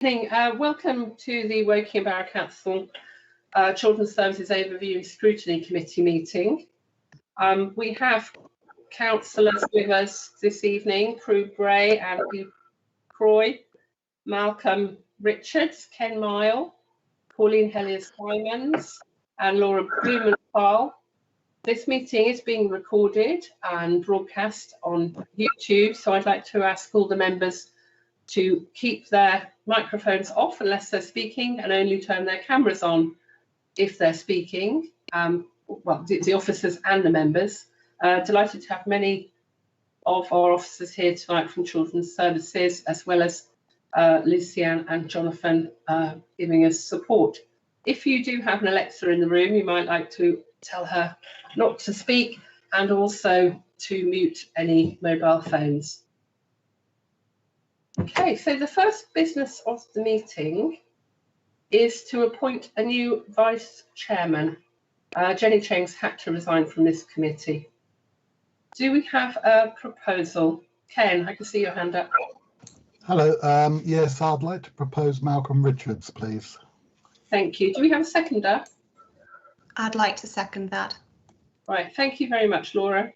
Evening. Welcome to the Woking Borough Council Children's Services Overview Scrutiny Committee meeting. We have councillors with us this evening: Prue Bray, Andy Croy, Malcolm Richards, Ken Mile, Pauline Hellier-Simons and Laura Blumenthal. This meeting is being recorded and broadcast on YouTube, so I'd like to ask all the members to keep their microphones off unless they're speaking and only turn their cameras on if they're speaking. Well, the officers and the members. Delighted to have many of our officers here tonight from Children's Services, as well as Lucianne and Jonathan giving us support. If you do have an Alexa in the room, you might like to tell her not to speak and also to mute any mobile phones. Okay, so the first business of the meeting is to appoint a new vice chairman. Jenny Cheng's had to resign from this committee. Do we have a proposal? Ken, I can see your hand up. Hello, yes, I'd like to propose Malcolm Richards, please. Thank you. Do we have a seconder? I'd like to second that. Right, thank you very much, Laura.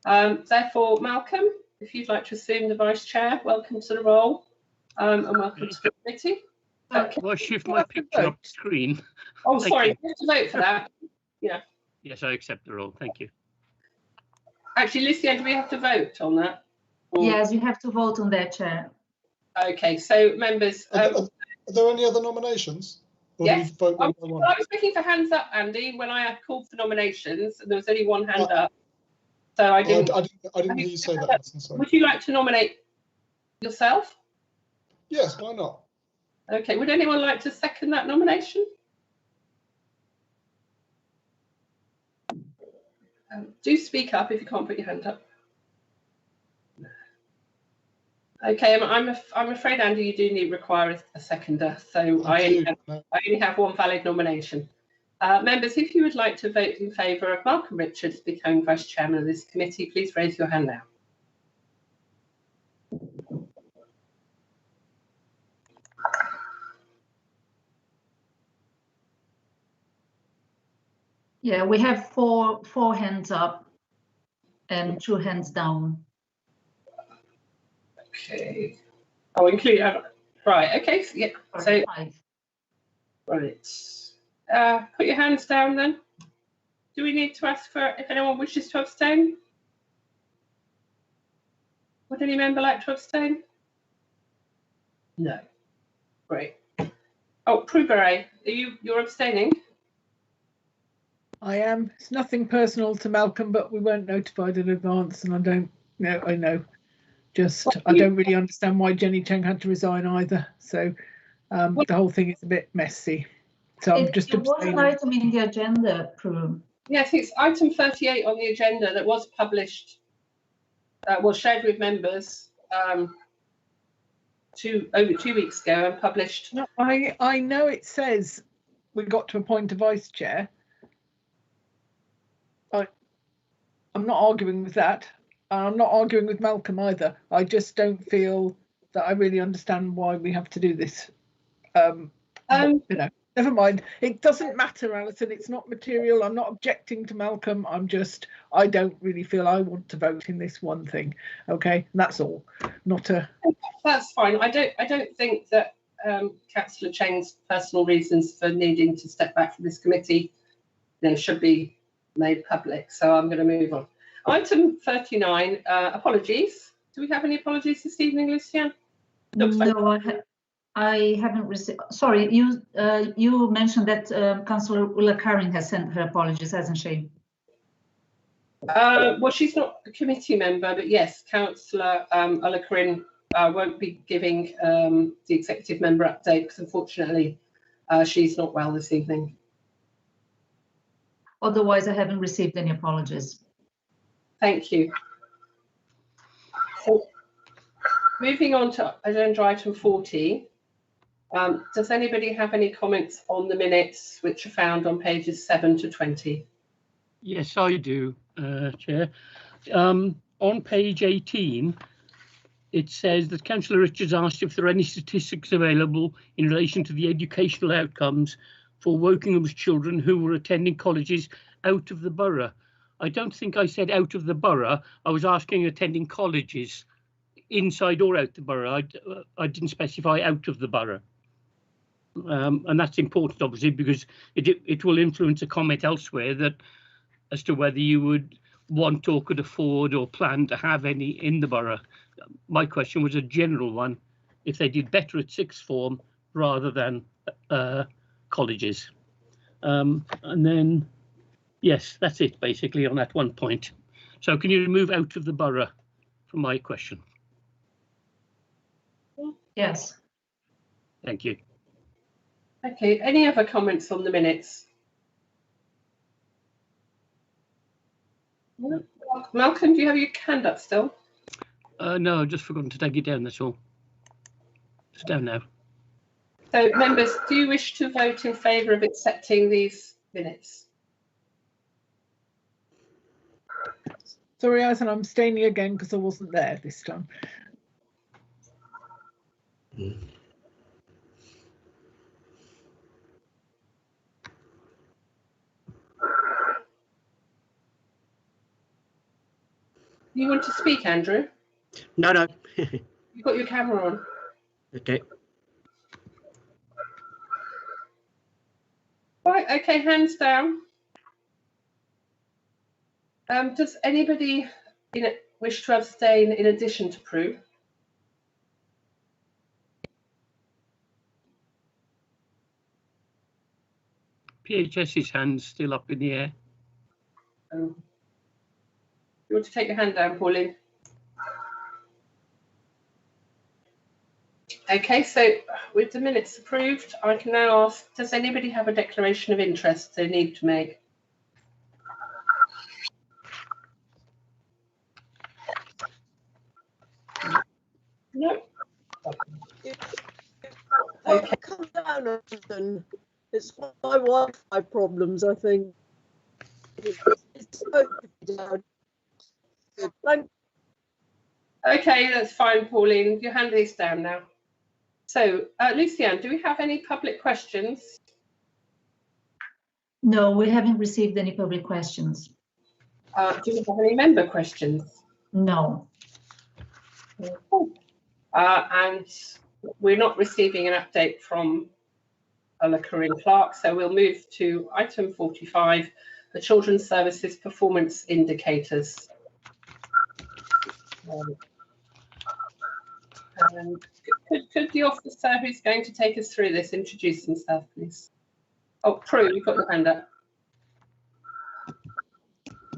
Therefore, Malcolm, if you'd like to assume the vice chair, welcome to the role and welcome to the committee. Will I shift my picture up the screen? Oh, sorry, you have to vote for that. Yeah. Yes, I accept the role. Thank you. Actually, Lucianne, do we have to vote on that? Or... Yes, you have to vote on that, Chair. Okay, so members. Are there any other nominations? Or yes. Do you vote I was looking for hands up, Andy, when I called for nominations, and there was only one hand up. So I didn't. I didn't hear you say that. Sorry. Would you like to nominate yourself? Yes, why not? Okay, would anyone like to second that nomination? Do speak up if you can't put your hand up. Okay, I'm afraid, Andy, you do require a seconder, so I only have one valid nomination. Members, if you would like to vote in favour of Malcolm Richards becoming Vice Chairman of this committee, please raise your hand now. Yeah, we have four hands up and 2 hands down. Okay. Oh, include right. Okay. So, yeah. So 5. Right. Put your hands down then. Do we need to ask for if anyone wishes to abstain? Would any member like to abstain? No. Great. Oh, Prue Bray, you're abstaining? I am. It's nothing personal to Malcolm, but we weren't notified in advance, and I don't know. I know. Just I don't really understand why Jenny Cheng had to resign either. So the whole thing is a bit messy. So I'm just abstaining. It was an item in the agenda, Prue. Yes, it's item 38 on the agenda that was published, was shared with members over 2 weeks ago and published. No, I know it says we got to appoint a vice chair. I'm not arguing with that. I'm not arguing with Malcolm either. I just don't feel that I really understand why we have to do this. You know, never mind. It doesn't matter, Alison. It's not material. I'm not objecting to Malcolm. I don't really feel I want to vote in this one thing. Okay, and that's all. Not a. That's fine. I don't think that Councillor Cheng's personal reasons for needing to step back from this committee, should be made public. So I'm going to move on. Item 39, apologies. Do we have any apologies this evening, Lucianne? No, I haven't received. Sorry, you mentioned that Councillor Ulla Karin has sent her apologies, hasn't she? Well, she's not a committee member, but yes, Councillor Ulla Karin won't be giving the executive member update because unfortunately she's not well this evening. Otherwise, I haven't received any apologies. Thank you. So, moving on to agenda item 40, does anybody have any comments on the minutes which are found on pages 7 to 20? Yes, I do, Chair. On page 18, it says that Councillor Richards asked if there are any statistics available in relation to the educational outcomes for Wokingham children who were attending colleges out of the borough. I don't think I said out of the borough. I was asking attending colleges inside or out the borough. I didn't specify out of the borough. And that's important, obviously, because it will influence a comment elsewhere that as to whether you would want or could afford or plan to have any in the borough. My question was a general one, if they did better at sixth form rather than colleges. And then, yes, that's it basically on that one point. So can you remove out of the borough from my question? Yes. Thank you. Okay, any other comments on the minutes? No. Malcolm, do you have your hand up still? No, I've just forgotten to take it down, that's all. It's down now. So members, do you wish to vote in favour of accepting these minutes? Sorry, Alison, I'm abstaining again because I wasn't there this time. You want to speak, Andrew? No. You've got your camera on. Okay. Right, okay, hands down. Does anybody wish to abstain in addition to Prue? PHS's hand's still up in the air. You want to take your hand down, Pauline? Okay, so with the minutes approved, I can now ask, does anybody have a declaration of interest they need to make? No. Okay. Come down, Alison. It's my Wi-Fi problems, I think. It's down. Good. Okay, that's fine, Pauline. Your hand is down now. So, Lucianne, do we have any public questions? No, we haven't received any public questions. Do we have any member questions? No. And we're not receiving an update from Corinne Clark, so we'll move to item 45, the Children's Services Performance Indicators. Could the officer who's going to take us through this introduce himself, please? Oh, Prue, you've got your hand up.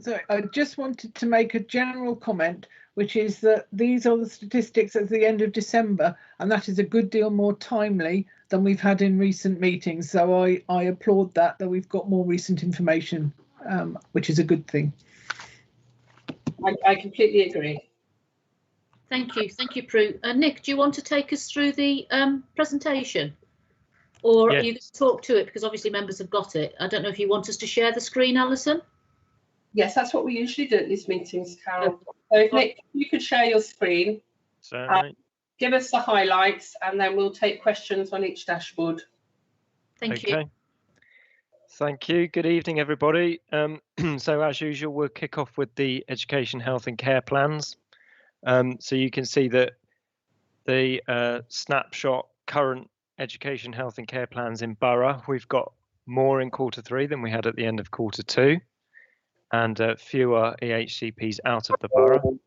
So I just wanted to make a general comment, which is that these are the statistics at the end of December, and that is a good deal more timely than we've had in recent meetings. So I applaud that we've got more recent information, which is a good thing. I completely agree. Thank you, Prue. Nick, do you want to take us through the presentation? Or Yes. are you going to talk to it, because obviously members have got it? I don't know if you want us to share the screen, Alison? Yes, that's what we usually do at these meetings, Carol. So if Nick, you could share your screen, Certainly. give us the highlights, and then we'll take questions on each dashboard. Thank you. Thank you. Good evening, everybody. So as usual, we'll kick off with the education, health and care plans. So you can see that the snapshot current education, health and care plans in borough, we've got more in Q3 than we had at the end of Q2, and fewer EHCPs out of the borough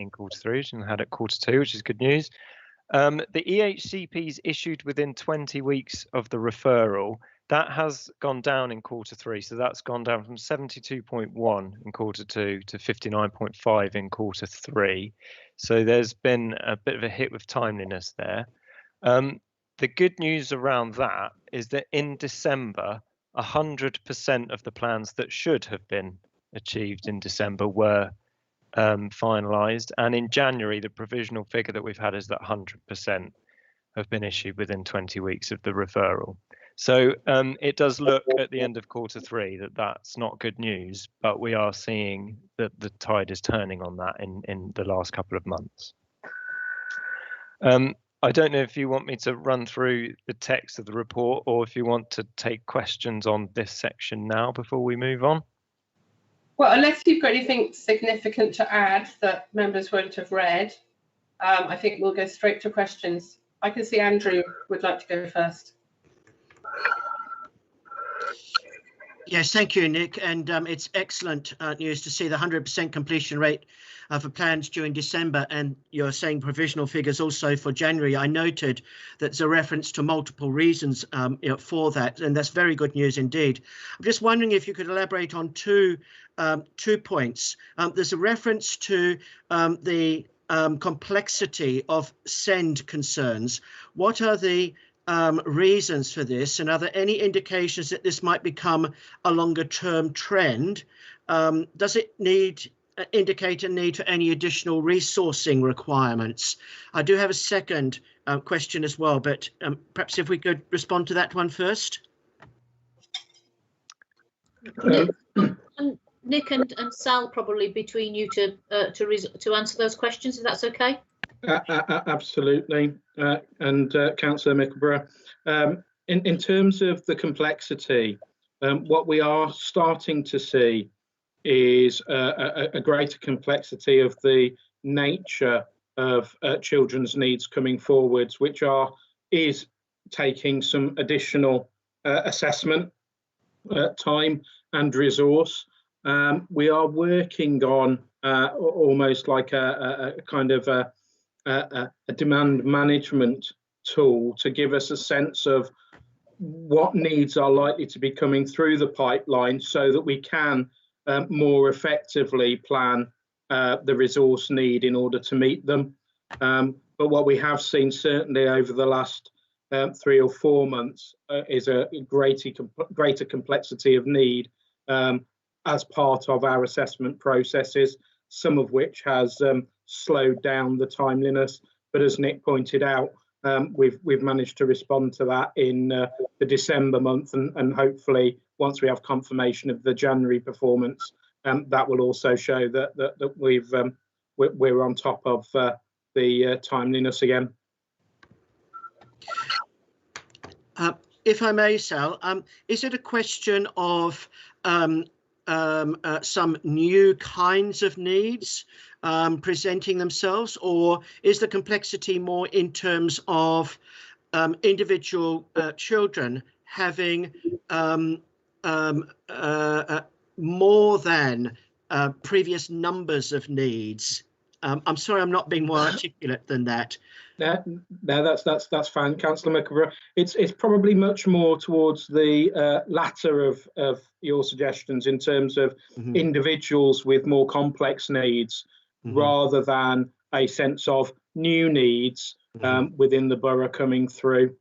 in Q3 than we had at Q2, which is good news. The EHCPs issued within 20 weeks of the referral, that has gone down in Q3. So that's gone down from 72.1 in Q2 to 59.5 in Q3. So there's been a bit of a hit with timeliness there. The good news around that is that in December, 100% of the plans that should have been achieved in December were finalised. And in January, the provisional figure that we've had is that 100% have been issued within 20 weeks of the referral. So it does look at the end of Q3 that that's not good news, but we are seeing that the tide is turning on that in the last couple of months. I don't know if you want me to run through the text of the report or if you want to take questions on this section now before we move on. Well, unless you've got anything significant to add that members won't have read, I think we'll go straight to questions. I can see Andrew would like to go first. Yes, thank you, Nick. And it's excellent news to see the 100% completion rate for plans during December, and you're saying provisional figures also for January. I noted that there's a reference to multiple reasons for that, and that's very good news indeed. I'm just wondering if you could elaborate on two points. There's a reference to the complexity of SEND concerns. What are the reasons for this, and are there any indications that this might become a longer term trend? Does it indicate a need for any additional resourcing requirements? I do have a second question as well, but perhaps if we could respond to that one first. Nick and Sal, probably between you to answer those questions, if that's okay. Absolutely, and Councillor Mickleborough, in terms of the complexity, what we are starting to see is a greater complexity of the nature of children's needs coming forwards, which is taking some additional assessment time and resource. We are working on almost like a kind of a demand management tool to give us a sense of what needs are likely to be coming through the pipeline so that we can more effectively plan the resource need in order to meet them. But what we have seen certainly over the last 3 or 4 months is a greater complexity of need as part of our assessment processes, some of which has slowed down the timeliness. But as Nick pointed out, we've managed to respond to that in the December month, and hopefully once we have confirmation of the January performance, that will also show that we're on top of the timeliness again. If I may, Sal, is it a question of some new kinds of needs presenting themselves, or is the complexity more in terms of individual children having more than previous numbers of needs? I'm sorry, I'm not being more articulate than that. No, that's fine, Councillor Mickleborough. It's probably much more towards the latter of your suggestions in terms of individuals with more complex needs, rather than a sense of new needs within the borough coming through.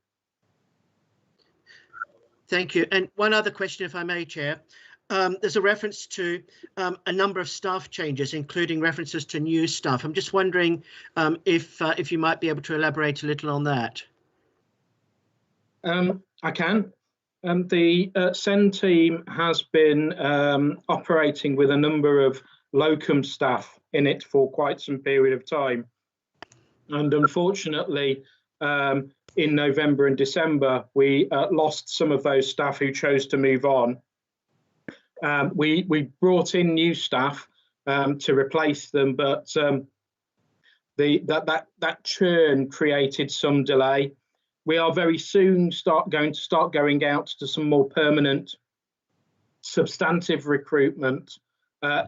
Thank you. And one other question, if I may, Chair. There's a reference to a number of staff changes, including references to new staff. I'm just wondering if you might be able to elaborate a little on that. I can. The SEND team has been operating with a number of locum staff in it for quite some period of time. And unfortunately, in November and December, we lost some of those staff who chose to move on. We brought in new staff to replace them, but that churn created some delay. We are very soon going to start going out to some more permanent, substantive recruitment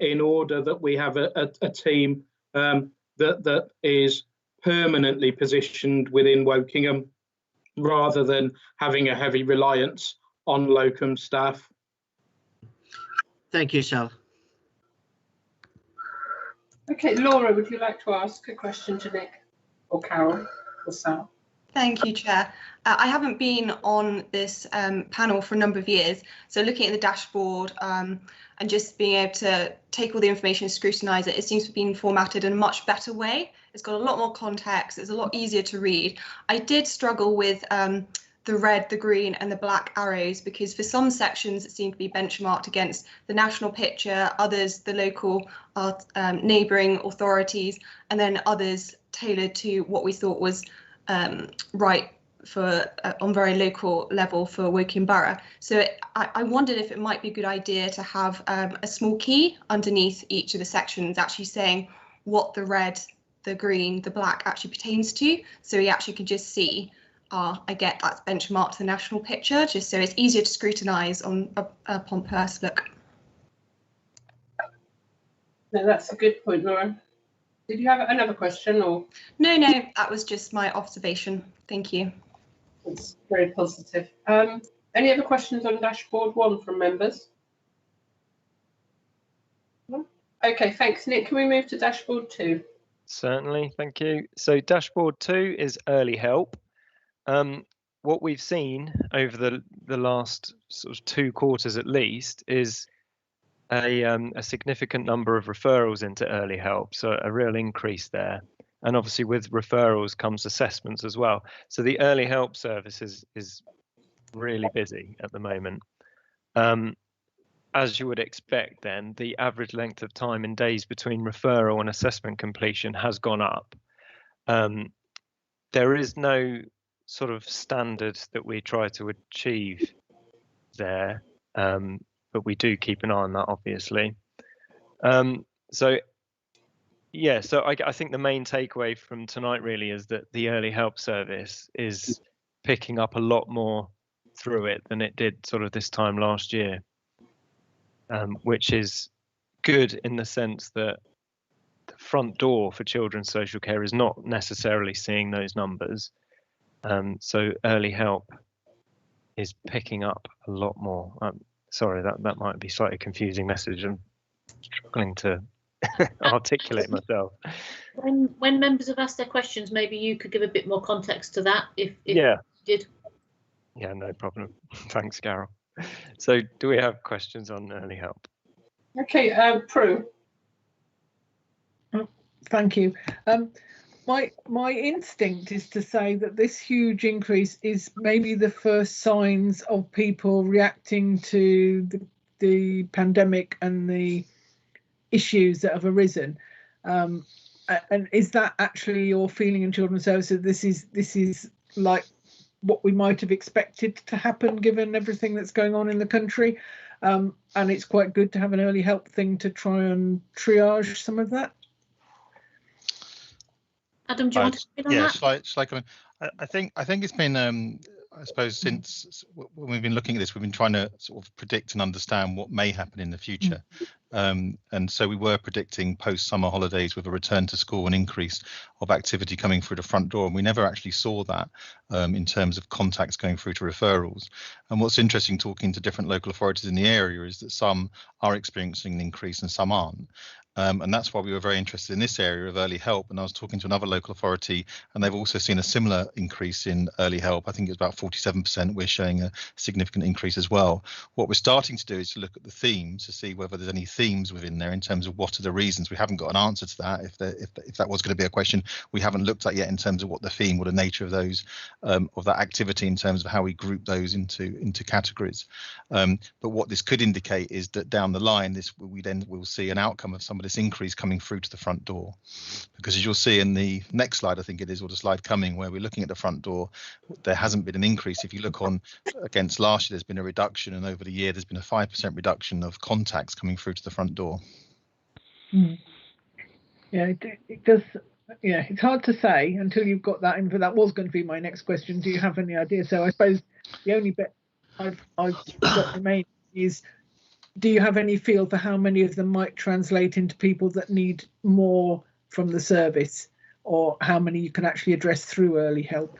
in order that we have a team that is permanently positioned within Wokingham, rather than having a heavy reliance on locum staff. Thank you, Sal. Okay, Laura, would you like to ask a question to Nick or Carol or Sal? Thank you, Chair. I haven't been on this panel for a number of years, so looking at the dashboard and just being able to take all the information and scrutinise it, it seems to have been formatted in a much better way. It's got a lot more context, it's a lot easier to read. I did struggle with the red, the green and the black arrows, because for some sections it seemed to be benchmarked against the national picture, others the local neighbouring authorities, and then others tailored to what we thought was right for on very local level for Woking Borough. So I wondered if it might be a good idea to have a small key underneath each of the sections actually saying what the red, the green, the black actually pertains to, so we actually can just see, I get that's benchmarked to the national picture, just so it's easier to scrutinise on upon first look. No, that's a good point, Laura. Did you have another question or? No, that was just my observation. Thank you. That's very positive. Any other questions on dashboard 1 from members? No? Okay, thanks, Nick. Can we move to dashboard 2? Certainly, thank you. So dashboard 2 is early help. What we've seen over the last sort of 2 quarters at least is a significant number of referrals into early help, so a real increase there. And obviously with referrals comes assessments as well. So the early help service is really busy at the moment. As you would expect then, the average length of time in days between referral and assessment completion has gone up. There is no sort of standard that we try to achieve there, but we do keep an eye on that, obviously. So I think the main takeaway from tonight really is that the early help service is picking up a lot more through it than it did sort of this time last year, which is good in the sense that the front door for children's social care is not necessarily seeing those numbers. So early help is picking up a lot more. Sorry, that might be slightly confusing message. I'm struggling to articulate myself. When members have asked their questions, maybe you could give a bit more context to that if yeah. you did. Yeah, no problem. Thanks, Carol. So do we have questions on early help? Okay, Prue. Thank you. My instinct is to say that this huge increase is maybe the first signs of people reacting to the pandemic and the issues that have arisen. And is that actually your feeling in Children's Services? This is like what we might have expected to happen given everything that's going on in the country, and it's quite good to have an early help thing to try and triage some of that. Adam, do you want to speak on that? I think it's been, I suppose, since when we've been looking at this, we've been trying to sort of predict and understand what may happen in the future. And so we were predicting post-summer holidays with a return to school, an increase of activity coming through the front door. And we never actually saw that in terms of contacts going through to referrals. And what's interesting talking to different local authorities in the area is that some are experiencing an increase and some aren't. And that's why we were very interested in this area of early help. And I was talking to another local authority, and they've also seen a similar increase in early help. I think it's about 47%. We're showing a significant increase as well. What we're starting to do is to look at the themes to see whether there's any themes within there in terms of what are the reasons. We haven't got an answer to that. If that was going to be a question, we haven't looked at yet in terms of what the theme or the nature of those of that activity in terms of how we group those into categories. But what this could indicate is that down the line, we then will see an outcome of some of this increase coming through to the front door, because as you'll see in the next slide, I think it is, or the slide coming, where we're looking at the front door, there hasn't been an increase. If you look on against last year, there's been a reduction, and over the year there's been a 5% reduction of contacts coming through to the front door. Yeah, it does. Yeah, it's hard to say until you've got that info. That was going to be my next question. Do you have any idea? So I suppose the only bit I've got remaining is, do you have any feel for how many of them might translate into people that need more from the service, or how many you can actually address through early help?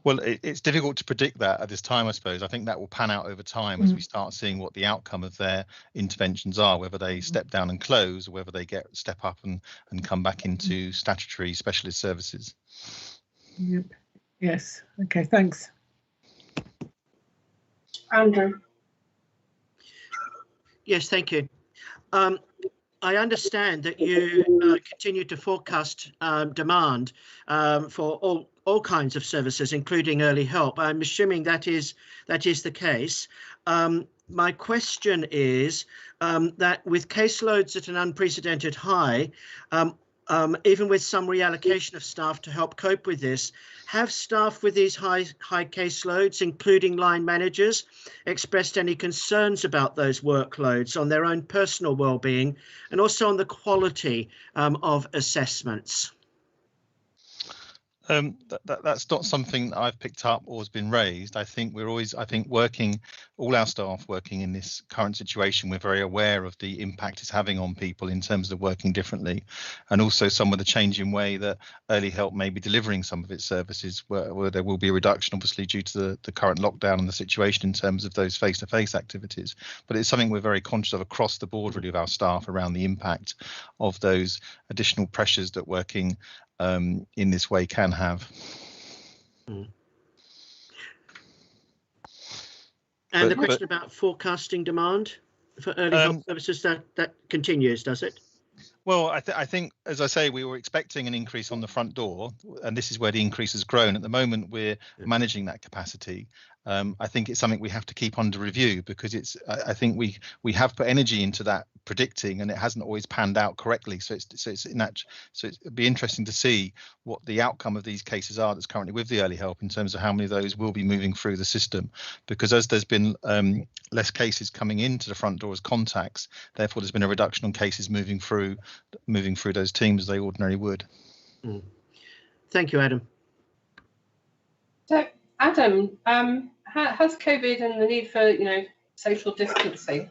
Well, it's difficult to predict that at this time, I suppose. I think that will pan out over time as we start seeing what the outcome of their interventions are, whether they step down and close, or whether they step up and come back into statutory specialist services. Yep. Yes. Okay, thanks. Andrew. Yes, thank you. I understand that you continue to forecast demand for all all kinds of services, including early help. I'm assuming that is the case. My question is that with caseloads at an unprecedented high, even with some reallocation of staff to help cope with this, have staff with these high caseloads, including line managers, expressed any concerns about those workloads on their own personal well-being and also on the quality of assessments? That's not something I've picked up or has been raised. I think we're always, all our staff working in this current situation, we're very aware of the impact it's having on people in terms of working differently, and also some of the changing way that early help may be delivering some of its services, where there will be a reduction, obviously, due to the current lockdown and the situation in terms of those face-to-face activities. But it's something we're very conscious of across the board, really, of our staff around the impact of those additional pressures that working in this way can have. And the question about forecasting demand for early help services, that continues, does it? Well, I think, as I say, we were expecting an increase on the front door, and this is where the increase has grown. At the moment, we're managing that capacity. I think it's something we have to keep under review, because I think we have put energy into that predicting, and it hasn't always panned out correctly. So it'd be interesting to see what the outcome of these cases are that's currently with the early help, in terms of how many of those will be moving through the system, because as there's been less cases coming into the front door as contacts, therefore there's been a reduction on cases moving through those teams as they ordinarily would. Thank you, Adam. So, Adam, has COVID and the need for social distancing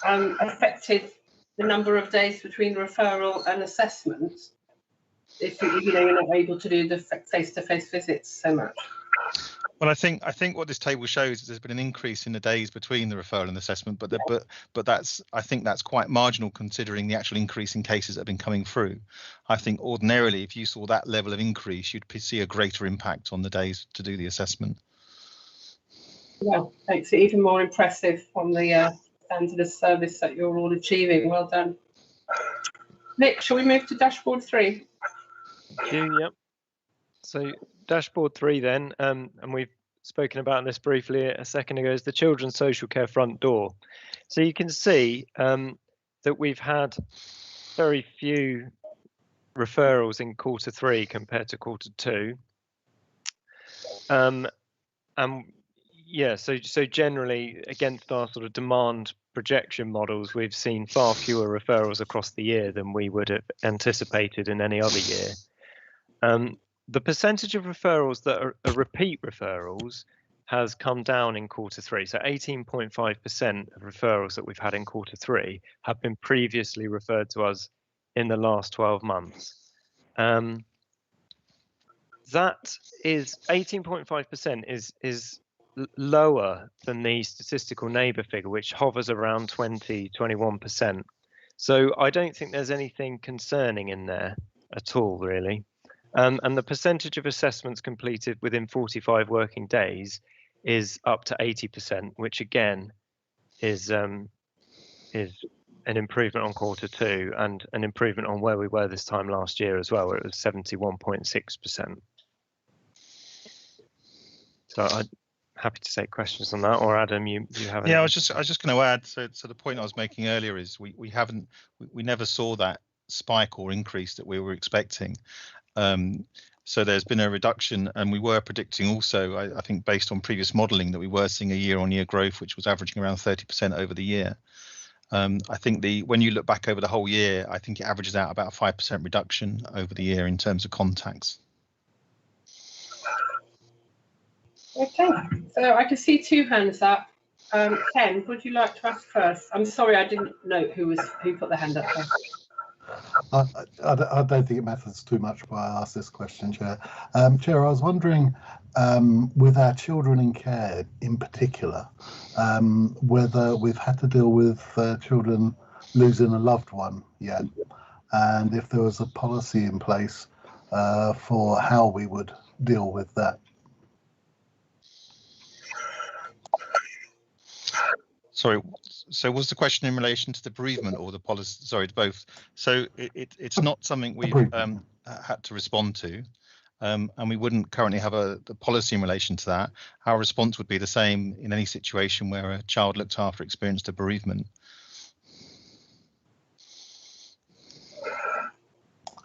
affected the number of days between referral and assessment, if you're not able to do the face-to-face visits so much? Well, I think what this table shows is there's been an increase in the days between the referral and assessment, but I think that's quite marginal considering the actual increase in cases that have been coming through. I think ordinarily, if you saw that level of increase, you'd see a greater impact on the days to do the assessment. Well, makes it even more impressive on the standard of service that you're all achieving. Well done. Nick, shall we move to dashboard 3? Thank you. Yep. So dashboard 3 then, and we've spoken about this briefly a second ago, is the children's social care front door. So you can see that we've had very few referrals in quarter 3 compared to quarter 2. Yeah, so generally, against our sort of demand projection models, we've seen far fewer referrals across the year than we would have anticipated in any other year. The percentage of referrals that are repeat referrals has come down in quarter 3. So 18.5% of referrals that we've had in quarter 3 have been previously referred to us in the last 12 months. That is 18.5% is lower than the statistical neighbour figure, which hovers around 21%. So I don't think there's anything concerning in there at all, really. And the percentage of assessments completed within 45 working days is up to 80%, which again is an improvement on quarter 2 and an improvement on where we were this time last year as well, where it was 71.6%. So I'm happy to take questions on that, or Adam, you have anything? Yeah, I was just going to add. So the point I was making earlier is we never saw that spike or increase that we were expecting. So there's been a reduction, and we were predicting also, I think, based on previous modelling, that we were seeing a year-on-year growth, which was averaging around 30% over the year. I think when you look back over the whole year, I think it averages out about a 5% reduction over the year in terms of contacts. Okay, so I can see 2 hands up. Ken, would you like to ask first? I'm sorry, I didn't note who put their hand up first. I don't think it matters too much why I asked this question, Chair. Chair, I was wondering, with our children in care in particular, whether we've had to deal with children losing a loved one yet, and if there was a policy in place for how we would deal with that. Sorry, so was the question in relation to the bereavement or the policy? Sorry, both. So it's not something we've had to respond to. and we wouldn't currently have a policy in relation to that, our response would be the same in any situation where a child looked after experienced a bereavement.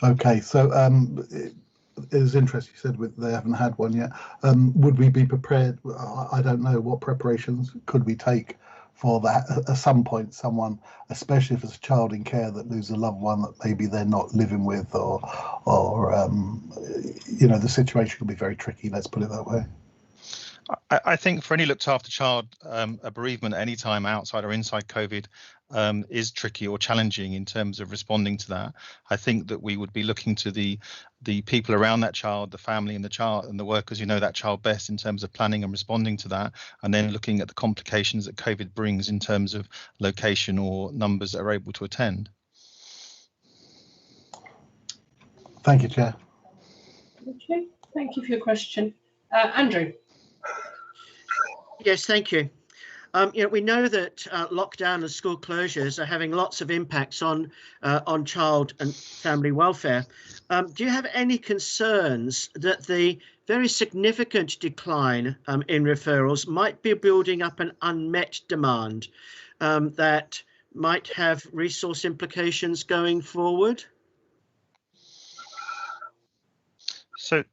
Okay, so it was interesting you said they haven't had one yet. Would we be prepared? I don't know, what preparations could we take for that at some point? Someone, especially if it's a child in care that loses a loved one that maybe they're not living with, or you know, the situation could be very tricky, let's put it that way. I think for any looked after child, a bereavement at any time outside or inside COVID is tricky or challenging in terms of responding to that. I think that we would be looking to the people around that child, the family and the child and the workers who know that child best in terms of planning and responding to that, and then looking at the complications that COVID brings in terms of location or numbers that are able to attend. Thank you, Chair. Okay, thank you for your question. Andrew. Yes, thank you. You know, we know that lockdown and school closures are having lots of impacts on child and family welfare. Do you have any concerns that the very significant decline in referrals might be building up an unmet demand that might have resource implications going forward? So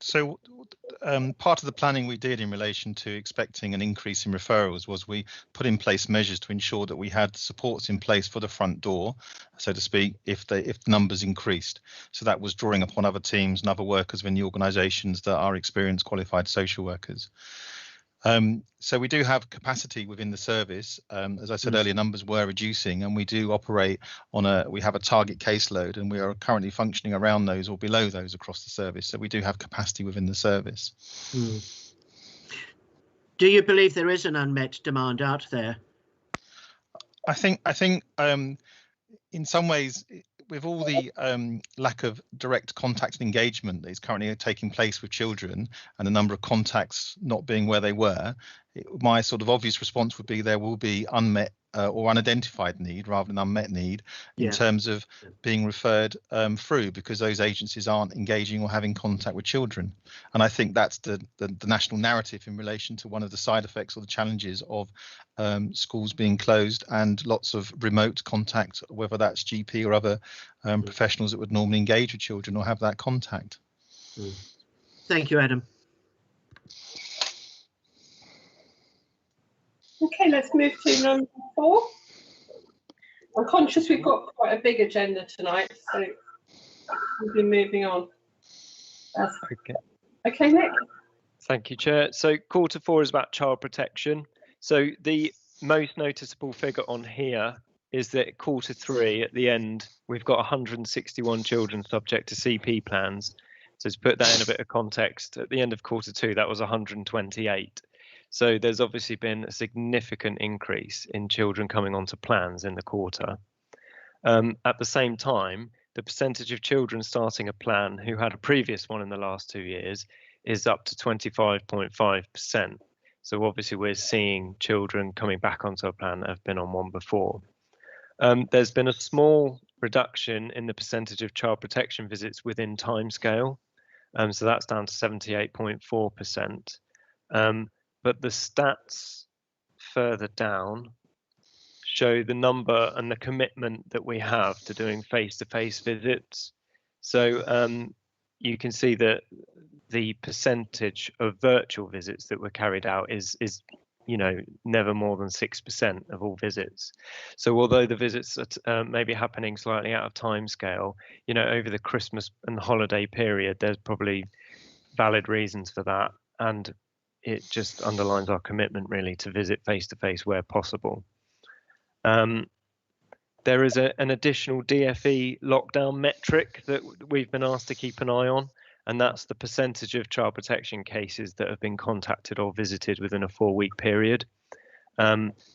part of the planning we did in relation to expecting an increase in referrals was we put in place measures to ensure that we had supports in place for the front door, so to speak, if the numbers increased. So that was drawing upon other teams and other workers within the organisations that are experienced qualified social workers. So we do have capacity within the service. As I said earlier, numbers were reducing, and we do operate on we have a target caseload, and we are currently functioning around those or below those across the service. So we do have capacity within the service. Do you believe there is an unmet demand out there? I think in some ways, with all the lack of direct contact and engagement that is currently taking place with children, and the number of contacts not being where they were, my sort of obvious response would be there will be unmet or unidentified need rather than unmet need in terms of being referred through, because those agencies aren't engaging or having contact with children. And I think that's the national narrative in relation to one of the side effects or the challenges of schools being closed and lots of remote contact, whether that's GP or other professionals that would normally engage with children or have that contact. Thank you, Adam. Okay, let's move to number 4. I'm conscious we've got quite a big agenda tonight, so we'll be moving on. Okay, Nick. Thank you, Chair. So quarter 4 is about child protection. So the most noticeable figure on here is that quarter 3 at the end, we've got 161 children subject to CP plans. So to put that in a bit of context, at the end of quarter 2, that was 128. So there's obviously been a significant increase in children coming onto plans in the quarter. At the same time, the percentage of children starting a plan who had a previous one in the last 2 years is up to 25.5%. So obviously we're seeing children coming back onto a plan that have been on one before. There's been a small reduction in the percentage of child protection visits within timescale. So that's down to 78.4%. But the stats further down show the number and the commitment that we have to doing face-to-face visits. So you can see that the percentage of virtual visits that were carried out is you know, never more than 6% of all visits. So although the visits are maybe happening slightly out of time scale, you know, over the Christmas and holiday period, there's probably valid reasons for that. And it just underlines our commitment really to visit face-to-face where possible. There is an additional DFE lockdown metric that we've been asked to keep an eye on, and that's the percentage of child protection cases that have been contacted or visited within a 4-week period.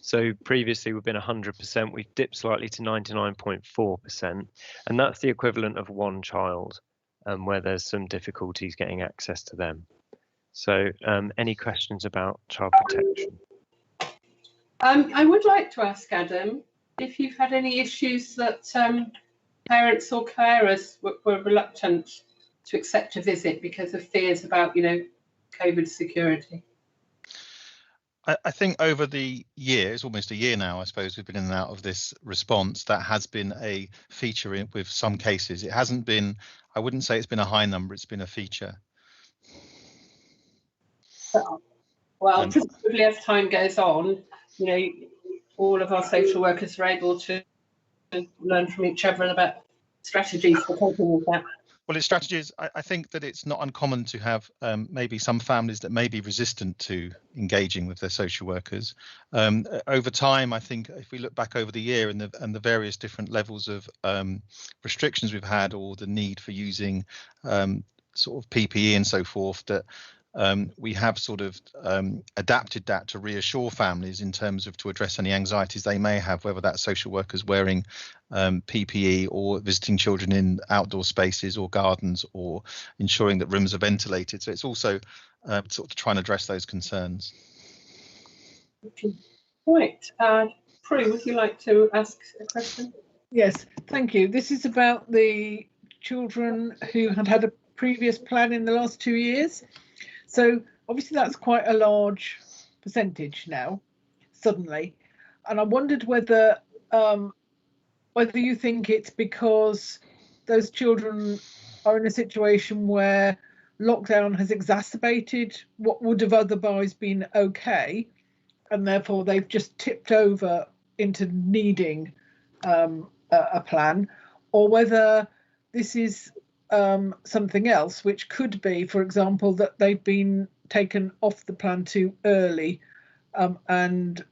So previously we've been 100%, we've dipped slightly to 99.4%, and that's the equivalent of 1 child where there's some difficulties getting access to them. So any questions about child protection? I would like to ask Adam if you've had any issues that parents or carers were reluctant to accept a visit because of fears about, you know, COVID security? I think over the year, it's almost a year now, I suppose, we've been in and out of this response. That has been a feature with some cases. It hasn't been, I wouldn't say it's been a high number, it's been a feature. Well, presumably as time goes on, you know, all of our social workers are able to learn from each other about strategies for coping with that. Well, it's strategies. I think that it's not uncommon to have maybe some families that may be resistant to engaging with their social workers. Over time, I think if we look back over the year and the various different levels of restrictions we've had, or the need for using sort of PPE and so forth, that we have sort of adapted that to reassure families in terms of to address any anxieties they may have, whether that's social workers wearing PPE or visiting children in outdoor spaces or gardens, or ensuring that rooms are ventilated. So it's also sort of to try and address those concerns. Okay. Right. Prue, would you like to ask a question? Yes, thank you. This is about the children who had a previous plan in the last 2 years. So obviously that's quite a large percentage now, suddenly. And I wondered whether you think it's because those children are in a situation where lockdown has exacerbated what would have otherwise been okay, and therefore they've just tipped over into needing a plan, or whether this is something else, which could be, for example, that they've been taken off the plan too early, and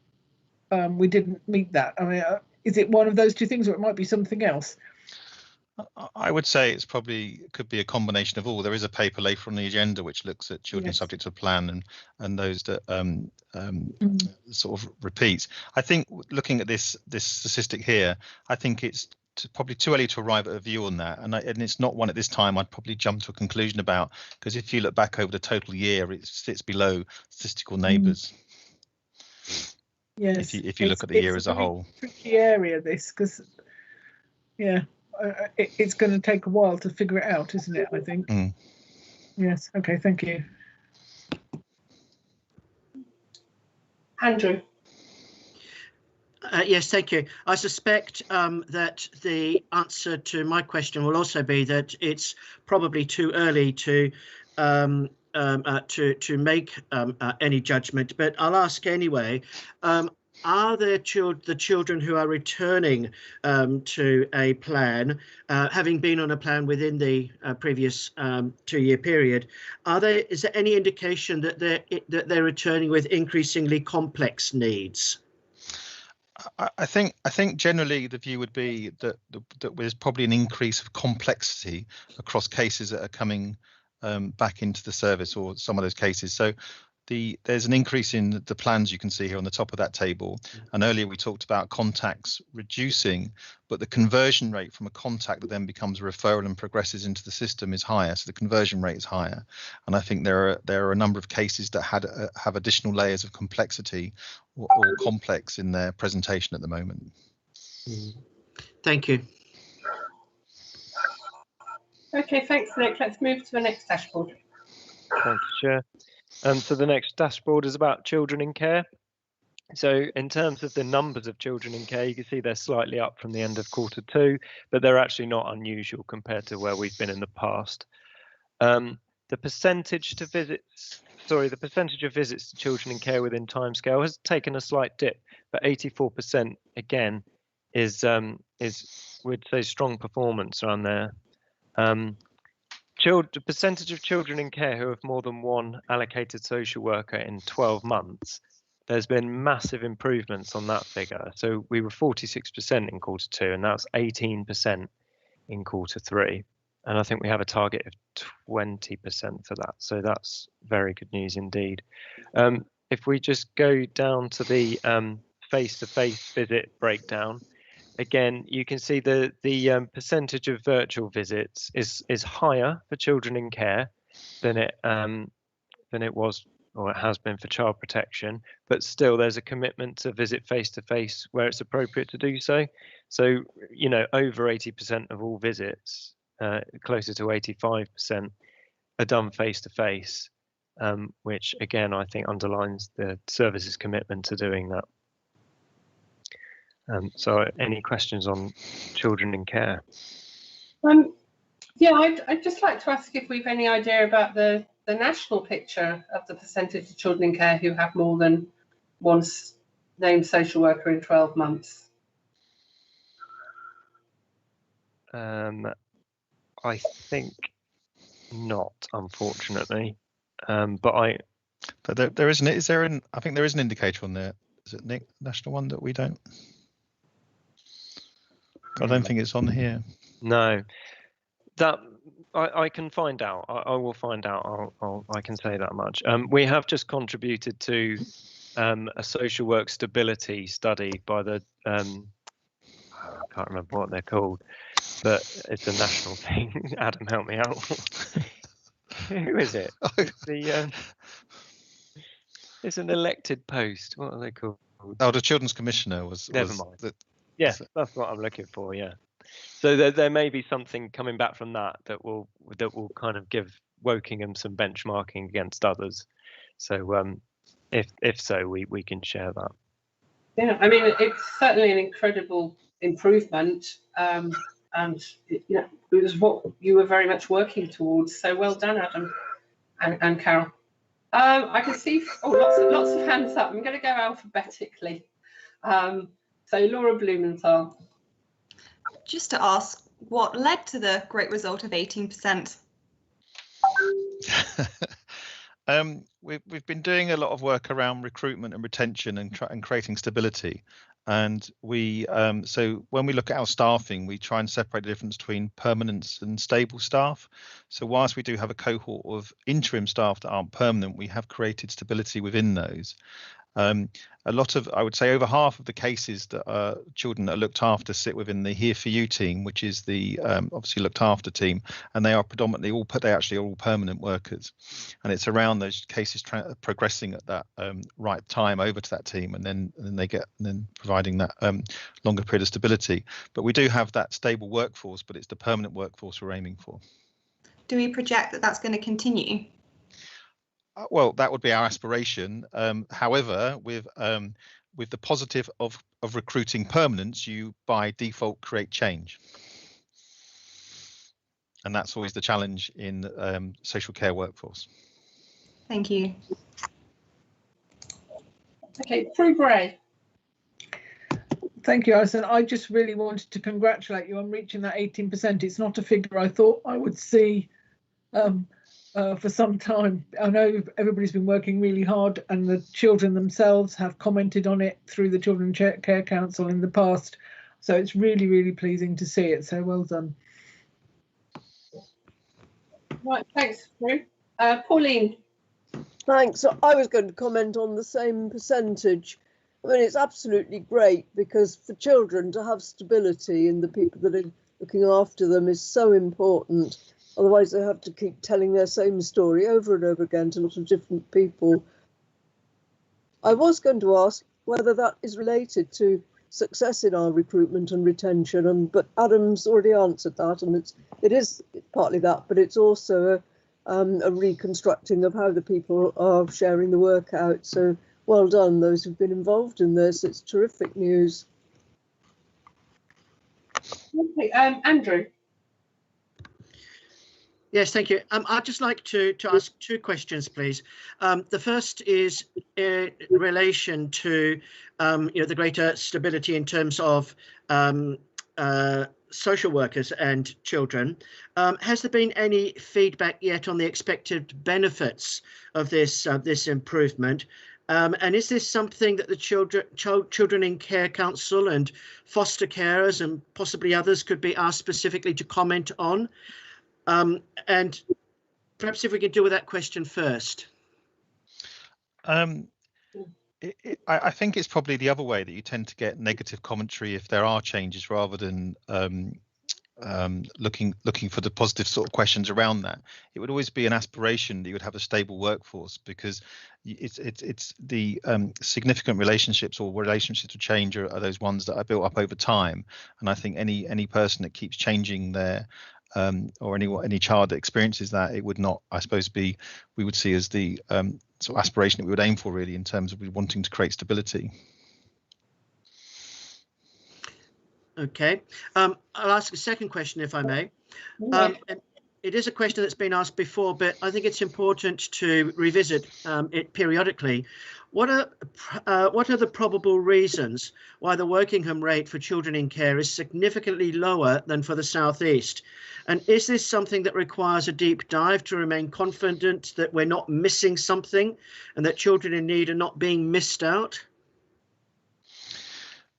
we didn't meet that. I mean, is it one of those two things, or it might be something else? I would say it's probably could be a combination of all. There is a paper later on the agenda which looks at children subject to a plan and those that sort of repeat. I think looking at this statistic here, I think it's probably too early to arrive at a view on that, and it's not one at this time I'd probably jump to a conclusion about, because if you look back over the total year, it sits below statistical neighbours. Yes, if you look at the year as a whole. Tricky area, this, because it's going to take a while to figure it out, isn't it? I think. Yes. Okay. Thank you. Andrew. Yes, thank you. I suspect that the answer to my question will also be that it's probably too early to make any judgment, but I'll ask anyway. Are there the children who are returning to a plan, having been on a plan within the previous 2-year period, is there any indication that they're returning with increasingly complex needs? I think generally the view would be that there's probably an increase of complexity across cases that are coming back into the service, or some of those cases. So there's an increase in the plans you can see here on the top of that table. And earlier we talked about contacts reducing, but the conversion rate from a contact that then becomes a referral and progresses into the system is higher. So the conversion rate is higher. And I think there are a number of cases that have additional layers of complexity or complex in their presentation at the moment. Thank you. Okay, thanks, Nick. Let's move to the next dashboard. Thank you, Chair. So the next dashboard is about children in care. So in terms of the numbers of children in care, you can see they're slightly up from the end of Q2, but they're actually not unusual compared to where we've been in the past. The percentage of visits to children in care within timescale has taken a slight dip, but 84% again is we'd say strong performance around there. The percentage of children in care who have more than one allocated social worker in 12 months, there's been massive improvements on that figure. So we were 46% in Q2, and that's 18% in Q3. And I think we have a target of 20% for that. So that's very good news indeed. If we just go down to the face-to-face visit breakdown, again, you can see the percentage of virtual visits is higher for children in care than it was, or it has been, for child protection. But still, there's a commitment to visit face-to-face where it's appropriate to do so. So, over 80% of all visits closer to 85%, are done face-to-face, which again, I think underlines the service's commitment to doing that. So any questions on children in care? Yeah, I'd just like to ask if we've any idea about the national picture of the percentage of children in care who have more than one named social worker in 12 months. I think not, unfortunately. But there isn't. Is there an? I think there is an indicator on there. Is it Nick, national one that we don't? I don't think it's on here. No, that I can find out. I will find out. I can say that much. We have just contributed to a social work stability study by the I can't remember what they're called, but it's a national thing. Adam, help me out. Who is it? It's an elected post. What are they called? Oh, the Children's Commissioner was. Never mind. Yes, that's what I'm looking for. Yeah. So there may be something coming back from that will kind of give Wokingham some benchmarking against others. So if so, we can share that. Yeah, I mean, it's certainly an incredible improvement, and it was what you were very much working towards. So well done, Adam and Carol. I can see lots of hands up. I'm going to go alphabetically. So Laura Blumenthal. Just to ask, what led to the great result of 18%? We've been doing a lot of work around recruitment and retention and creating stability. And so when we look at our staffing, we try and separate the difference between permanent and stable staff. So whilst we do have a cohort of interim staff that aren't permanent, we have created stability within those. A lot of, I would say, over half of the cases that children that are looked after sit within the Here For You team, which is the obviously looked after team, and they are predominantly they actually are all permanent workers, and it's around those cases progressing at that right time over to that team, and then providing that longer period of stability. But we do have that stable workforce, but it's the permanent workforce we're aiming for. Do we project that that's going to continue? Well, that would be our aspiration. However, with the positive of recruiting permanents, you by default create change, and that's always the challenge in social care workforce. Thank you. Okay, Prue Gray. Thank you, Alison. I just really wanted to congratulate you on reaching that 18%. It's not a figure I thought I would see for some time. I know everybody's been working really hard, and the children themselves have commented on it through the Children's Care Council in the past. So it's really, really pleasing to see it. So well done. Right, thanks, Prue. Pauline. Thanks. So I was going to comment on the same percentage. I mean, it's absolutely great because for children to have stability in the people that are looking after them is so important. Otherwise, they have to keep telling their same story over and over again to lots of different people. I was going to ask whether that is related to success in our recruitment and retention, but Adam's already answered that, and it is partly that, but it's also a reconstructing of how the people are sharing the work out. So well done, those who've been involved in this. It's terrific news. Okay, Andrew. Yes, thank you. I'd just like to ask two questions, please. The first is in relation to the greater stability in terms of social workers and children. Has there been any feedback yet on the expected benefits of this improvement? And is this something that the Children in Care Council and foster carers and possibly others could be asked specifically to comment on? And perhaps if we could deal with that question first. I think it's probably the other way, that you tend to get negative commentary if there are changes, rather than looking for the positive sort of questions around that. It would always be an aspiration that you would have a stable workforce, because it's the significant relationships with change are those ones that are built up over time. And I think any person that keeps changing their or any child that experiences that, it would not, I suppose, be, we would see as the sort of aspiration that we would aim for, really, in terms of wanting to create stability. Okay, I'll ask a second question, if I may. And it is a question that's been asked before, but I think it's important to revisit it periodically. What are the probable reasons why the Wokingham rate for children in care is significantly lower than for the South East? And is this something that requires a deep dive to remain confident that we're not missing something and that children in need are not being missed out?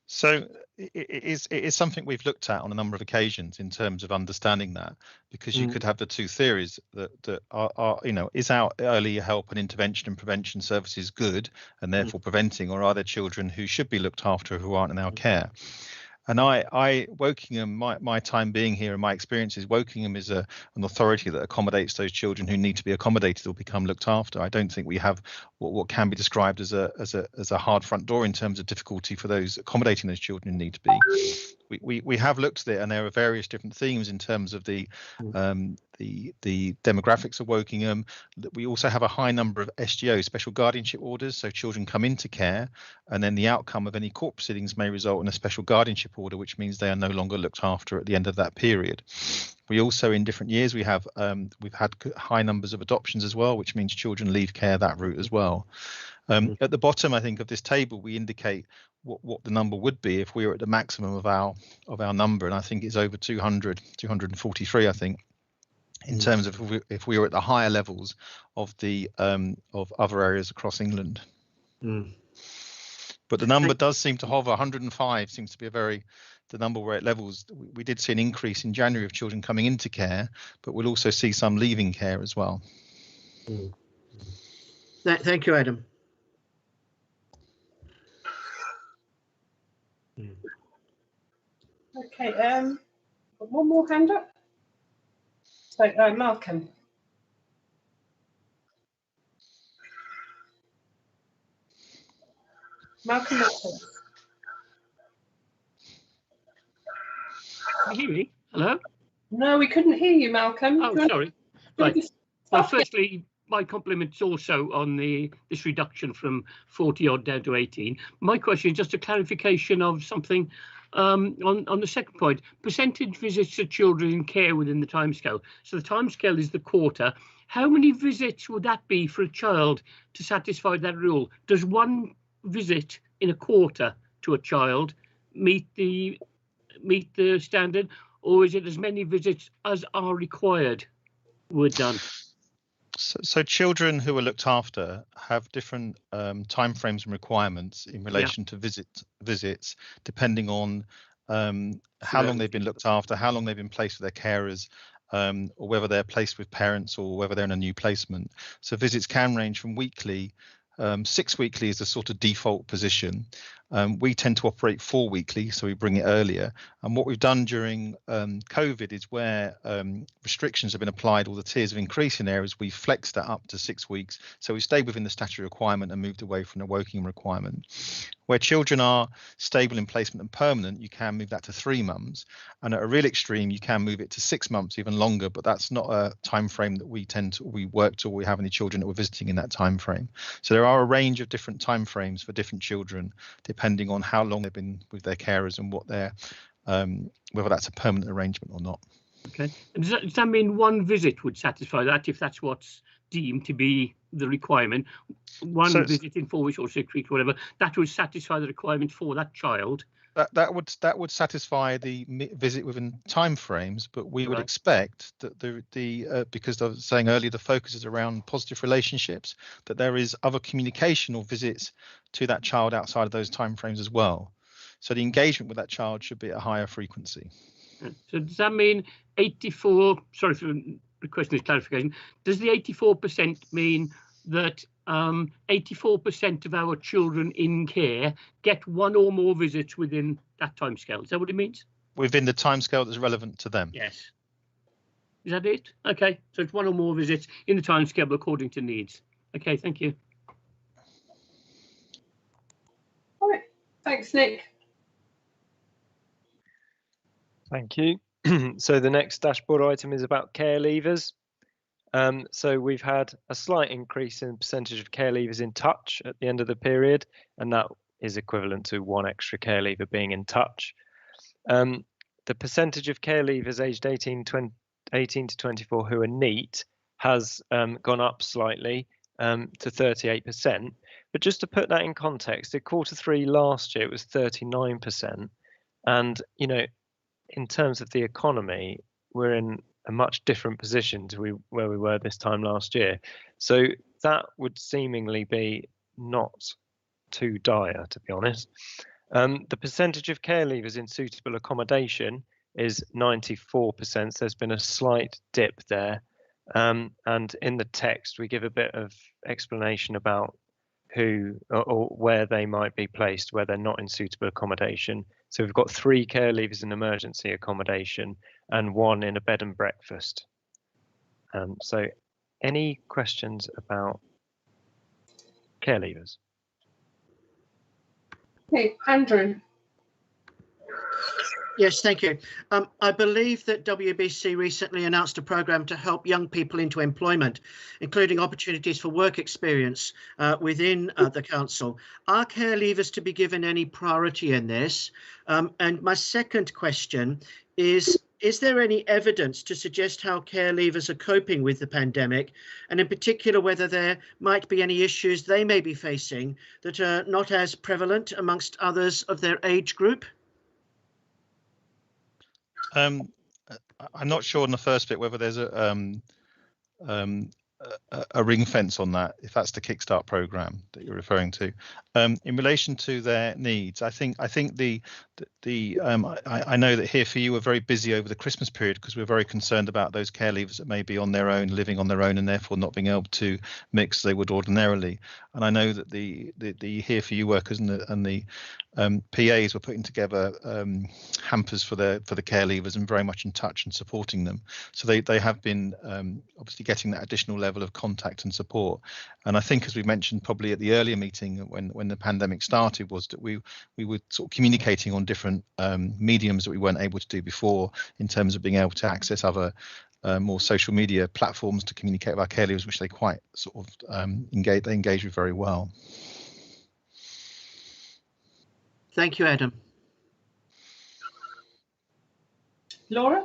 So it is something we've looked at on a number of occasions in terms of understanding that, because you could have the two theories that are, you know, is our early help and intervention and prevention services good and therefore preventing, or are there children who should be looked after who aren't in our care? And Wokingham, my time being here and my experience is Wokingham is an authority that accommodates those children who need to be accommodated or become looked after. I don't think we have what can be described as a hard front door in terms of difficulty for those accommodating those children who need to be. We have looked at it, and there are various different themes in terms of the demographics of Wokingham. We also have a high number of SGO, special guardianship orders, so children come into care, and then the outcome of any court proceedings may result in a special guardianship order, which means they are no longer looked after at the end of that period. We also, in different years, we've had high numbers of adoptions as well, which means children leave care that route as well. At the bottom, I think, of this table, we indicate what the number would be if we were at the maximum of our number, and I think it's over 243, I think, in terms of if we were at the higher levels of the of other areas across England. But the number does seem to hover. 105 seems to be the number where it levels. We did see an increase in January of children coming into care, but we'll also see some leaving care as well. Thank you, Adam. Okay, one more hand up. So, Malcolm. Malcolm Watson. Can you hear me? Hello? No, we couldn't hear you, Malcolm. Oh, sorry. Right. Well, firstly, my compliments also on this reduction from 40 odd down to 18. My question is just a clarification of something on the second point. Percentage visits to children in care within the timescale. So the timescale is the quarter. How many visits would that be for a child to satisfy that rule? Does one visit in a quarter to a child meet the standard, or is it as many visits as are required were done? So children who are looked after have different timeframes and requirements in relation to visits, depending on how long they've been looked after, how long they've been placed with their carers, or whether they're placed with parents or whether they're in a new placement. So visits can range from weekly. 6 weekly is the sort of default position. We tend to operate 4 weekly, so we bring it earlier. And what we've done during COVID is where restrictions have been applied, or the tiers have increased in areas, we've flexed that up to 6 weeks. So we stayed within the statutory requirement and moved away from the Wokingham requirement. Where children are stable in placement and permanent, you can move that to 3 months. And at a real extreme, you can move it to 6 months, even longer, but that's not a time frame that we work to, or we have any children that we're visiting in that time frame. So there are a range of different time frames for different children, depending on how long they've been with their carers and what their whether that's a permanent arrangement or not. Okay. And does that mean one visit would satisfy that, if that's what's deemed to be the requirement? One visit in 4 weeks or 6 weeks, whatever, that would satisfy the requirement for that child? That would satisfy the visit within time frames, but we would expect that because I was saying earlier, the focus is around positive relationships, that there is other communication or visits to that child outside of those time frames as well. So the engagement with that child should be at a higher frequency. So does that mean 84? Sorry for requesting this clarification. Does the 84% mean that 84% of our children in care get one or more visits within that timescale? Is that what it means? Within the timescale that's relevant to them. Yes. Is that it? Okay, so it's one or more visits in the timescale according to needs. Okay, thank you. All right, thanks, Nick. Thank you. So the next dashboard item is about care leavers. So we've had a slight increase in the percentage of care leavers in touch at the end of the period, and that is equivalent to 1 extra care leaver being in touch. The percentage of care leavers aged 18 to 24 who are NEET has gone up slightly to 38%. But just to put that in context, in Q3 last year, it was 39%. And, you know, in terms of the economy, we're in a much different position to where we were this time last year. So that would seemingly be not too dire, to be honest. The percentage of care leavers in suitable accommodation is 94%. So there's been a slight dip there. And in the text, we give a bit of explanation about who or where they might be placed, where they're not in suitable accommodation. So we've got 3 care leavers in emergency accommodation and 1 in a bed and breakfast. So any questions about care leavers? Okay, Andrew. Yes, thank you. I believe that WBC recently announced a programme to help young people into employment, including opportunities for work experience within the council. Are care leavers to be given any priority in this? And my second question is there any evidence to suggest how care leavers are coping with the pandemic, and in particular whether there might be any issues they may be facing that are not as prevalent amongst others of their age group? I'm not sure on the first bit whether there's a ring fence on that, if that's the Kickstart program that you're referring to. In relation to their needs, I think I know that Here For You were very busy over the Christmas period because we're very concerned about those care leavers that may be on their own, living on their own, and therefore not being able to mix as they would ordinarily. And I know that the Here For You workers and the PAs were putting together hampers for the care leavers and very much in touch and supporting them. So they have been obviously getting that additional level of contact and support. And I think, as we mentioned probably at the earlier meeting when the pandemic started, was that we were sort of communicating on different mediums that we weren't able to do before, in terms of being able to access other more social media platforms to communicate with our care leavers, which they quite sort of engage with very well. Thank you, Adam. Laura?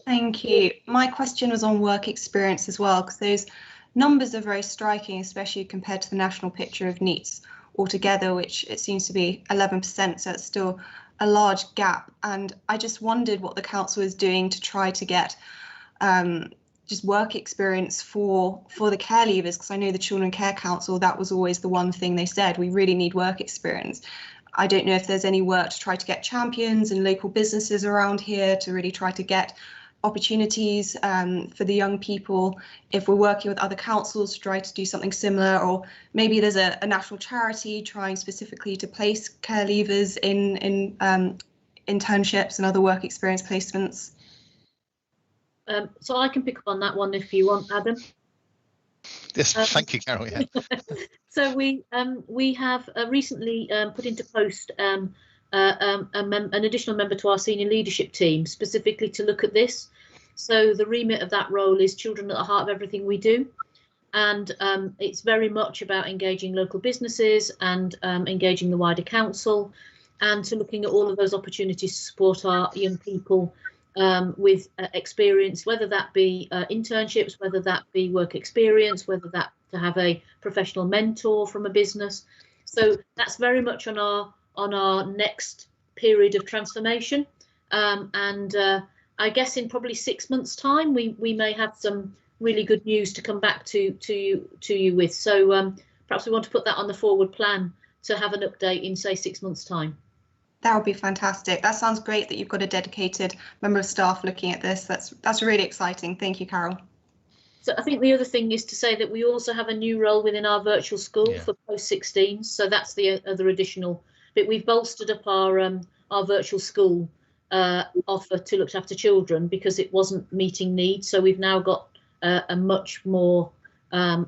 Thank you. My question was on work experience as well, because those numbers are very striking, especially compared to the national picture of NEETs altogether, which it seems to be 11%, so it's still a large gap. And I just wondered what the council is doing to try to get just work experience for the care leavers, because I know the Children Care Council, that was always the one thing they said, we really need work experience. I don't know if there's any work to try to get champions and local businesses around here to really try to get opportunities for the young people, if we're working with other councils to try to do something similar, or maybe there's a national charity trying specifically to place care leavers in internships and other work experience placements. So I can pick up on that one if you want, Adam. Yes, thank you, Carol. Yeah. So we have recently put into post an additional member to our senior leadership team, specifically to look at this. So the remit of that role is children at the heart of everything we do, and it's very much about engaging local businesses and engaging the wider council, and to looking at all of those opportunities to support our young people with experience, whether that be internships, whether that be work experience, whether that to have a professional mentor from a business. So that's very much on our next period of transformation, and I guess in probably 6 months' time we may have some really good news to come back to you with. So perhaps we want to put that on the forward plan to have an update in, say, 6 months' time. That would be fantastic. That sounds great that you've got a dedicated member of staff looking at this. That's really exciting. Thank you, Carol. So I think the other thing is to say that we also have a new role within our virtual school for post-16. So that's the other additional bit. We've bolstered up our virtual school offer to look after children because it wasn't meeting needs. So we've now got a much more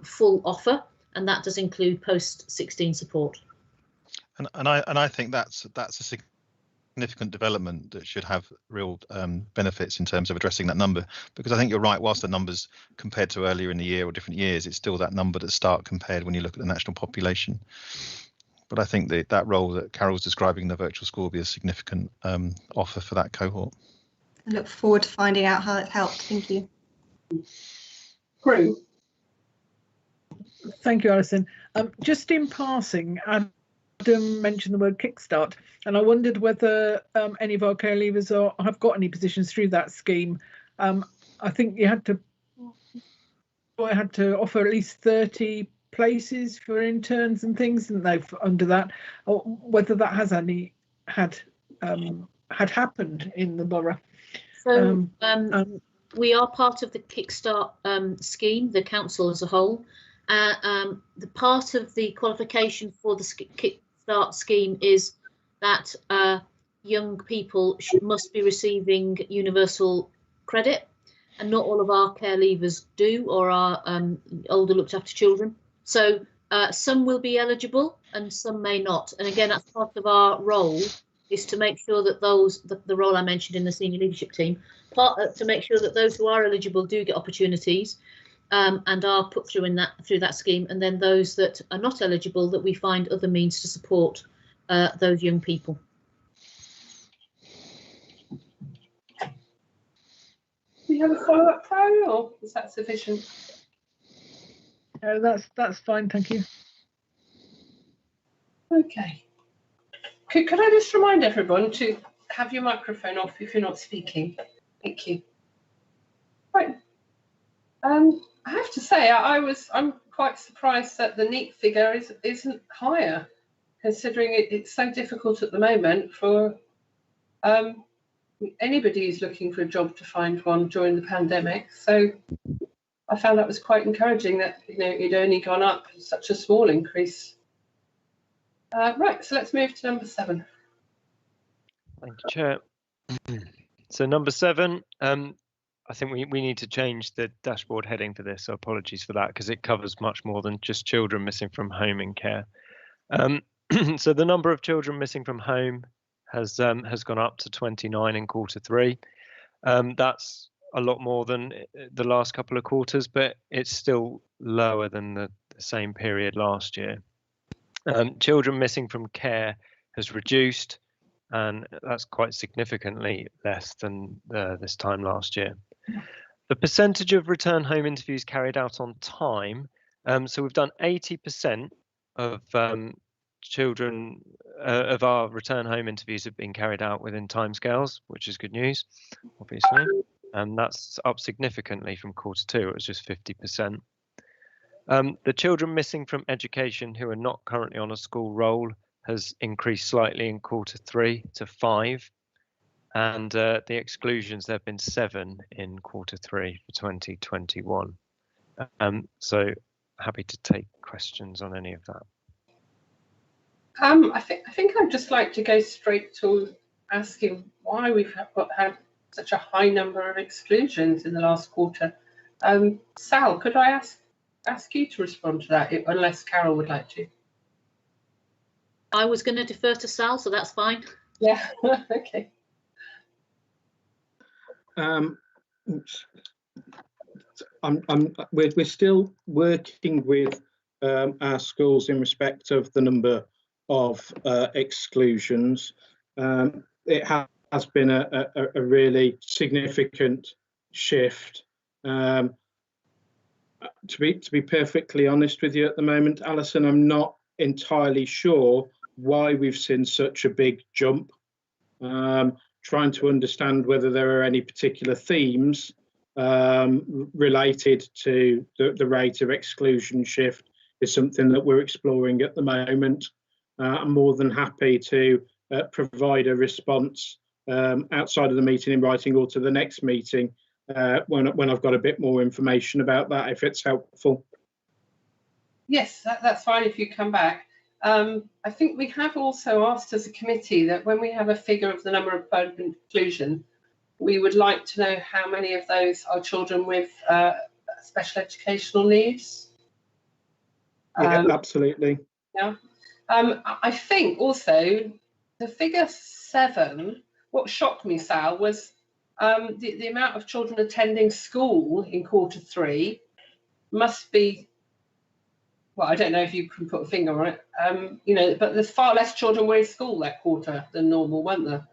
full offer, and that does include post-16 support. And I think that's a significant development that should have real benefits in terms of addressing that number, because I think you're right, whilst the numbers compared to earlier in the year or different years, it's still that number that's stark compared when you look at the national population. But I think that role that Carol's describing in the virtual school will be a significant offer for that cohort. I look forward to finding out how it helped. Thank you. Prue. Thank you, Alison. Just in passing, Adam mentioned the word kickstart, and I wondered whether any of our care leavers have got any positions through that scheme. I think you had to offer at least 30 places for interns and things, and they've under that, or whether that has had happened in the borough. So we are part of the Kickstart scheme, the council as a whole. The part of the qualification for the Kickstart scheme is that young people must be receiving universal credit, and not all of our care leavers do, or are older looked after children. So some will be eligible and some may not. And again, that's part of our role, is to make sure that the role I mentioned in the senior leadership team, to make sure that those who are eligible do get opportunities and are put through that scheme, and then those that are not eligible, that we find other means to support those young people. Do you have a follow-up, Pro, or is that sufficient? That's fine, thank you. Okay. Could I just remind everyone to have your microphone off if you're not speaking? Thank you. Right. I have to say, I'm quite surprised that the NEET figure isn't higher, considering it's so difficult at the moment for anybody who's looking for a job to find one during the pandemic. So I found that was quite encouraging that it'd only gone up such a small increase. Right, so let's move to number 7. Thank you, Chair. So number 7, I think we need to change the dashboard heading for this, so apologies for that, because it covers much more than just children missing from home in care. So the number of children missing from home has gone up to 29 in Q3. That's a lot more than the last couple of quarters, but it's still lower than the same period last year. Children missing from care has reduced, and that's quite significantly less than this time last year. The percentage of return home interviews carried out on time, so we've done 80% of children of our return home interviews have been carried out within timescales, which is good news, obviously, and that's up significantly from Q2. It was just 50%. The children missing from education who are not currently on a school roll has increased slightly in Q3 to 5, and the exclusions, there have been 7 in Q3 for 2021. So happy to take questions on any of that. I think I'd just like to go straight to asking why we've had such a high number of exclusions in the last quarter. Sal, could I ask you to respond to that, unless Carol would like to? I was going to defer to Sal, so that's fine. Yeah, okay. We're still working with our schools in respect of the number of exclusions. It has been a really significant shift. To be perfectly honest with you at the moment, Alison, I'm not entirely sure why we've seen such a big jump. Trying to understand whether there are any particular themes related to the rate of exclusion shift is something that we're exploring at the moment. I'm more than happy to provide a response outside of the meeting in writing, or to the next meeting when I've got a bit more information about that, if it's helpful. Yes, that's fine if you come back. I think we have also asked as a committee that when we have a figure of the number of birth inclusion, we would like to know how many of those are children with special educational needs. Yeah, absolutely. Yeah. I think also the figure 7, what shocked me, Sal, was the amount of children attending school in Q3 must be, well, I don't know if you can put a finger on it, you know, but there's far less children were in school that quarter than normal, weren't there?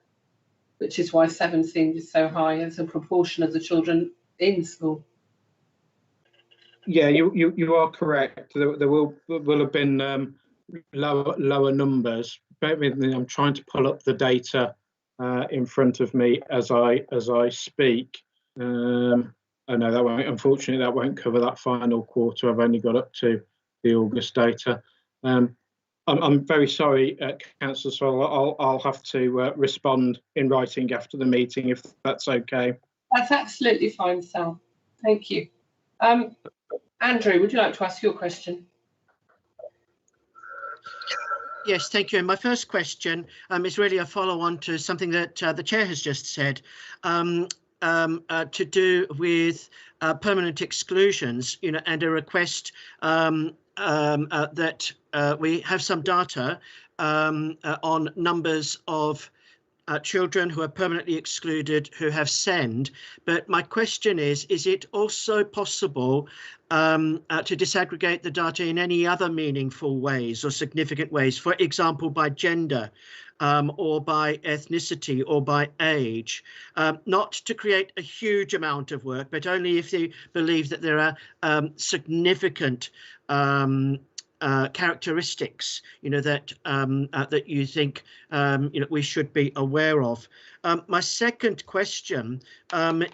Which is why 7 seemed so high as a proportion of the children in school. Yeah, you are correct. There will have been lower numbers. Bear with me, I'm trying to pull up the data in front of me as I speak. I know that won't, unfortunately, that won't cover that final quarter. I've only got up to the August data. I'm very sorry, Councillor, so I'll have to respond in writing after the meeting, if that's okay. That's absolutely fine, Sal. Thank you. Andrew, would you like to ask your question? Yes, thank you. And my first question is really a follow-on to something that the Chair has just said, to do with permanent exclusions, you know, and a request that we have some data on numbers of children who are permanently excluded who have SEND. But my question is it also possible to disaggregate the data in any other meaningful ways or significant ways, for example, by gender or by ethnicity or by age, not to create a huge amount of work, but only if they believe that there are significant characteristics, you know, that that you think you know, we should be aware of. My second question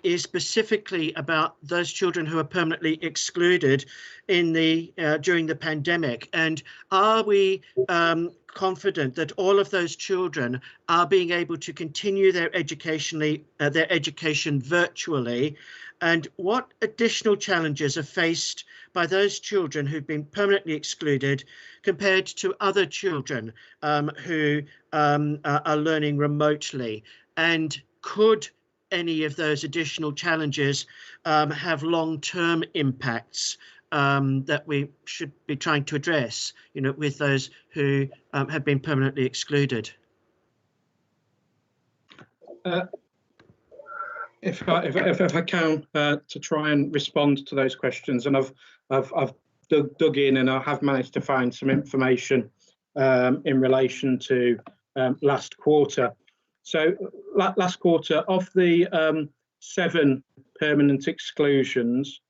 is specifically about those children who are permanently excluded in the during the pandemic, and are we confident that all of those children are being able to continue their education virtually, and what additional challenges are faced by those children who've been permanently excluded compared to other children who are learning remotely? And could any of those additional challenges have long-term impacts that we should be trying to address, you know, with those who have been permanently excluded? If I can, to try and respond to those questions, and I've dug in, and I have managed to find some information in relation to last quarter. So last quarter, of the 7 permanent exclusions,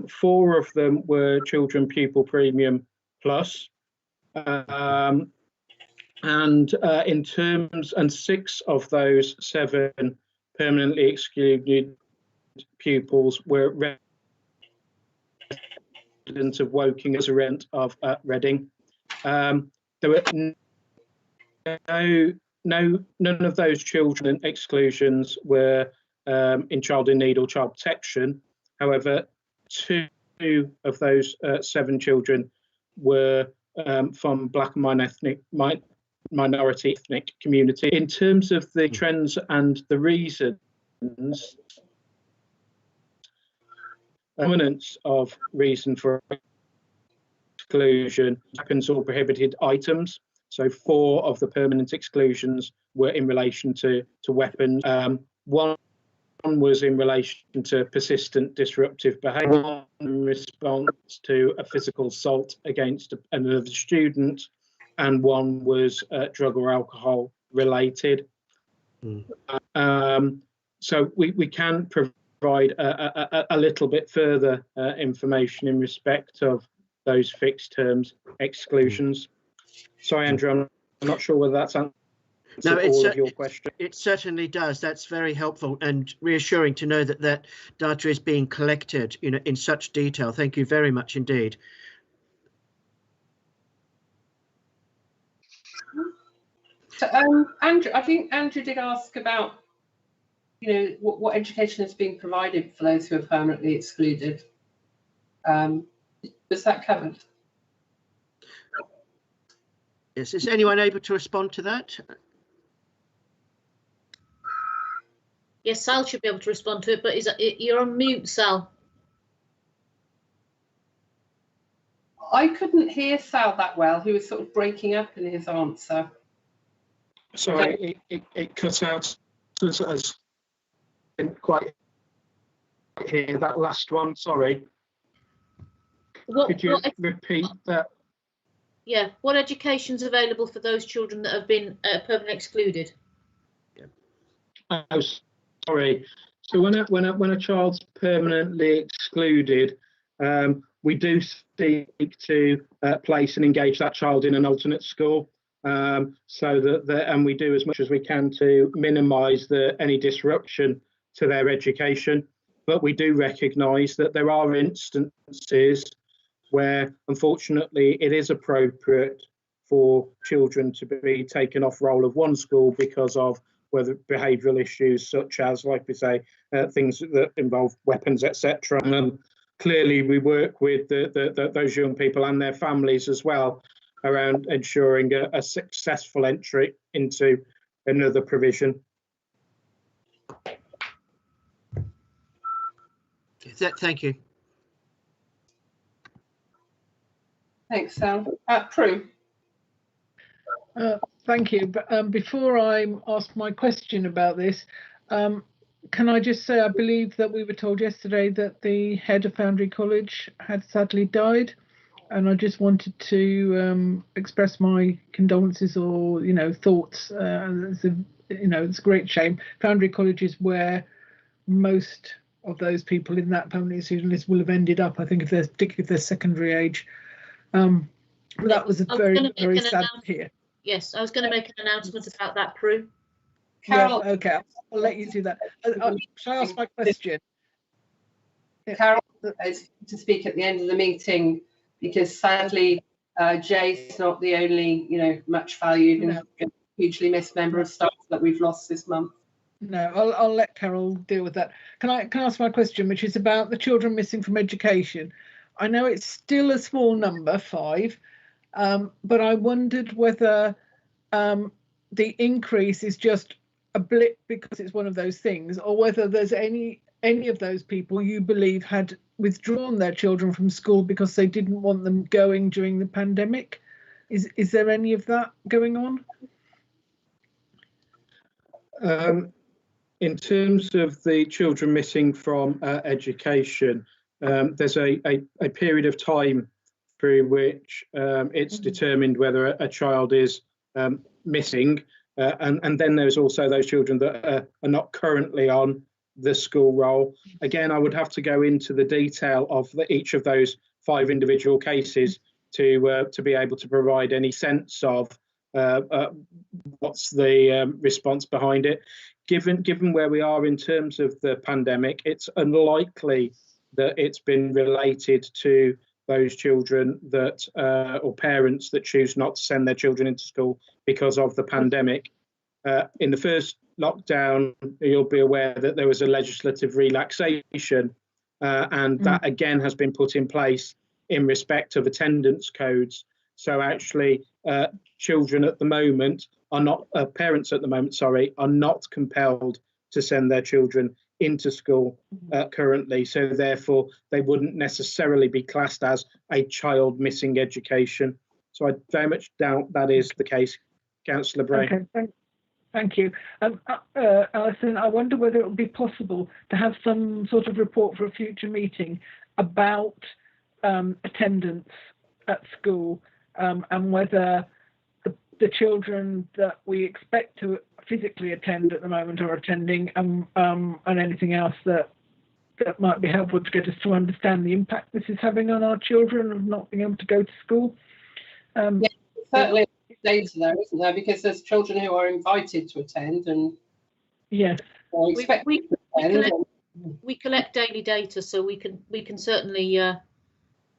4 of them were Children Pupil Premium Plus, and in terms, and 6 of those 7 permanently excluded pupils were residents of Woking as a rent of Reading. There were none of those children exclusions were in child in need or child protection. However, 2 of those 7 children were from Black and minority ethnic community. In terms of the trends and the reasons, dominance of reason for exclusion, weapons or prohibited items. So 4 of the permanent exclusions were in relation to weapons. One was in relation to persistent disruptive behaviour, one in response to a physical assault against another student, and one was drug or alcohol related. So we can provide a little bit further information in respect of those fixed terms exclusions. Sorry, Andrew, I'm not sure whether that's answered all of your question. It certainly does. That's very helpful and reassuring to know that that data is being collected, you know, in such detail. Thank you very much indeed. So, Andrew, I think Andrew did ask about, you know, what education is being provided for those who are permanently excluded. Was that covered? Yes. Is anyone able to respond to that? Yes, Sal should be able to respond to it, but you're on mute, Sal. I couldn't hear Sal that well. He was sort of breaking up in his answer. Sorry, it cut out as didn't quite hear that last one. Sorry. Could you repeat that? Yeah, what education's available for those children that have been permanently excluded? Oh, sorry. So when a child's permanently excluded, we do seek to place and engage that child in an alternate school, so that and we do as much as we can to minimise any disruption to their education. But we do recognise that there are instances where, unfortunately, it is appropriate for children to be taken off roll of one school because of whether behavioural issues such as, like we say, things that involve weapons, etc. And clearly we work with those young people and their families as well around ensuring a successful entry into another provision. Thank you. Thanks, Sal. Prue. Thank you. But before I ask my question about this, can I just say I believe that we were told yesterday that the head of Foundry College had sadly died, and I just wanted to express my condolences or thoughts. It's a great shame. Foundry College is where most of those people in that permanent exclusion list will have ended up. I think particularly if they're secondary age. That was a very sad to hear. Yes, I was going to make an announcement about that, Prue. Carol, yeah, okay, I'll let you do that. Shall I ask my question? Carol is to speak at the end of the meeting because sadly Jay's not the only much valued and hugely missed member of staff that we've lost this month. No, I'll let Carol deal with that. Can I ask my question, which is about the children missing from education? I know it's still a small number, 5, but I wondered whether the increase is just a blip because it's one of those things, or whether there's any of those people you believe had withdrawn their children from school because they didn't want them going during the pandemic. Is there any of that going on? In terms of the children missing from education, there's a period of time through which it's determined whether a child is missing, and then there's also those children that are not currently on the school roll. Again, I would have to go into the detail of each of those 5 individual cases to be able to provide any sense of what's the response behind it. Given where we are in terms of the pandemic, it's unlikely that it's been related to those children that or parents that choose not to send their children into school because of the pandemic. In the first lockdown, you'll be aware that there was a legislative relaxation, and that again has been put in place in respect of attendance codes. So actually, children at the moment are not, parents at the moment, sorry, are not compelled to send their children into school currently. So therefore, they wouldn't necessarily be classed as a child missing education. So I very much doubt that is the case. Councillor Bray. Okay, thank you. Alison, I wonder whether it would be possible to have some sort of report for a future meeting about attendance at school, and whether the children that we expect to physically attend at the moment are attending, and anything else that might be helpful to get us to understand the impact this is having on our children of not being able to go to school. Yeah, certainly data there, isn't there? Because there's children who are invited to attend, and yes, we collect daily data, so we can certainly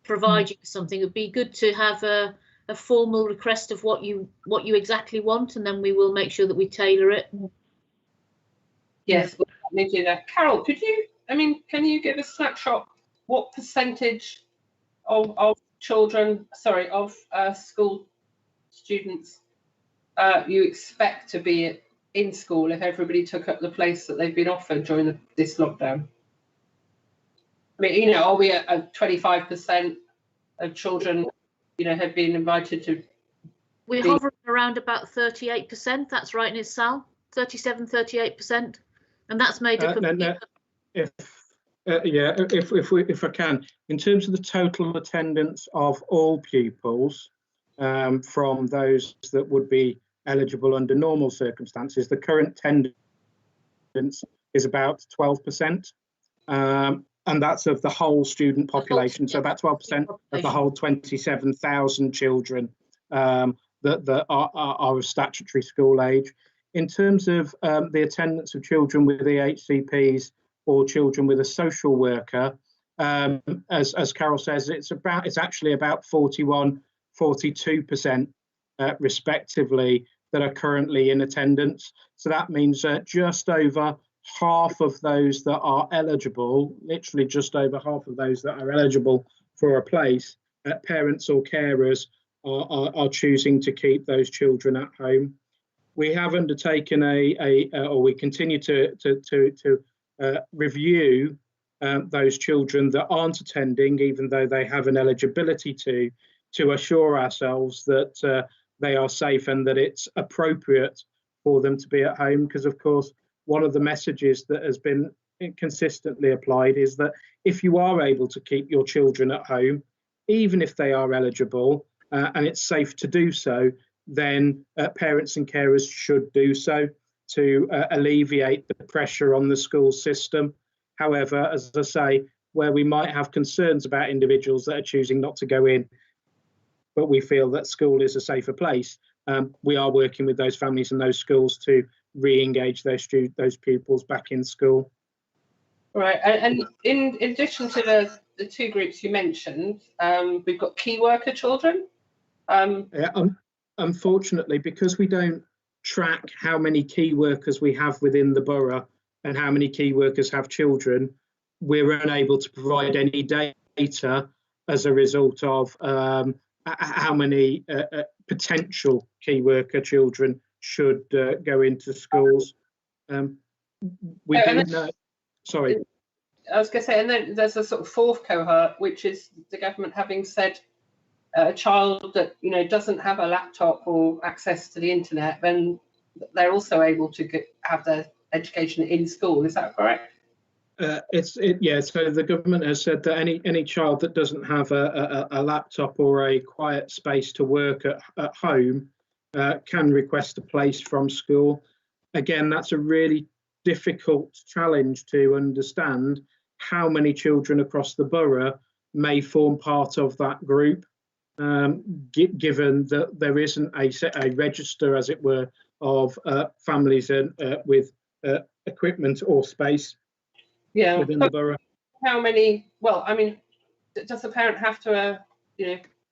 provide you with something. It would be good to have a formal request of what you exactly want, and then we will make sure that we tailor it. Yes, we'll do that. Carol, can you give a snapshot what percentage of children, of school students you expect to be in school if everybody took up the place that they've been offered during this lockdown? I mean, are we at 25% of children have been invited to We're hovering around about 38%. That's right, Ms. Sal, 37, 38%, and that's made up of. If I can, in terms of the total attendance of all pupils, from those that would be eligible under normal circumstances, the current attendance is about 12%, and that's of the whole student population. So about 12% of the whole 27,000 children that are of statutory school age. In terms of the attendance of children with Ehcps or children with a social worker, as Carol says, it's actually about 41, 42% respectively that are currently in attendance. So that means just over half of those that are eligible, literally just over half of those that are eligible for a place, parents or carers are choosing to keep those children at home. We have undertaken or we continue to review those children that aren't attending, even though they have an eligibility to assure ourselves that they are safe and that it's appropriate for them to be at home. Because of course, one of the messages that has been consistently applied is that if you are able to keep your children at home, even if they are eligible and it's safe to do so, then parents and carers should do so to alleviate the pressure on the school system. However, as I say, where we might have concerns about individuals that are choosing not to go in, but we feel that school is a safer place, we are working with those families and those schools to re-engage those pupils back in school. Right, and in addition to the two groups you mentioned, we've got key worker children. Unfortunately, because we don't track how many key workers we have within the borough and how many key workers have children, we're unable to provide any data as a result of how many potential key worker children should go into schools. We do know. Sorry. I was going to say, and then there's a sort of fourth cohort, which is the government having said a child that doesn't have a laptop or access to the internet, then they're also able to have their education in school. Is that correct? Yeah. So the government has said that any child that doesn't have a laptop or a quiet space to work at home can request a place from school. Again, that's a really difficult challenge to understand how many children across the borough may form part of that group, given that there isn't a register, as it were, of families with equipment or space within the borough. How many? Well, I mean, does the parent have to,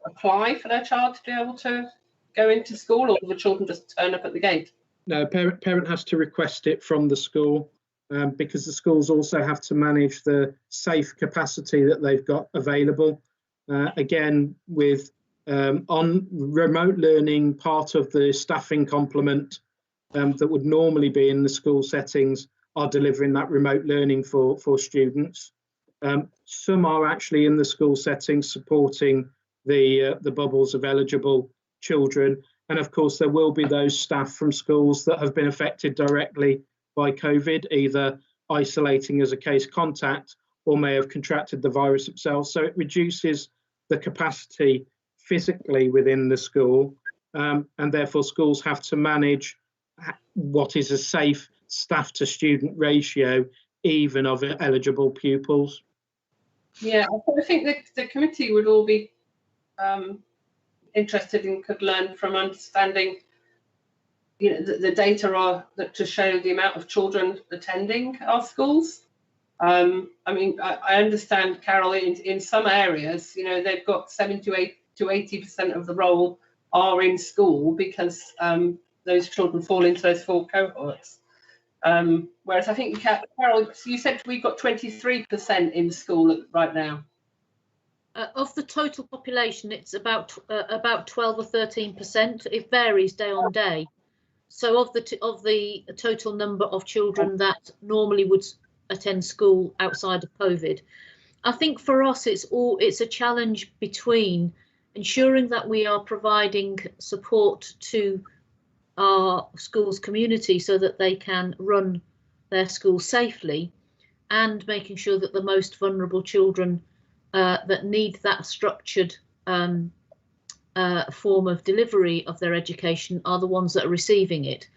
apply for their child to be able to go into school, or do the children just turn up at the gate? No, parent has to request it from the school, because the schools also have to manage the safe capacity that they've got available. Again, with on remote learning, part of the staffing complement that would normally be in the school settings are delivering that remote learning for students. Some are actually in the school settings supporting the bubbles of eligible children. And of course, there will be those staff from schools that have been affected directly by COVID, either isolating as a case contact or may have contracted the virus themselves. So it reduces the capacity physically within the school, and therefore schools have to manage what is a safe staff to student ratio, even of eligible pupils. Yeah, I think the committee would all be interested and could learn from understanding the data to show the amount of children attending our schools. I mean, I understand, Carol, in some areas, they've got 70 to 80% of the roll are in school because those children fall into those four cohorts. Whereas I think, Carol, you said we've got 23% in school right now. Of the total population, it's about 12 or 13%. It varies day on day. So of the total number of children that normally would attend school outside of COVID, I think for us it's a challenge between ensuring that we are providing support to our schools community so that they can run their schools safely, and making sure that the most vulnerable children that need that structured form of delivery of their education are the ones that are receiving it.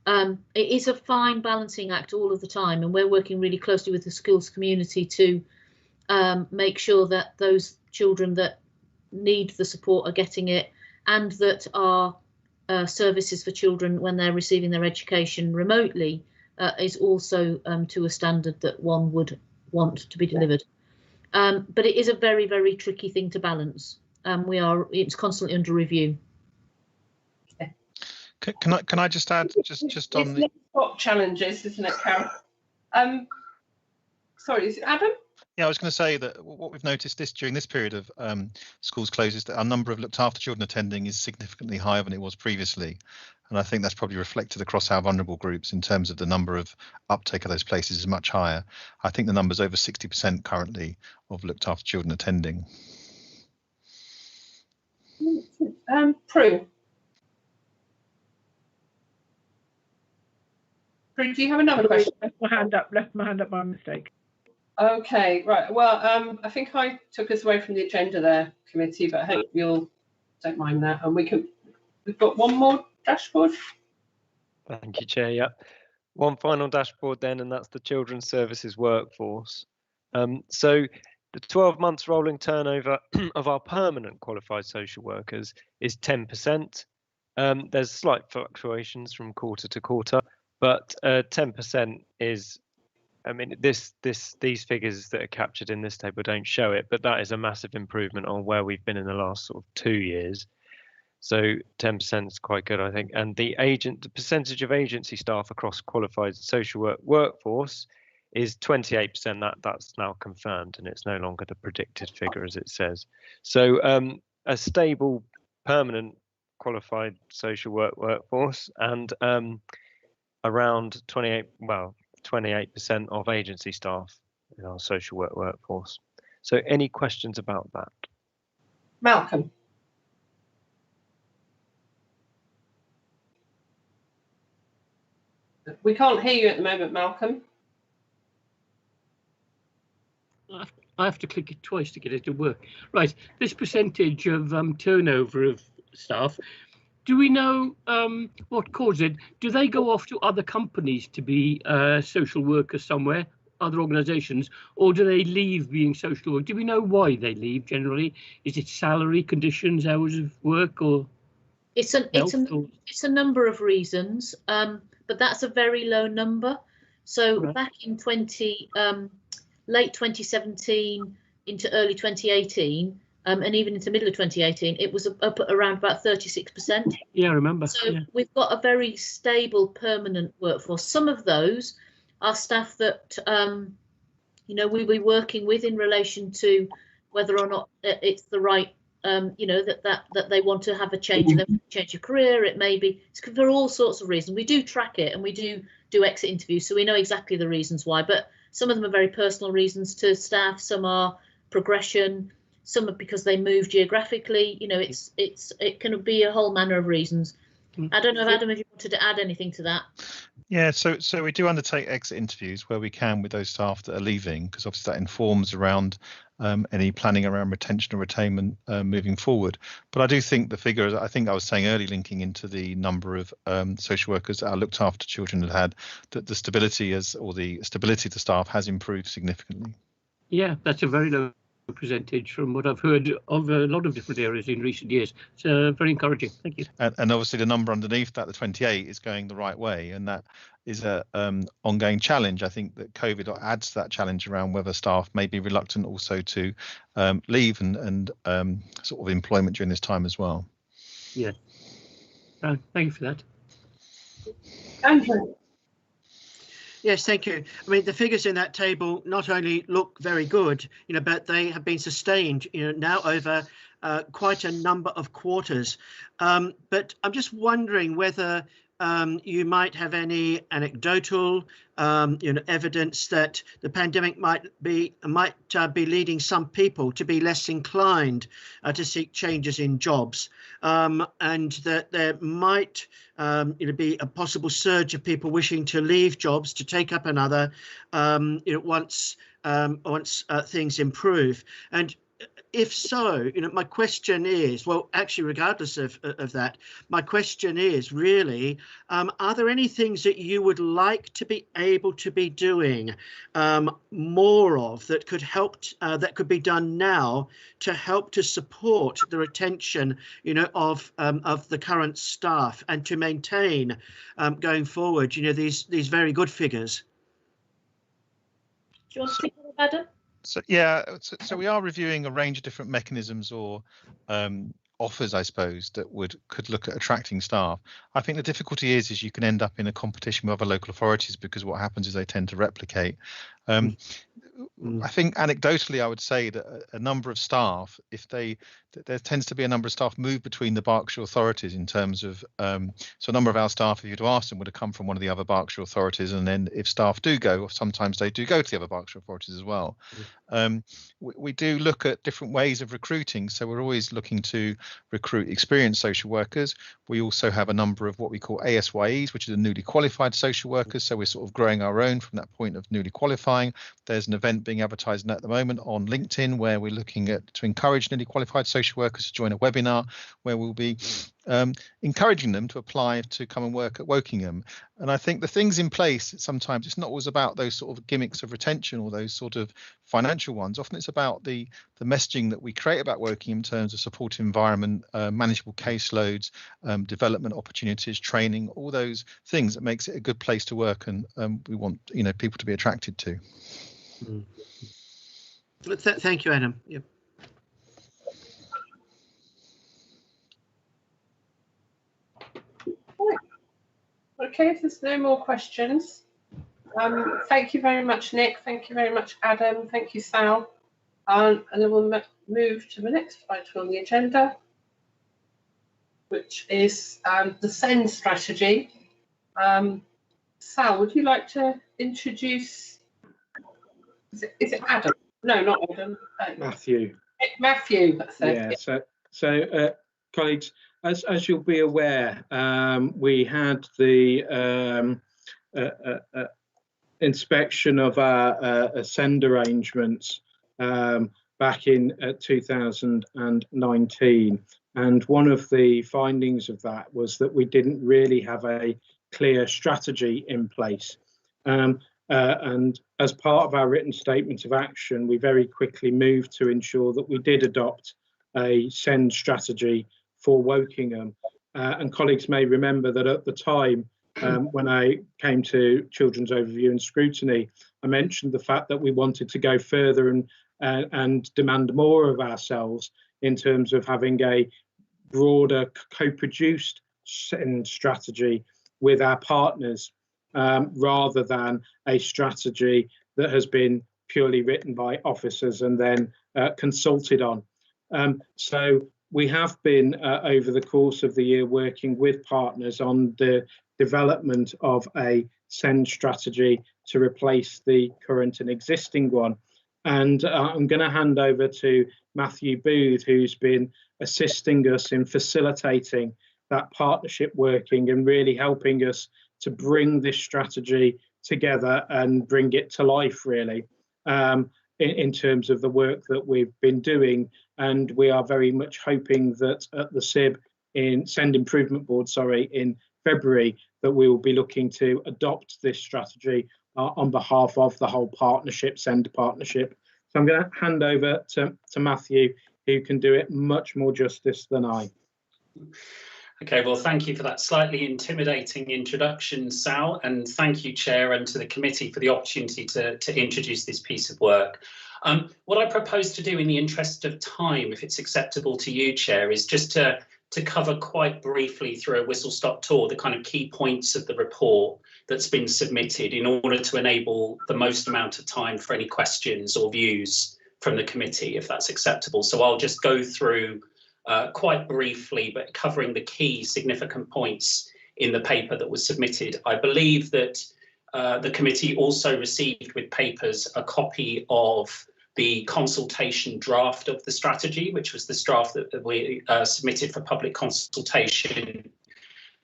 It is a fine balancing act all of the time, and we're working really closely with the schools community to make sure that those children that need the support are getting it, and that our services for children when they're receiving their education remotely is also to a standard that one would want to be delivered. But it is a very, very tricky thing to balance. It's constantly under review. Can I just add just on the challenges, isn't it, Karen? Sorry, is it Adam? Yeah, I was going to say that what we've noticed during this period of schools closed is that our number of looked after children attending is significantly higher than it was previously. And I think that's probably reflected across our vulnerable groups in terms of the number of uptake of those places is much higher. I think the number's over 60% currently of looked after children attending. Prue. Prue, do you have another question? Left my hand up by mistake. Okay, right. Well, I think I took us away from the agenda there, committee, but I hope you'll don't mind that. And we've got one more dashboard. Thank you, Chair. Yeah, one final dashboard then, and that's the Children's Services workforce. So the 12 months rolling turnover of our permanent qualified social workers is 10%. There's slight fluctuations from quarter to quarter, but 10% is, I mean, these figures that are captured in this table don't show it, but that is a massive improvement on where we've been in the last sort of 2 years. So 10% is quite good, I think. And the percentage of agency staff across qualified social work workforce is 28%. That's now confirmed, and it's no longer the predicted figure as it says. So a stable, permanent qualified social work workforce, and around 28% of agency staff in our social work workforce. So any questions about that? Malcolm. We can't hear you at the moment, Malcolm. I have to click it twice to get it to work. Right, this percentage of turnover of staff, do we know what caused it? Do they go off to other companies to be social workers somewhere, other organisations, or do they leave being social work? Do we know why they leave generally? Is it salary, conditions, hours of work, or it's a number of reasons, but that's a very low number. So right. Back in late 2017 into early 2018, and even into middle of 2018, it was up at around about 36%. Yeah, I remember. So we've got a very stable, permanent workforce. Some of those are staff that, we'll be working with in relation to whether or not it's the right, that they want to have a change, they want to change your career. It may be for all sorts of reasons. We do track it, and we do exit interviews, so we know exactly the reasons why. But some of them are very personal reasons to staff. Some are progression. Some are because they move geographically. It can be a whole manner of reasons. I don't know, Adam, if you wanted to add anything to that. Yeah, so we do undertake exit interviews where we can with those staff that are leaving, because obviously that informs around any planning around retention or retainment moving forward. But I do think the figures, I think I was saying earlier, linking into the number of social workers that are looked after children had, that the stability of the staff has improved significantly. Yeah, that's a very low percentage from what I've heard of a lot of different areas in recent years. So very encouraging. Thank you. And obviously the number underneath that, the 28, is going the right way, and that is a ongoing challenge. I think that COVID adds to that challenge around whether staff may be reluctant also to leave and sort of employment during this time as well. Yeah. Thank you for that. Andrew. Yes, thank you. I mean, the figures in that table not only look very good, but they have been sustained, now over quite a number of quarters. But I'm just wondering whether you might have any anecdotal evidence that the pandemic might be leading some people to be less inclined to seek changes in jobs, and that there might be a possible surge of people wishing to leave jobs to take up another once things improve. And if so, my question is, well, actually, regardless of that, my question is really, are there any things that you would like to be able to be doing more of that could help, that could be done now to help to support the retention, of the current staff and to maintain going forward, these very good figures? Do you want to speak to that, Adam? So yeah, so we are reviewing a range of different mechanisms or offers, I suppose, that could look at attracting staff. I think the difficulty is you can end up in a competition with other local authorities, because what happens is they tend to replicate. I think anecdotally, I would say that a number of staff, there tends to be a number of staff move between the Berkshire authorities in terms of, so a number of our staff, if you'd asked them, would have come from one of the other Berkshire authorities. And then if staff do go, sometimes they do go to the other Berkshire authorities as well. We do look at different ways of recruiting. So we're always looking to recruit experienced social workers. We also have a number of what we call ASYEs, which are the newly qualified social workers. So we're sort of growing our own from that point of newly qualifying. There's an event being advertised at the moment on LinkedIn where we're looking to encourage newly qualified social workers to join a webinar where we'll be encouraging them to apply to come and work at Wokingham. And I think the things in place, sometimes it's not always about those sort of gimmicks of retention or those sort of financial ones. Often it's about the messaging that we create about Wokingham in terms of supportive environment, manageable caseloads, development opportunities, training, all those things that makes it a good place to work, and we want people to be attracted to. Thank you, Adam. Yep. Okay, if there's no more questions, thank you very much, Nick. Thank you very much, Adam. Thank you, Sal. And then we'll move to the next item on the agenda, which is the SEND strategy. Sal, would you like to introduce? Is it Adam? No, not Adam. Matthew. Matthew. That's it. Yeah. So colleagues, as you'll be aware, we had the inspection of our SEND arrangements back in 2019, and one of the findings of that was that we didn't really have a clear strategy in place. And as part of our written statement of action, we very quickly moved to ensure that we did adopt a SEND strategy for Wokingham. And colleagues may remember that at the time, when I came to Children's Overview and Scrutiny, I mentioned the fact that we wanted to go further and demand more of ourselves in terms of having a broader co-produced SEND strategy with our partners, rather than a strategy that has been purely written by officers and then consulted on. So we have been over the course of the year working with partners on the development of a SEND strategy to replace the current and existing one. And I'm going to hand over to Matthew Booth, who's been assisting us in facilitating that partnership working and really helping us to bring this strategy together and bring it to life, really, in terms of the work that we've been doing. And we are very much hoping that at the SIB in SEND Improvement Board, in February, that we will be looking to adopt this strategy on behalf of the whole partnership, SEND partnership. So I'm going to hand over to Matthew, who can do it much more justice than I. Okay, well, thank you for that slightly intimidating introduction, Sal, and thank you, Chair, and to the committee for the opportunity to introduce this piece of work. What I propose to do in the interest of time, if it's acceptable to you, Chair, is just to cover quite briefly through a whistle-stop tour the kind of key points of the report that's been submitted in order to enable the most amount of time for any questions or views from the committee, if that's acceptable. So I'll just go through quite briefly, but covering the key significant points in the paper that was submitted. I believe that the committee also received with papers a copy of the consultation draft of the strategy, which was the draft that we submitted for public consultation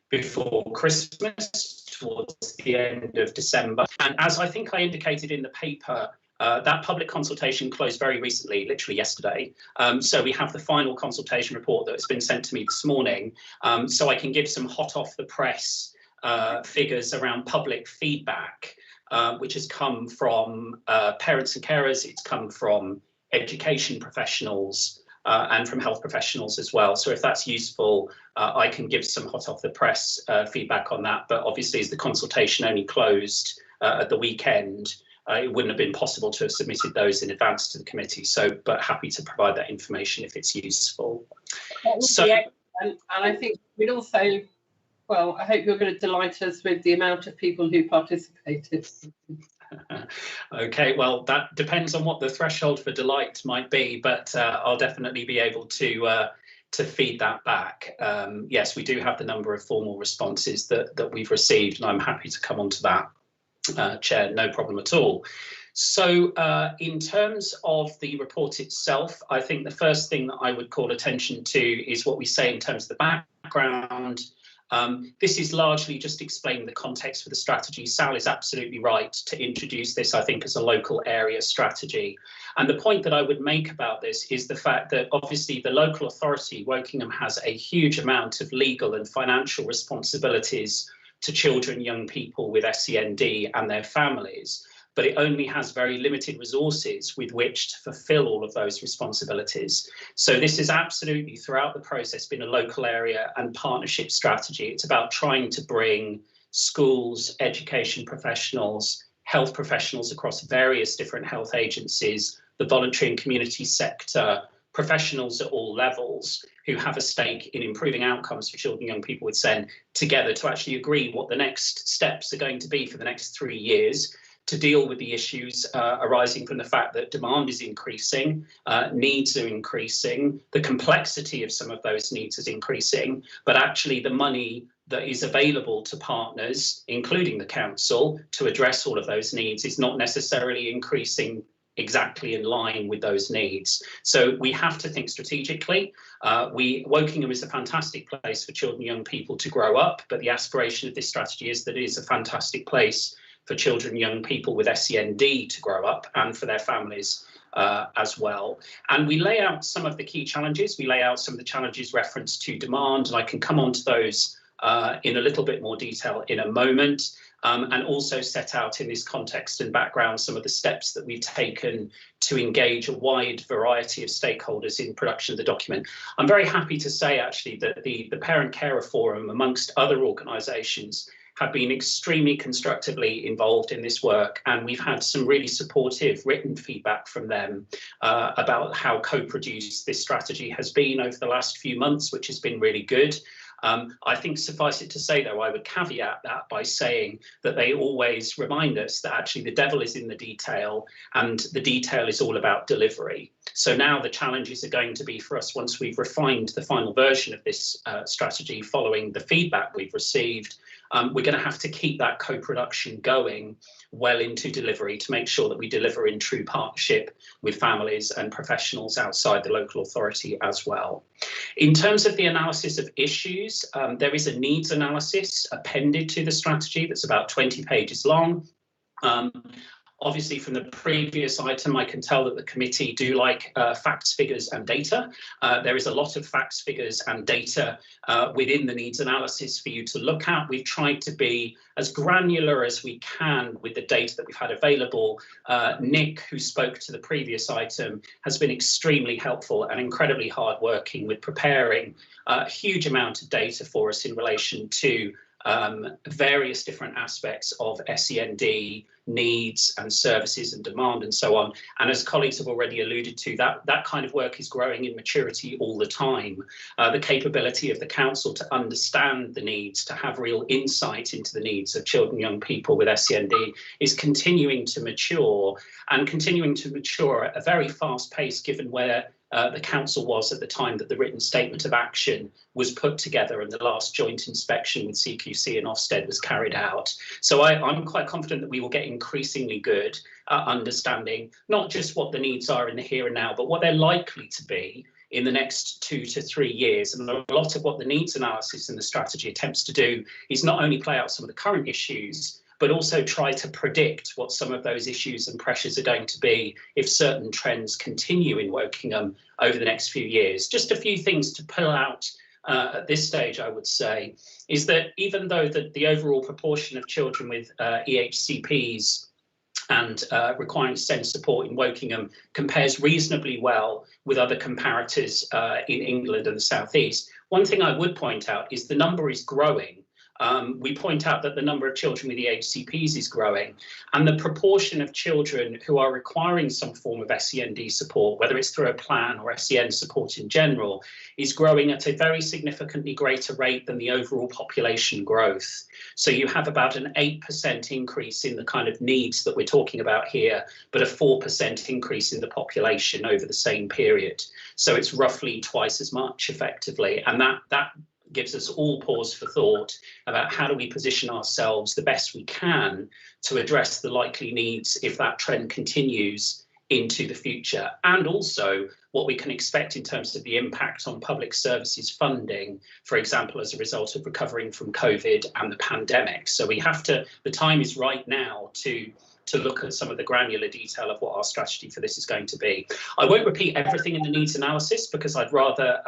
before Christmas, towards the end of December. And as I think I indicated in the paper, that public consultation closed very recently, literally yesterday. So we have the final consultation report that has been sent to me this morning. So I can give some hot off the press figures around public feedback, which has come from parents and carers. It's come from education professionals and from health professionals as well. So if that's useful, I can give some hot off the press feedback on that. But obviously, as the consultation only closed at the weekend, it wouldn't have been possible to have submitted those in advance to the committee. So, but happy to provide that information if it's useful. So, and I think we'd also, well, I hope you're going to delight us with the amount of people who participated. Okay, well, that depends on what the threshold for delight might be, but I'll definitely be able to feed that back. Yes, we do have the number of formal responses that we've received, and I'm happy to come on to that. Chair, no problem at all. So in terms of the report itself, I think the first thing that I would call attention to is what we say in terms of the background. This is largely just explaining the context for the strategy. Sal is absolutely right to introduce this, I think, as a local area strategy. And the point that I would make about this is the fact that obviously the local authority, Wokingham, has a huge amount of legal and financial responsibilities to children, young people with SEND and their families, but it only has very limited resources with which to fulfill all of those responsibilities. So this has absolutely throughout the process been a local area and partnership strategy. It's about trying to bring schools, education professionals, health professionals across various different health agencies, the voluntary and community sector, professionals at all levels who have a stake in improving outcomes for children and young people with SEN together to actually agree what the next steps are going to be for the next 3 years to deal with the issues arising from the fact that demand is increasing, needs are increasing, the complexity of some of those needs is increasing, but actually the money that is available to partners, including the council, to address all of those needs is not necessarily increasing exactly in line with those needs. So we have to think strategically. Wokingham is a fantastic place for children and young people to grow up, but the aspiration of this strategy is that it is a fantastic place for children and young people with SEND to grow up and for their families as well. And we lay out some of the key challenges. We lay out some of the challenges referenced to demand, and I can come on to those in a little bit more detail in a moment. And also set out in this context and background some of the steps that we've taken to engage a wide variety of stakeholders in production of the document. I'm very happy to say actually that the Parent Carer Forum, amongst other organisations, have been extremely constructively involved in this work, and we've had some really supportive written feedback from them about how co-produced this strategy has been over the last few months, which has been really good. I think suffice it to say, though, I would caveat that by saying that they always remind us that actually the devil is in the detail, and the detail is all about delivery. So now the challenges are going to be for us, once we've refined the final version of this strategy following the feedback we've received, we're going to have to keep that co-production going well into delivery to make sure that we deliver in true partnership with families and professionals outside the local authority as well. In terms of the analysis of issues, there is a needs analysis appended to the strategy that's about 20 pages long. Obviously, from the previous item, I can tell that the committee do like facts, figures and data. There is a lot of facts, figures and data within the needs analysis for you to look at. We've tried to be as granular as we can with the data that we've had available. Nick, who spoke to the previous item, has been extremely helpful and incredibly hardworking with preparing a huge amount of data for us in relation to various different aspects of SEND needs and services and demand and so on. And as colleagues have already alluded to, that kind of work is growing in maturity all the time. The capability of the council to understand the needs, to have real insight into the needs of children and young people with SEND is continuing to mature, and continuing to mature at a very fast pace given where the council was at the time that the written statement of action was put together and the last joint inspection with CQC and Ofsted was carried out. So I'm quite confident that we will get increasingly good at understanding not just what the needs are in the here and now, but what they're likely to be in the next 2 to 3 years. And a lot of what the needs analysis and the strategy attempts to do is not only play out some of the current issues, but also try to predict what some of those issues and pressures are going to be if certain trends continue in Wokingham over the next few years. Just a few things to pull out at this stage, I would say, is that even though the overall proportion of children with EHCPs and requiring SEND support in Wokingham compares reasonably well with other comparators in England and the South East, one thing I would point out is the number is growing. We point out that the number of children with EHCPs is growing, and the proportion of children who are requiring some form of SEND support, whether it's through a plan or SEN support in general, is growing at a very significantly greater rate than the overall population growth. So you have about an 8% increase in the kind of needs that we're talking about here, but a 4% increase in the population over the same period. So it's roughly twice as much effectively, and that gives us all pause for thought about how do we position ourselves the best we can to address the likely needs if that trend continues into the future, and also what we can expect in terms of the impact on public services funding, for example, as a result of recovering from COVID and the pandemic. So we have to, the time is right now to look at some of the granular detail of what our strategy for this is going to be. I won't repeat everything in the needs analysis because I'd rather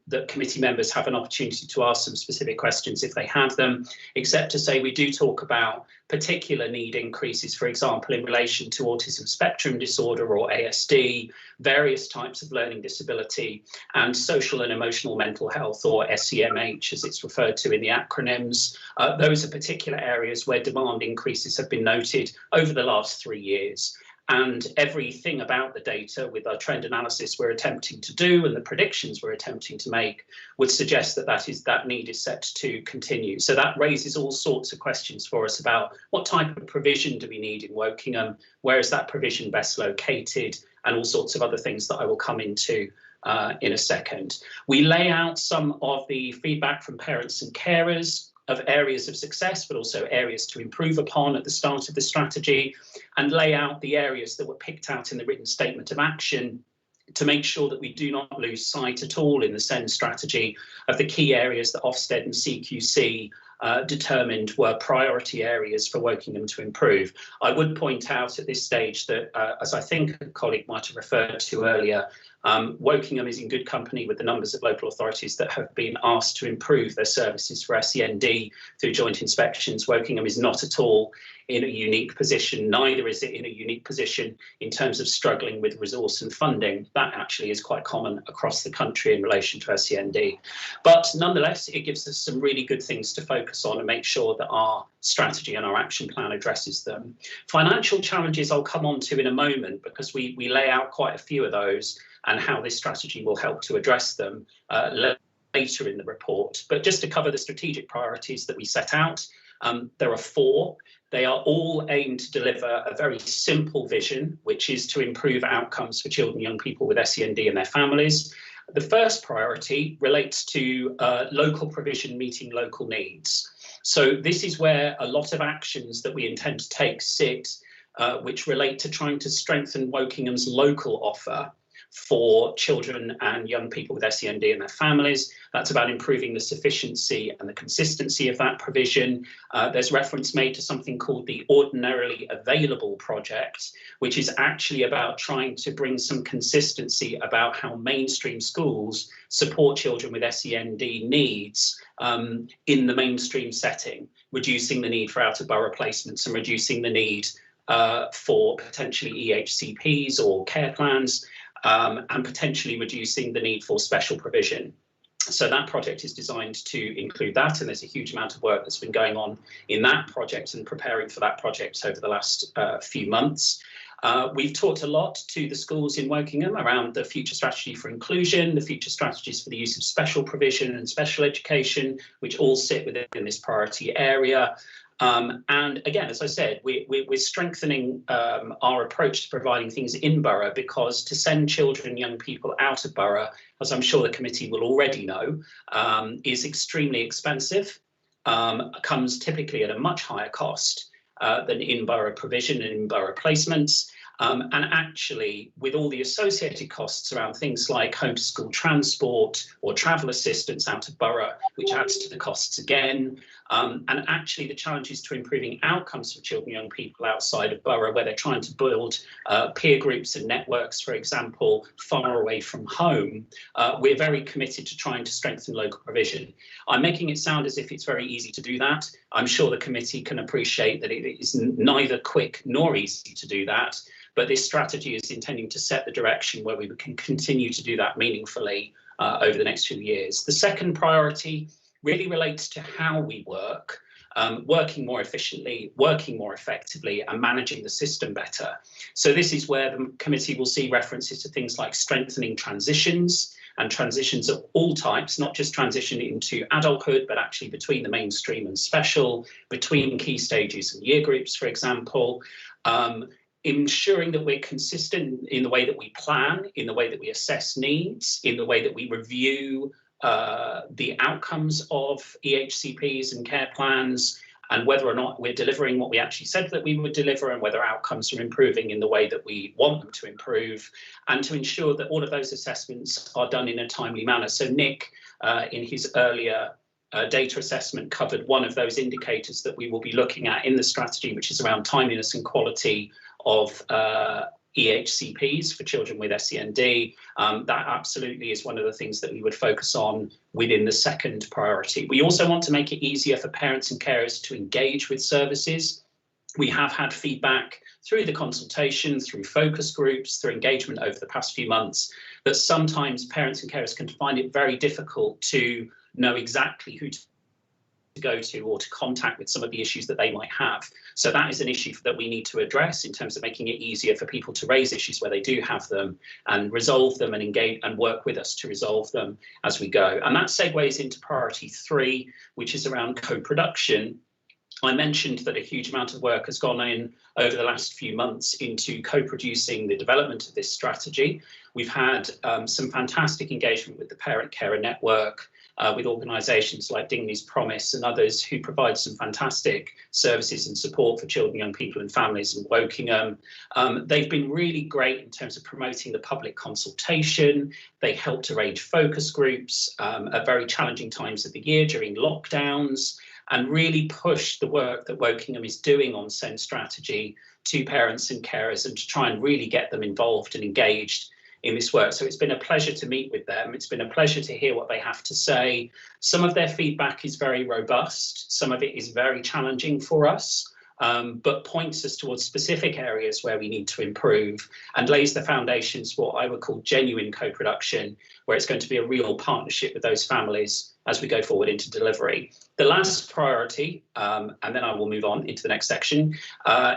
that committee members have an opportunity to ask some specific questions if they have them, except to say we do talk about particular need increases, for example, in relation to autism spectrum disorder or ASD, various types of learning disability, and social and emotional mental health, or SEMH as it's referred to in the acronyms. Those are particular areas where demand increases have been noted over the last 3 years. And everything about the data with our trend analysis we're attempting to do and the predictions we're attempting to make would suggest that that need is set to continue. So that raises all sorts of questions for us about what type of provision do we need in Wokingham, where is that provision best located, and all sorts of other things that I will come into in a second. We lay out some of the feedback from parents and carers of areas of success, but also areas to improve upon at the start of the strategy, and lay out the areas that were picked out in the written statement of action to make sure that we do not lose sight at all in the SEND strategy of the key areas that Ofsted and CQC determined were priority areas for Wokingham to improve. I would point out at this stage that, as I think a colleague might have referred to earlier, Wokingham is in good company with the numbers of local authorities that have been asked to improve their services for SEND through joint inspections. Wokingham is not at all in a unique position, neither is it in a unique position in terms of struggling with resource and funding. That actually is quite common across the country in relation to SEND. But nonetheless, it gives us some really good things to focus on and make sure that our strategy and our action plan addresses them. Financial challenges I'll come on to in a moment because we lay out quite a few of those and how this strategy will help to address them later in the report. But just to cover the strategic priorities that we set out, there are 4. They are all aimed to deliver a very simple vision, which is to improve outcomes for children and young people with SEND and their families. The first priority relates to local provision meeting local needs. So this is where a lot of actions that we intend to take sit, which relate to trying to strengthen Wokingham's local offer for children and young people with SEND and their families. That's about improving the sufficiency and the consistency of that provision. There's reference made to something called the Ordinarily Available Project, which is actually about trying to bring some consistency about how mainstream schools support children with SEND needs in the mainstream setting, reducing the need for out-of-borough placements and reducing the need for potentially EHCPs or care plans, and potentially reducing the need for special provision. So that project is designed to include that, and there's a huge amount of work that's been going on in that project and preparing for that project over the last few months. We've talked a lot to the schools in Wokingham around the future strategy for inclusion, the future strategies for the use of special provision and special education, which all sit within this priority area. And again, as I said, we're strengthening our approach to providing things in borough, because to send children and young people out of borough, as I'm sure the committee will already know, is extremely expensive, comes typically at a much higher cost than in-borough provision and in-borough placements. And actually, with all the associated costs around things like home to school transport or travel assistance out of borough, which adds to the costs again, and actually the challenges to improving outcomes for children and young people outside of borough, where they're trying to build peer groups and networks, for example, far away from home, we're very committed to trying to strengthen local provision. I'm making it sound as if it's very easy to do that. I'm sure the committee can appreciate that it is neither quick nor easy to do that. But this strategy is intending to set the direction where we can continue to do that meaningfully over the next few years. The second priority really relates to how we work, working more efficiently, working more effectively, and managing the system better. So this is where the committee will see references to things like strengthening transitions, and transitions of all types, not just transition into adulthood, but actually between the mainstream and special, between key stages and year groups, for example. Ensuring that we're consistent in the way that we plan, in the way that we assess needs, in the way that we review the outcomes of EHCPs and care plans, and whether or not we're delivering what we actually said that we would deliver, and whether outcomes are improving in the way that we want them to improve, and to ensure that all of those assessments are done in a timely manner. So Nick, in his earlier data assessment, covered one of those indicators that we will be looking at in the strategy, which is around timeliness and quality of EHCPs for children with SEND. That absolutely is one of the things that we would focus on within the second priority. We also want to make it easier for parents and carers to engage with services. We have had feedback through the consultation, through focus groups, through engagement over the past few months, that sometimes parents and carers can find it very difficult to know exactly who to go to or to contact with some of the issues that they might have. So that is an issue that we need to address in terms of making it easier for people to raise issues where they do have them, and resolve them and engage and work with us to resolve them as we go. And that segues into priority 3, which is around co-production. I mentioned that a huge amount of work has gone in over the last few months into co-producing the development of this strategy. We've had some fantastic engagement with the Parent Carer Network, with organisations like Dingley's Promise and others who provide some fantastic services and support for children, young people and families in Wokingham. They've been really great in terms of promoting the public consultation. They helped arrange focus groups at very challenging times of the year during lockdowns, and really push the work that Wokingham is doing on SEND strategy to parents and carers, and to try and really get them involved and engaged in this work. So it's been a pleasure to meet with them. It's been a pleasure to hear what they have to say. Some of their feedback is very robust. Some of it is very challenging for us, but points us towards specific areas where we need to improve, and lays the foundations for what I would call genuine co-production, where it's going to be a real partnership with those families as we go forward into delivery. The last priority, and then I will move on into the next section,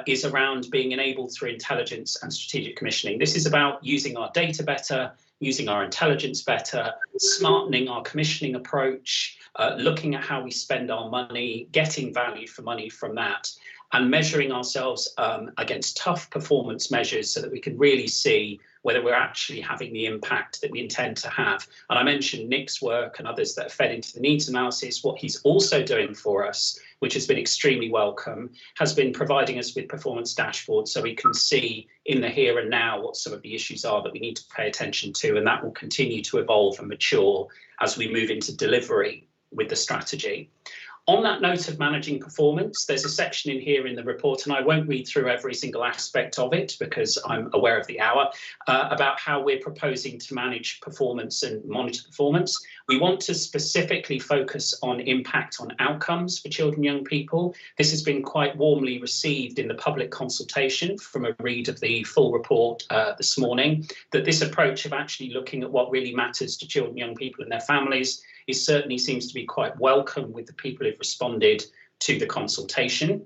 is around being enabled through intelligence and strategic commissioning. This is about using our data better, using our intelligence better, smartening our commissioning approach, looking at how we spend our money, getting value for money from that, and measuring ourselves against tough performance measures so that we can really see whether we're actually having the impact that we intend to have. And I mentioned Nick's work and others that have fed into the needs analysis. What he's also doing for us, which has been extremely welcome, has been providing us with performance dashboards so we can see in the here and now what some of the issues are that we need to pay attention to, and that will continue to evolve and mature as we move into delivery with the strategy. On that note of managing performance, there's a section in here in the report, and I won't read through every single aspect of it because I'm aware of the hour, about how we're proposing to manage performance and monitor performance. We want to specifically focus on impact on outcomes for children and young people. This has been quite warmly received in the public consultation from a read of the full report this morning, that this approach of actually looking at what really matters to children and young people and their families certainly seems to be quite welcome with the people who've responded to the consultation.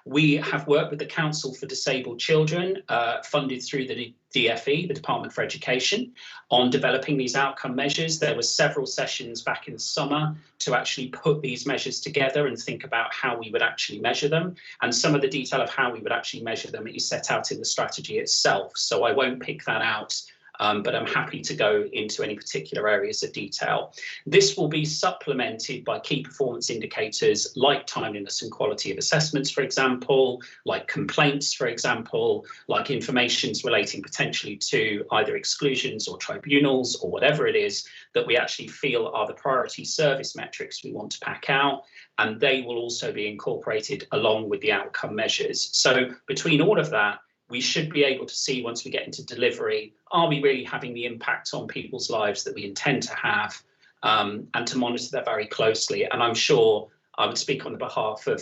We have worked with the Council for Disabled Children, funded through the DFE, the Department for Education, on developing these outcome measures. There were several sessions back in the summer to actually put these measures together and think about how we would actually measure them. And some of the detail of how we would actually measure them is set out in the strategy itself. So I won't pick that out. But I'm happy to go into any particular areas of detail. This will be supplemented by key performance indicators like timeliness and quality of assessments, for example, like complaints, for example, like informations relating potentially to either exclusions or tribunals or whatever it is that we actually feel are the priority service metrics we want to pack out. And they will also be incorporated along with the outcome measures. So between all of that, we should be able to see once we get into delivery, are we really having the impact on people's lives that we intend to have, and to monitor that very closely. And I'm sure I would speak on the behalf of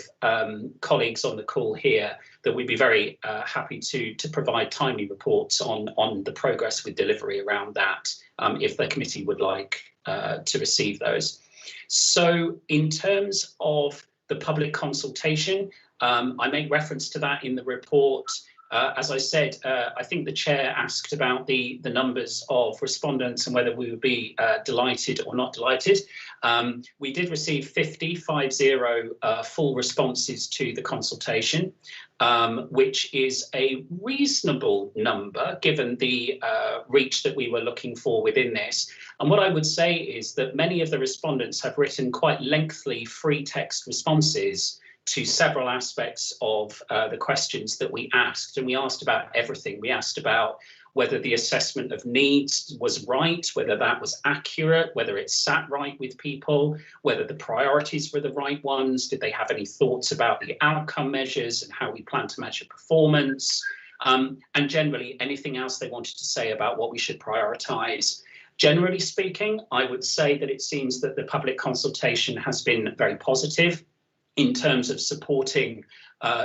colleagues on the call here that we'd be very happy to provide timely reports on the progress with delivery around that, if the committee would like to receive those. So in terms of the public consultation, I make reference to that in the report. As I said, I think the chair asked about the numbers of respondents and whether we would be delighted or not delighted. We did receive 50 full responses to the consultation, which is a reasonable number given the reach that we were looking for within this. And what I would say is that many of the respondents have written quite lengthy free text responses to several aspects of the questions that we asked. And we asked about everything. We asked about whether the assessment of needs was right, whether that was accurate, whether it sat right with people, whether the priorities were the right ones, did they have any thoughts about the outcome measures and how we plan to measure performance, and generally anything else they wanted to say about what we should prioritise. Generally speaking, I would say that it seems that the public consultation has been very positive in terms of supporting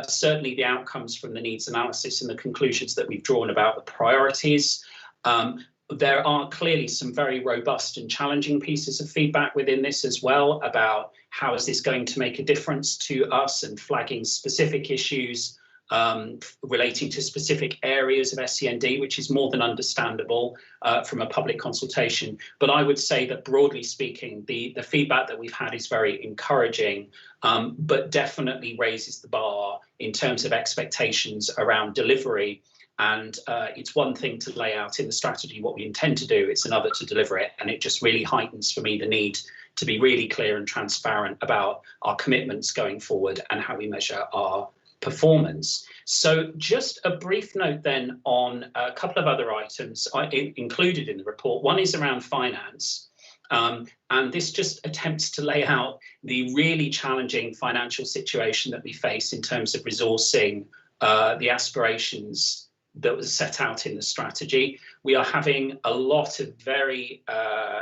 certainly the outcomes from the needs analysis and the conclusions that we've drawn about the priorities. There are clearly some very robust and challenging pieces of feedback within this as well about how is this going to make a difference to us and flagging specific issues relating to specific areas of SEND, which is more than understandable from a public consultation. But I would say that broadly speaking, the feedback that we've had is very encouraging, but definitely raises the bar in terms of expectations around delivery. And it's one thing to lay out in the strategy what we intend to do, it's another to deliver it. And it just really heightens for me the need to be really clear and transparent about our commitments going forward and how we measure our performance. So just a brief note then on a couple of other items included in the report. One is around finance. And this just attempts to lay out the really challenging financial situation that we face in terms of resourcing the aspirations that was set out in the strategy. We are having a lot of very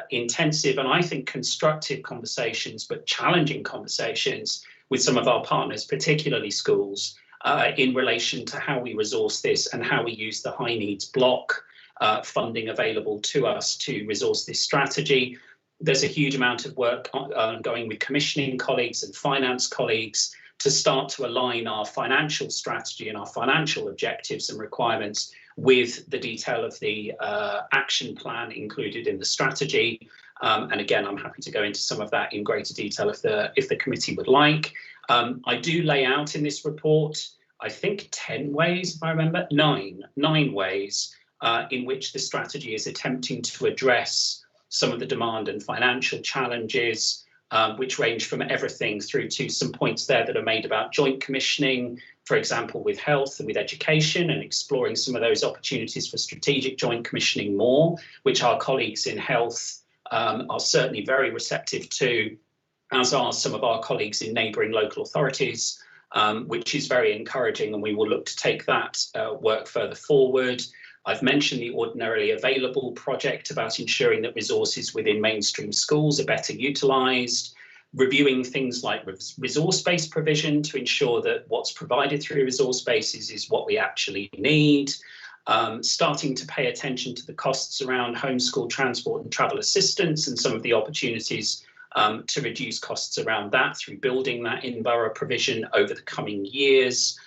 intensive and I think constructive conversations, but challenging conversations with some of our partners, particularly schools, in relation to how we resource this and how we use the high needs block funding available to us to resource this strategy. There's a huge amount of work ongoing with commissioning colleagues and finance colleagues to start to align our financial strategy and our financial objectives and requirements with the detail of the action plan included in the strategy. And again, I'm happy to go into some of that in greater detail if the committee would like. I do lay out in this report, I think 10 ways, if I remember, nine ways in which the strategy is attempting to address some of the demand and financial challenges, which range from everything through to some points there that are made about joint commissioning, for example, with health and with education, and exploring some of those opportunities for strategic joint commissioning more, which our colleagues in health are certainly very receptive to, as are some of our colleagues in neighbouring local authorities, which is very encouraging, and we will look to take that work further forward. I've mentioned the Ordinarily Available project about ensuring that resources within mainstream schools are better utilised, reviewing things like resource-based provision to ensure that what's provided through resource bases is what we actually need, starting to pay attention to the costs around homeschool transport and travel assistance and some of the opportunities to reduce costs around that through building that in-borough provision over the coming years.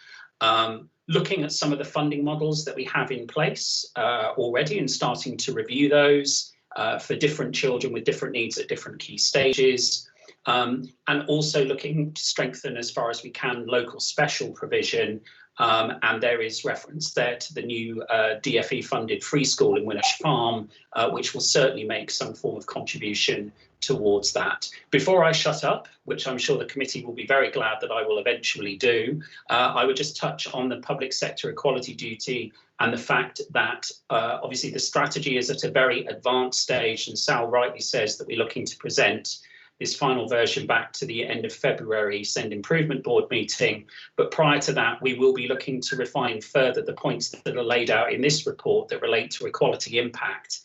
Looking at some of the funding models that we have in place already and starting to review those for different children with different needs at different key stages. And also looking to strengthen as far as we can local special provision. And there is reference there to the new DFE funded free school in Winnish Farm, which will certainly make some form of contribution towards that. Before I shut up, which I'm sure the committee will be very glad that I will eventually do, I would just touch on the public sector equality duty and the fact that obviously the strategy is at a very advanced stage, and Sal rightly says that we're looking to present this final version back to the end of February Send Improvement Board meeting. But prior to that, we will be looking to refine further the points that are laid out in this report that relate to equality impact.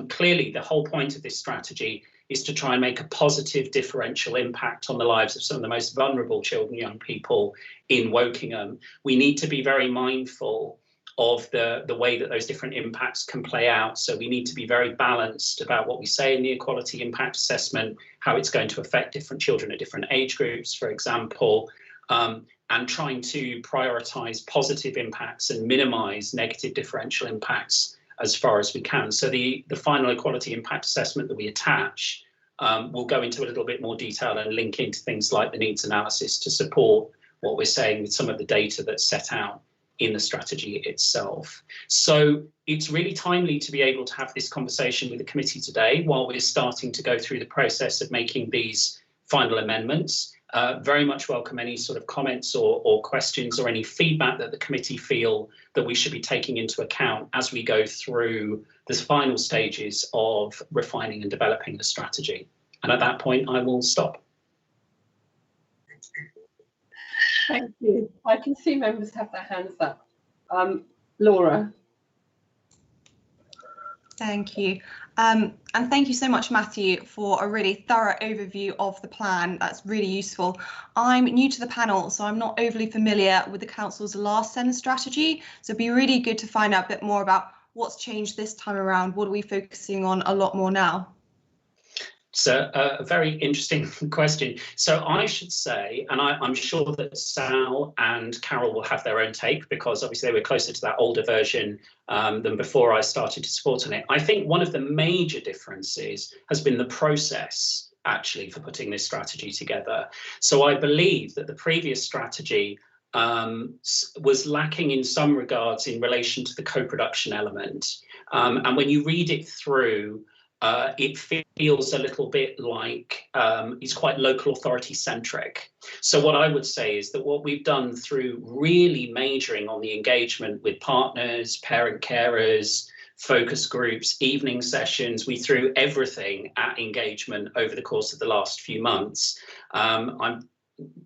Clearly, the whole point of this strategy is to try and make a positive differential impact on the lives of some of the most vulnerable children and young people in Wokingham. We need to be very mindful of the way that those different impacts can play out. So we need to be very balanced about what we say in the equality impact assessment, how it's going to affect different children at different age groups, for example, and trying to prioritise positive impacts and minimise negative differential impacts as far as we can. So the final equality impact assessment that we attach will go into a little bit more detail and link into things like the needs analysis to support what we're saying with some of the data that's set out in the strategy itself. So it's really timely to be able to have this conversation with the committee today while we're starting to go through the process of making these final amendments. Very much welcome any sort of comments or questions or any feedback that the committee feel that we should be taking into account as we go through the final stages of refining and developing the strategy. And at that point, I will stop. Thank you. I can see members have their hands up. Laura. Thank you. And thank you so much, Matthew, for a really thorough overview of the plan. That's really useful. I'm new to the panel, so I'm not overly familiar with the Council's last SEND strategy. So it'd be really good to find out a bit more about what's changed this time around. What are we focusing on a lot more now? So a very interesting question. So I should say, and I'm sure that Sal and Carol will have their own take because obviously they were closer to that older version than before I started to support on it. I think one of the major differences has been the process actually for putting this strategy together. So I believe that the previous strategy was lacking in some regards in relation to the co-production element. And when you read it through, it feels a little bit like it's quite local authority centric. So what I would say is that what we've done through really majoring on the engagement with partners, parent carers, focus groups, evening sessions, we threw everything at engagement over the course of the last few months. I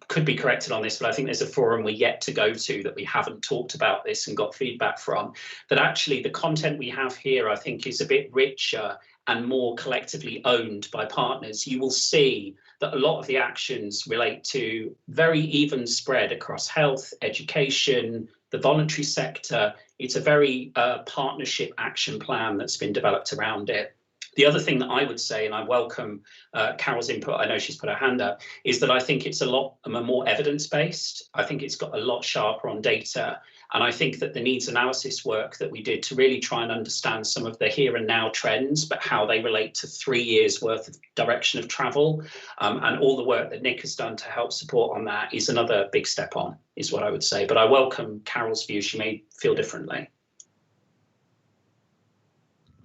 could be corrected on this, but I think there's a forum we're yet to go to that we haven't talked about this and got feedback from, that actually the content we have here, I think, is a bit richer and more collectively owned by partners. You will see that a lot of the actions relate to very even spread across health, education, the voluntary sector. It's a very partnership action plan that's been developed around it. The other thing that I would say, and I welcome Carol's input, I know she's put her hand up, is that I think it's a lot more evidence-based. I think it's got a lot sharper on data. And I think that the needs analysis work that we did to really try and understand some of the here and now trends, but how they relate to 3 years worth of direction of travel, and all the work that Nick has done to help support on that is another big step on, is what I would say. But I welcome Carol's view. She may feel differently.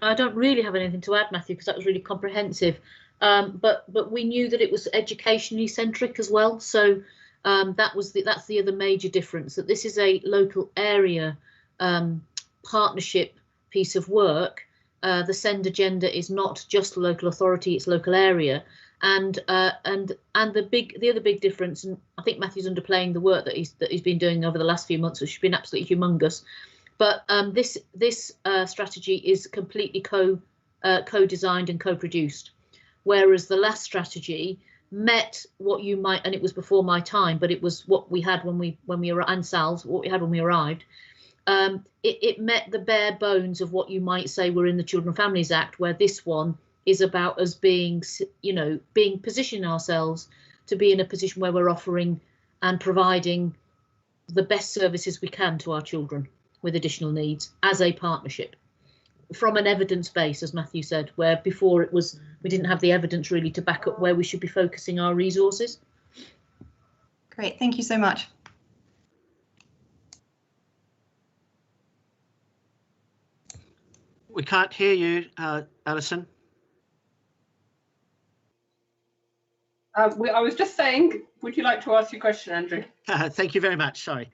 I don't really have anything to add, Matthew, because that was really comprehensive. But we knew that it was educationally centric as well. So that's the other major difference, that this is a local area partnership piece of work. The SEND agenda is not just local authority; it's local area. And the other big difference, and I think Matthew's underplaying the work that he's been doing over the last few months, which has been absolutely humongous. But this strategy is completely co-designed and co-produced, whereas the last strategy met what you might, and it was before my time, but it was what we had when we were, and Sal's, what we had when we arrived. It met the bare bones of what you might say were in the Children and Families Act, where this one is about us being, positioning ourselves to be in a position where we're offering and providing the best services we can to our children with additional needs as a partnership from an evidence base, as Matthew said, where before we didn't have the evidence really to back up where we should be focusing our resources. Great, thank you so much. We can't hear you, Alison. I was just saying, would you like to ask your question, Andrew? Thank you very much. Sorry.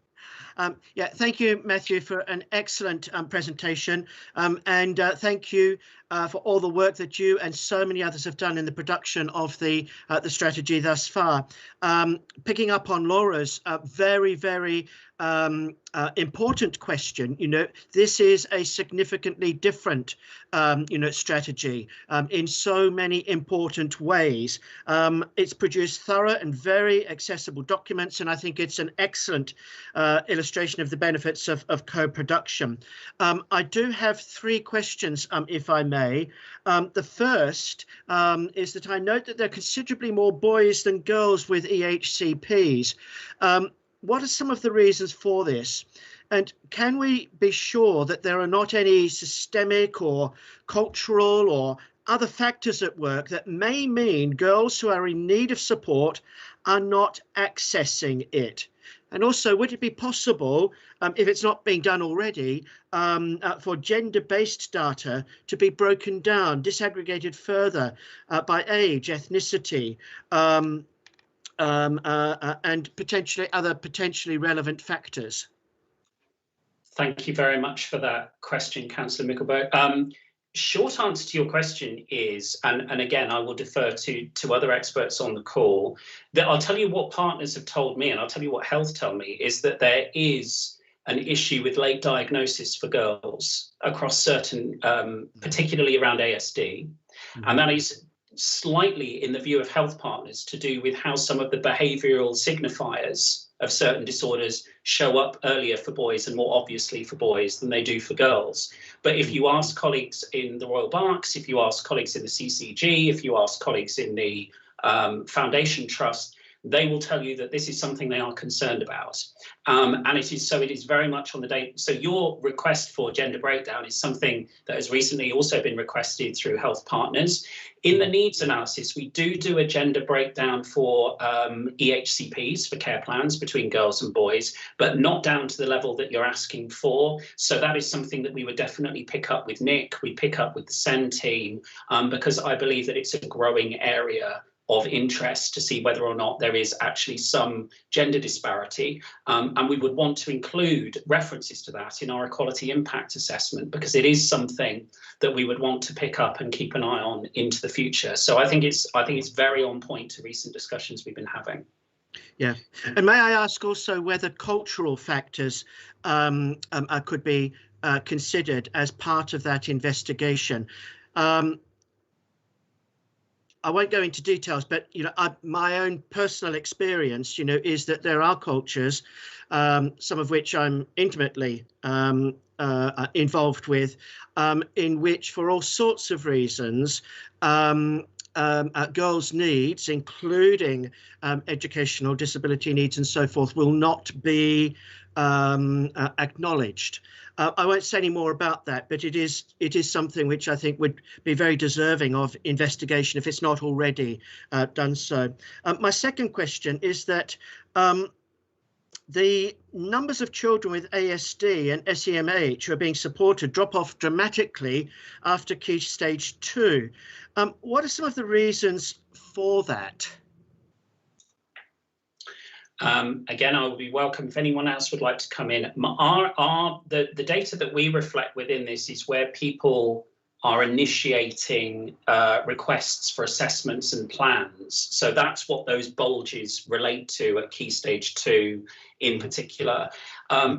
Yeah, thank you, Matthew, for an excellent presentation, and thank you for all the work that you and so many others have done in the production of the strategy thus far. Picking up on Laura's very, very important question, this is a significantly different, strategy in so important important ways. It's produced thorough and very accessible documents, and I think it's an excellent illustration of the benefits of co-production. I do have 3 questions, if I may. The first is that I note that there are considerably more boys than girls with EHCPs. What are some of the reasons for this? And can we be sure that there are not any systemic or cultural or other factors at work that may mean girls who are in need of support are not accessing it? And also, would it be possible, if it's not being done already, for gender-based data to be broken down, disaggregated further by age, ethnicity, and potentially other potentially relevant factors? Thank you very much for that question, Councillor Mickelberg. Short answer to your question is, and again, I will defer to other experts on the call, that I'll tell you what partners have told me, and I'll tell you what health tell me, is that there is an issue with late diagnosis for girls across certain, particularly around ASD, and that is slightly, in the view of health partners, to do with how some of the behavioural signifiers of certain disorders show up earlier for boys and more obviously for boys than they do for girls. But if you ask colleagues in the Royal Berks, if you ask colleagues in the CCG, if you ask colleagues in the Foundation Trust, they will tell you that this is something they are concerned about. And it is very much on the data. So your request for gender breakdown is something that has recently also been requested through health partners. In the needs analysis, we do a gender breakdown for EHCPs, for care plans between girls and boys, but not down to the level that you're asking for. So that is something that we would definitely pick up with Nick, we pick up with the SEN team, because I believe that it's a growing area of interest to see whether or not there is actually some gender disparity. And we would want to include references to that in our equality impact assessment, because it is something that we would want to pick up and keep an eye on into the future. So I think it's very on point to recent discussions we've been having. Yeah, and may I ask also whether cultural factors could be considered as part of that investigation? I won't go into details, but my own personal experience, is that there are cultures, some of which I'm intimately involved with, in which, for all sorts of reasons, girls' needs, including educational disability needs and so forth, will not be acknowledged. I won't say any more about that, but it is something which I think would be very deserving of investigation if it's not already done so. My second question is that the numbers of children with ASD and SEMH who are being supported drop off dramatically after Key Stage 2. What are some of the reasons for that? Again, I would be welcome if anyone else would like to come in. The data that we reflect within this is where people are initiating requests for assessments and plans. So that's what those bulges relate to at Key Stage 2 in particular.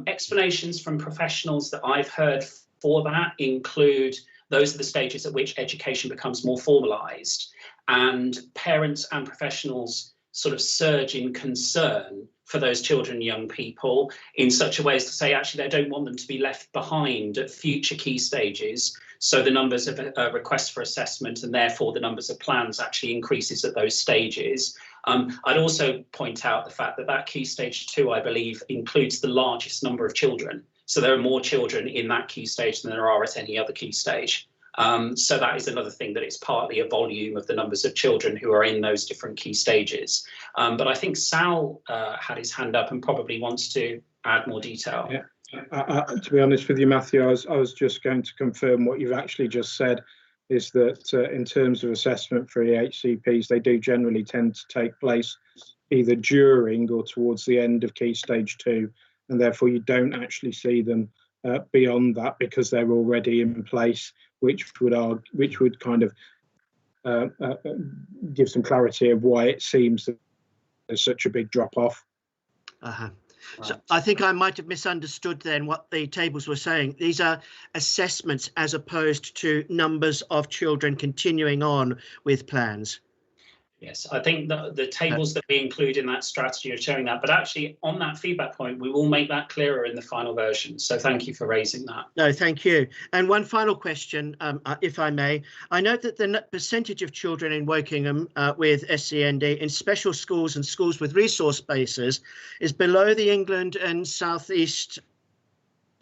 Explanations from professionals that I've heard for that include those are the stages at which education becomes more formalised, and parents and professionals sort of surge in concern for those children and young people in such a way as to say actually they don't want them to be left behind at future key stages. So the numbers of requests for assessment and therefore the numbers of plans actually increases at those stages. I'd also point out the fact that that key stage 2, I believe, includes the largest number of children. So there are more children in that key stage than there are at any other key stage. So that is another thing, that it's partly a volume of the numbers of children who are in those different key stages. But I think Sal had his hand up and probably wants to add more detail. Yeah. To be honest with you, Matthew, I was just going to confirm what you've actually just said, is that in terms of assessment for EHCPs, they do generally tend to take place either during or towards the end of key stage 2, and therefore you don't actually see them beyond that, because they're already in place, which would kind of give some clarity of why it seems that there's such a big drop off. So I think I might have misunderstood then what the tables were saying. These are assessments as opposed to numbers of children continuing on with plans. Yes, I think the tables that we include in that strategy are showing that, but actually on that feedback point, we will make that clearer in the final version. So thank you for raising that. No, thank you. And one final question, if I may. I note that the percentage of children in Wokingham with SEND in special schools and schools with resource bases is below the England and South East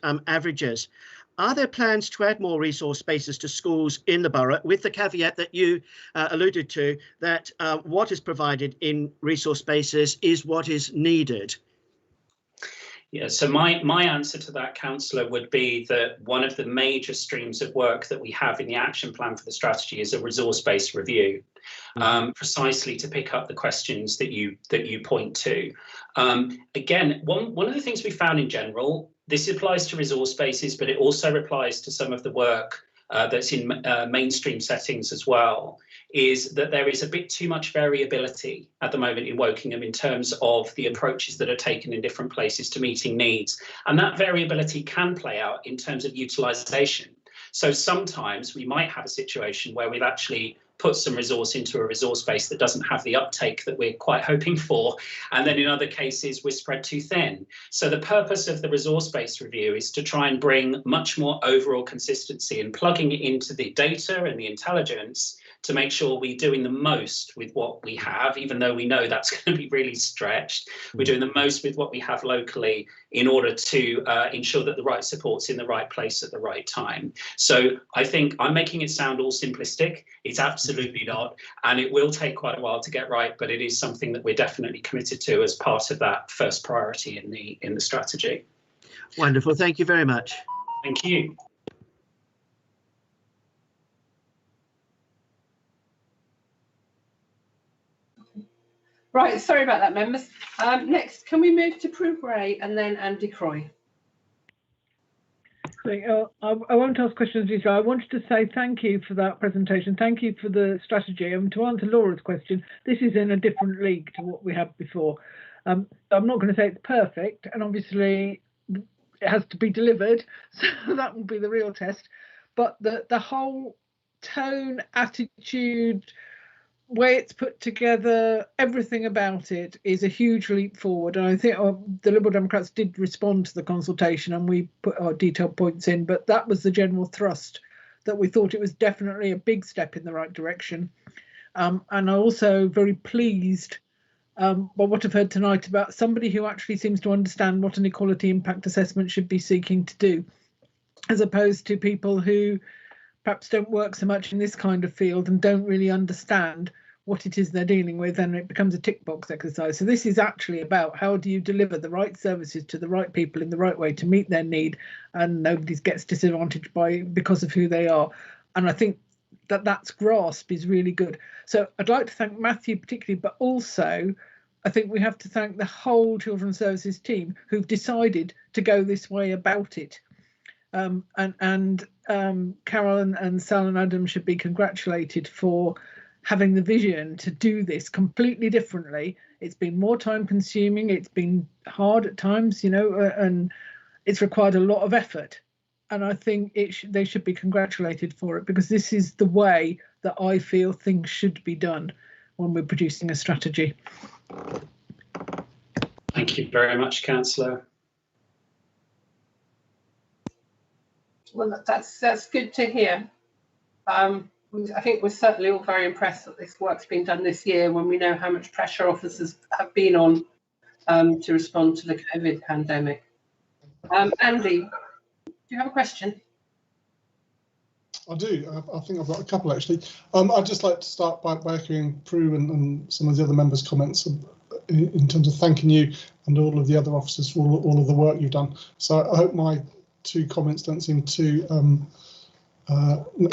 averages. Are there plans to add more resource spaces to schools in the borough, with the caveat that you alluded to, that what is provided in resource spaces is what is needed? Yeah, so my answer to that, Councillor, would be that one of the major streams of work that we have in the action plan for the strategy is a resource-based review, precisely to pick up the questions that you point to. Again, one of the things we found in general, this applies to resource bases, but it also applies to some of the work that's in mainstream settings as well, is that there is a bit too much variability at the moment in Wokingham in terms of the approaches that are taken in different places to meeting needs. And that variability can play out in terms of utilisation. So sometimes we might have a situation where we've actually put some resource into a resource base that doesn't have the uptake that we're quite hoping for. And then in other cases, we're spread too thin. So the purpose of the resource-based review is to try and bring much more overall consistency and plugging it into the data and the intelligence to make sure we're doing the most with what we have, even though we know that's going to be really stretched. We're doing the most with what we have locally in order to ensure that the right support's in the right place at the right time. So I think I'm making it sound all simplistic. It's absolutely not. And it will take quite a while to get right, but it is something that we're definitely committed to as part of that first priority in the strategy. Wonderful. Thank you very much. Thank you. Right, sorry about that, members. Next, can we move to Prue Gray and then Andy Croy? I won't ask questions, Lisa. I wanted to say thank you for that presentation. Thank you for the strategy. And to answer Laura's question, this is in a different league to what we had before. I'm not going to say it's perfect, and obviously it has to be delivered, so that will be the real test. But the whole tone, attitude, way it's put together, everything about it is a huge leap forward. And I think the Liberal Democrats did respond to the consultation and we put our detailed points in, but that was the general thrust, that we thought it was definitely a big step in the right direction. And I'm also very pleased by what I've heard tonight about somebody who actually seems to understand what an equality impact assessment should be seeking to do, as opposed to people who perhaps don't work so much in this kind of field and don't really understand what it is they're dealing with, and it becomes a tick box exercise. So this is actually about how do you deliver the right services to the right people in the right way to meet their need, and nobody gets disadvantaged because of who they are. And I think that's grasp is really good. So I'd like to thank Matthew particularly, but also I think we have to thank the whole Children's Services team who've decided to go this way about it. Carol and Sal and Adam should be congratulated for having the vision to do this completely differently. It's been more time consuming, it's been hard at times, and it's required a lot of effort. And I think they should be congratulated for it, because this is the way that I feel things should be done when we're producing a strategy. Thank you very much, Councillor. Well, that's good to hear. I think we're certainly all very impressed that this work's been done this year when we know how much pressure officers have been on to respond to the COVID pandemic. Andy, do you have a question? I do. I think I've got a couple actually. I'd just like to start by echoing Prue and some of the other members' comments in terms of thanking you and all of the other officers for all of the work you've done. So I hope my 2 comments don't seem too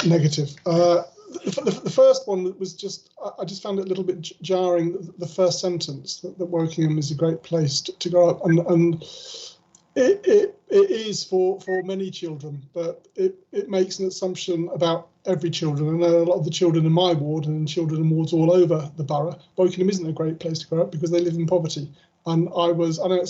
negative. The first one was just, I just found it a little bit jarring, the first sentence, that Wokingham is a great place to grow up, and it is for many children, but it makes an assumption about every children. I know a lot of the children in my ward and children in wards all over the borough, Wokingham isn't a great place to grow up because they live in poverty. And I know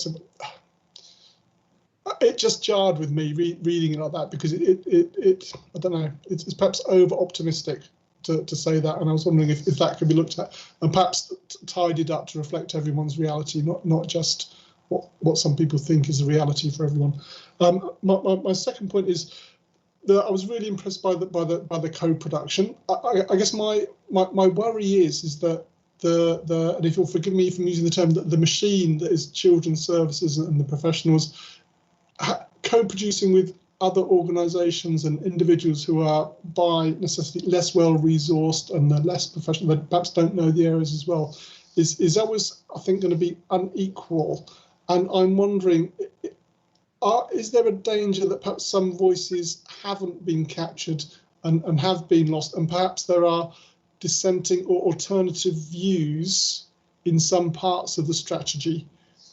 it just jarred with me reading it like that, because it I don't know, it's perhaps over optimistic to say that, and I was wondering if that could be looked at and perhaps tidied up to reflect everyone's reality, not just what some people think is a reality for everyone. My second point is that I was really impressed by the co-production. I guess my worry is that and if you'll forgive me for using the term, the machine that is children's services and the professionals co-producing with other organisations and individuals who are by necessity less well resourced and they're less professional, that perhaps don't know the areas as well, is always, I think, going to be unequal. And I'm wondering, is there a danger that perhaps some voices haven't been captured and have been lost, and perhaps there are dissenting or alternative views in some parts of the strategy?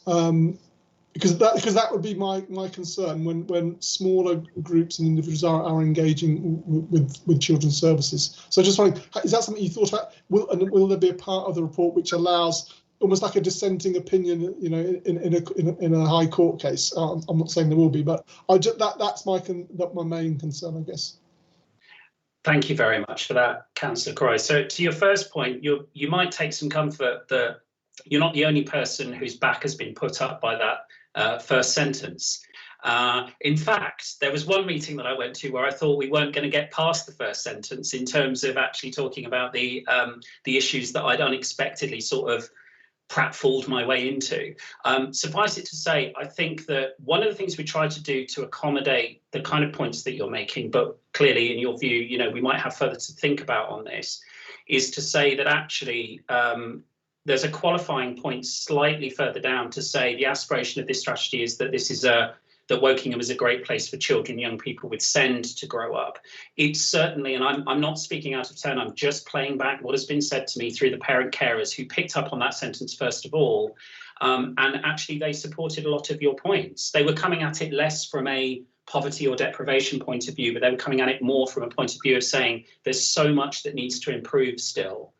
Because that would be my concern when smaller groups and individuals are engaging with children's services. So just wondering, is that something you thought about? Will there be a part of the report which allows almost like a dissenting opinion, you know, in a high court case? I'm not saying there will be, but that's my main concern, I guess. Thank you very much for that, Councillor Croy. So to your first point, you might take some comfort that you're not the only person whose back has been put up by that first sentence. In fact, there was one meeting that I went to where I thought we weren't going to get past the first sentence in terms of actually talking about the issues that I'd unexpectedly sort of pratfalled my way into. Suffice it to say, I think that one of the things we try to do to accommodate the kind of points that you're making, but clearly in your view, you know, we might have further to think about on this, is to say that actually there's a qualifying point slightly further down to say the aspiration of this strategy is that this is that Wokingham is a great place for children, young people with SEND to grow up. It's certainly, and I'm not speaking out of turn, I'm just playing back what has been said to me through the parent carers who picked up on that sentence first of all, and actually they supported a lot of your points. They were coming at it less from a poverty or deprivation point of view, but they were coming at it more from a point of view of saying there's so much that needs to improve still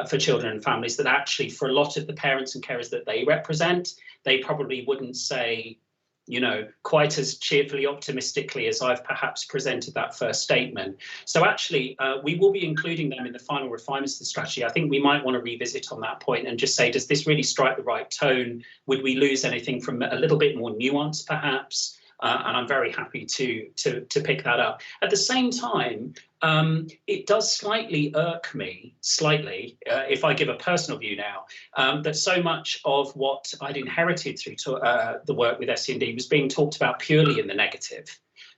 for children and families, that actually for a lot of the parents and carers that they represent, they probably wouldn't say, you know, quite as cheerfully optimistically as I've perhaps presented that first statement. So actually, we will be including them in the final refinements of the strategy. I think we might want to revisit on that point and just say, does this really strike the right tone? Would we lose anything from a little bit more nuance, perhaps? And I'm very happy to pick that up. At the same time, it does slightly irk me, if I give a personal view now, that so much of what I'd inherited through the work with SEND was being talked about purely in the negative.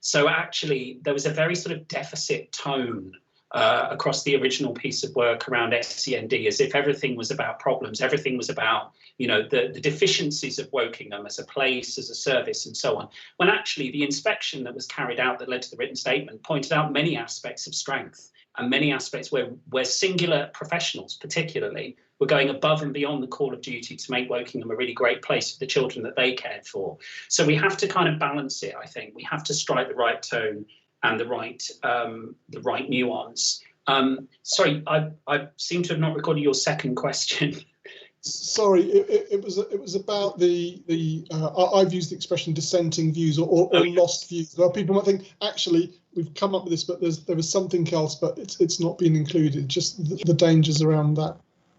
So actually, there was a very sort of deficit tone across the original piece of work around SEND, as if everything was about problems, everything was about, you know, the deficiencies of Wokingham as a place, as a service, and so on. When actually the inspection that was carried out that led to the written statement pointed out many aspects of strength and many aspects where singular professionals, particularly, were going above and beyond the call of duty to make Wokingham a really great place for the children that they cared for. So we have to kind of balance it, I think. We have to strike the right tone and the right nuance. Sorry, I seem to have not recorded your second question. Sorry, it was about I've used the expression dissenting views or lost views. Well, people might think actually we've come up with this, but there was something else, but it's not been included. Just the dangers around that.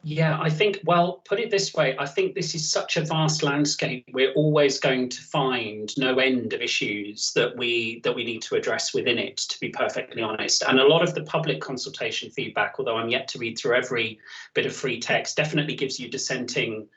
Yeah, I think, well, put it this way, I think this is such a vast landscape. We're always going to find no end of issues that we need to address within it, to be perfectly honest. And a lot of the public consultation feedback, although I'm yet to read through every bit of free text, definitely gives you dissenting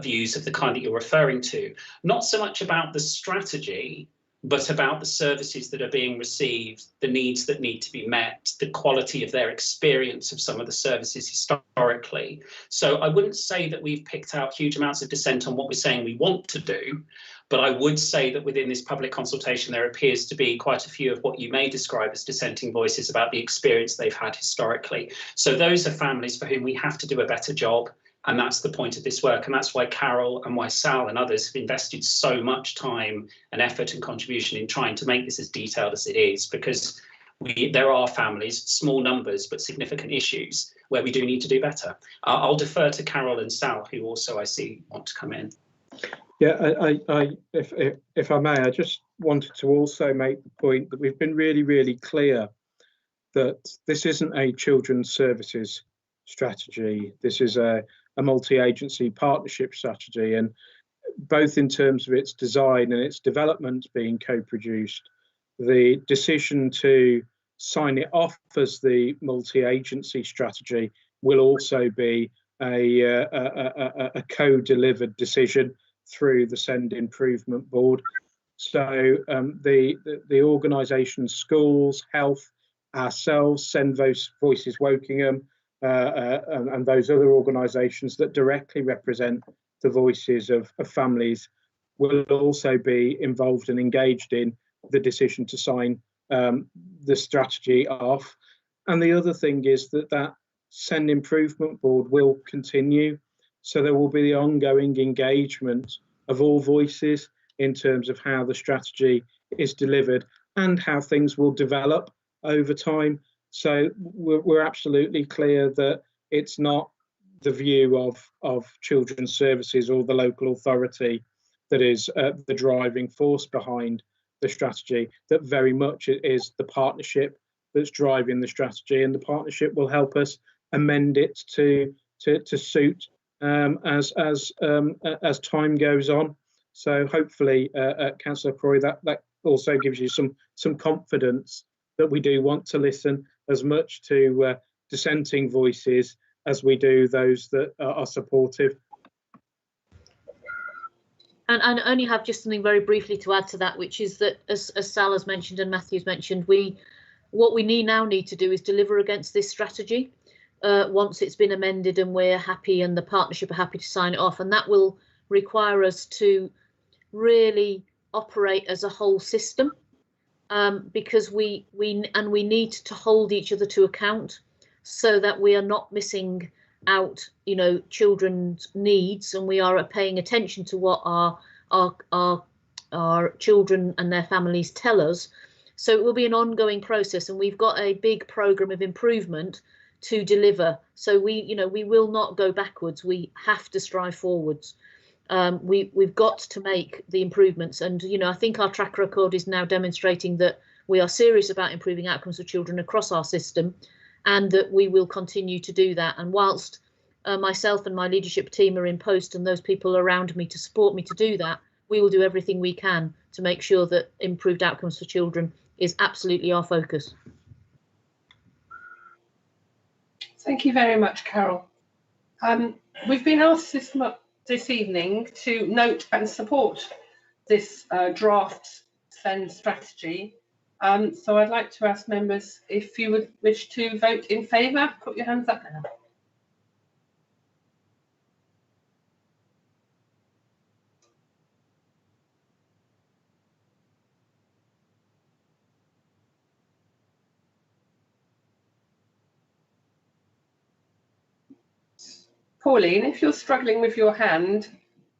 views of the kind that you're referring to. Not so much about the strategy, but about the services that are being received, the needs that need to be met, the quality of their experience of some of the services historically. So I wouldn't say that we've picked out huge amounts of dissent on what we're saying we want to do, but I would say that within this public consultation, there appears to be quite a few of what you may describe as dissenting voices about the experience they've had historically. So those are families for whom we have to do a better job. And that's the point of this work. And that's why Carol and why Sal and others have invested so much time and effort and contribution in trying to make this as detailed as it is, because there are families, small numbers, but significant issues where we do need to do better. I'll defer to Carol and Sal, who also I see want to come in. Yeah, if I may, I just wanted to also make the point that we've been really, really clear that this isn't a children's services strategy. This is a multi-agency partnership strategy, and both in terms of its design and its development being co-produced, the decision to sign it off as the multi-agency strategy will also be a co-delivered decision through the SEND Improvement Board. So the organisation, schools, health, ourselves, SEND Voices Wokingham, and those other organisations that directly represent the voices of families will also be involved and engaged in the decision to sign the strategy off. And the other thing is that SEND Improvement Board will continue. So there will be the ongoing engagement of all voices in terms of how the strategy is delivered and how things will develop over time. So we're absolutely clear that it's not the view of children's services or the local authority that is the driving force behind the strategy, that very much it is the partnership that's driving the strategy, and the partnership will help us amend it to suit as time goes on. So hopefully, Councillor Croy, that also gives you some confidence that we do want to listen as much to dissenting voices as we do those that are supportive. And I only have just something very briefly to add to that, which is that, as Sal has mentioned and Matthew's mentioned, what we now need to do is deliver against this strategy once it's been amended and we're happy and the partnership are happy to sign it off. And that will require us to really operate as a whole system, because we need to hold each other to account so that we are not missing out, children's needs, and we are paying attention to what our children and their families tell us. So it will be an ongoing process, and we've got a big programme of improvement to deliver. So we will not go backwards. We have to strive forwards. We've got to make the improvements, and I think our track record is now demonstrating that we are serious about improving outcomes for children across our system, and that we will continue to do that. And whilst myself and my leadership team are in post and those people around me to support me to do that, we will do everything we can to make sure that improved outcomes for children is absolutely our focus. Thank you very much, Carol. We've been asked this evening to note and support this draft SEND strategy. So I'd like to ask members if you would wish to vote in favour. Put your hands up now. Pauline, if you're struggling with your hand,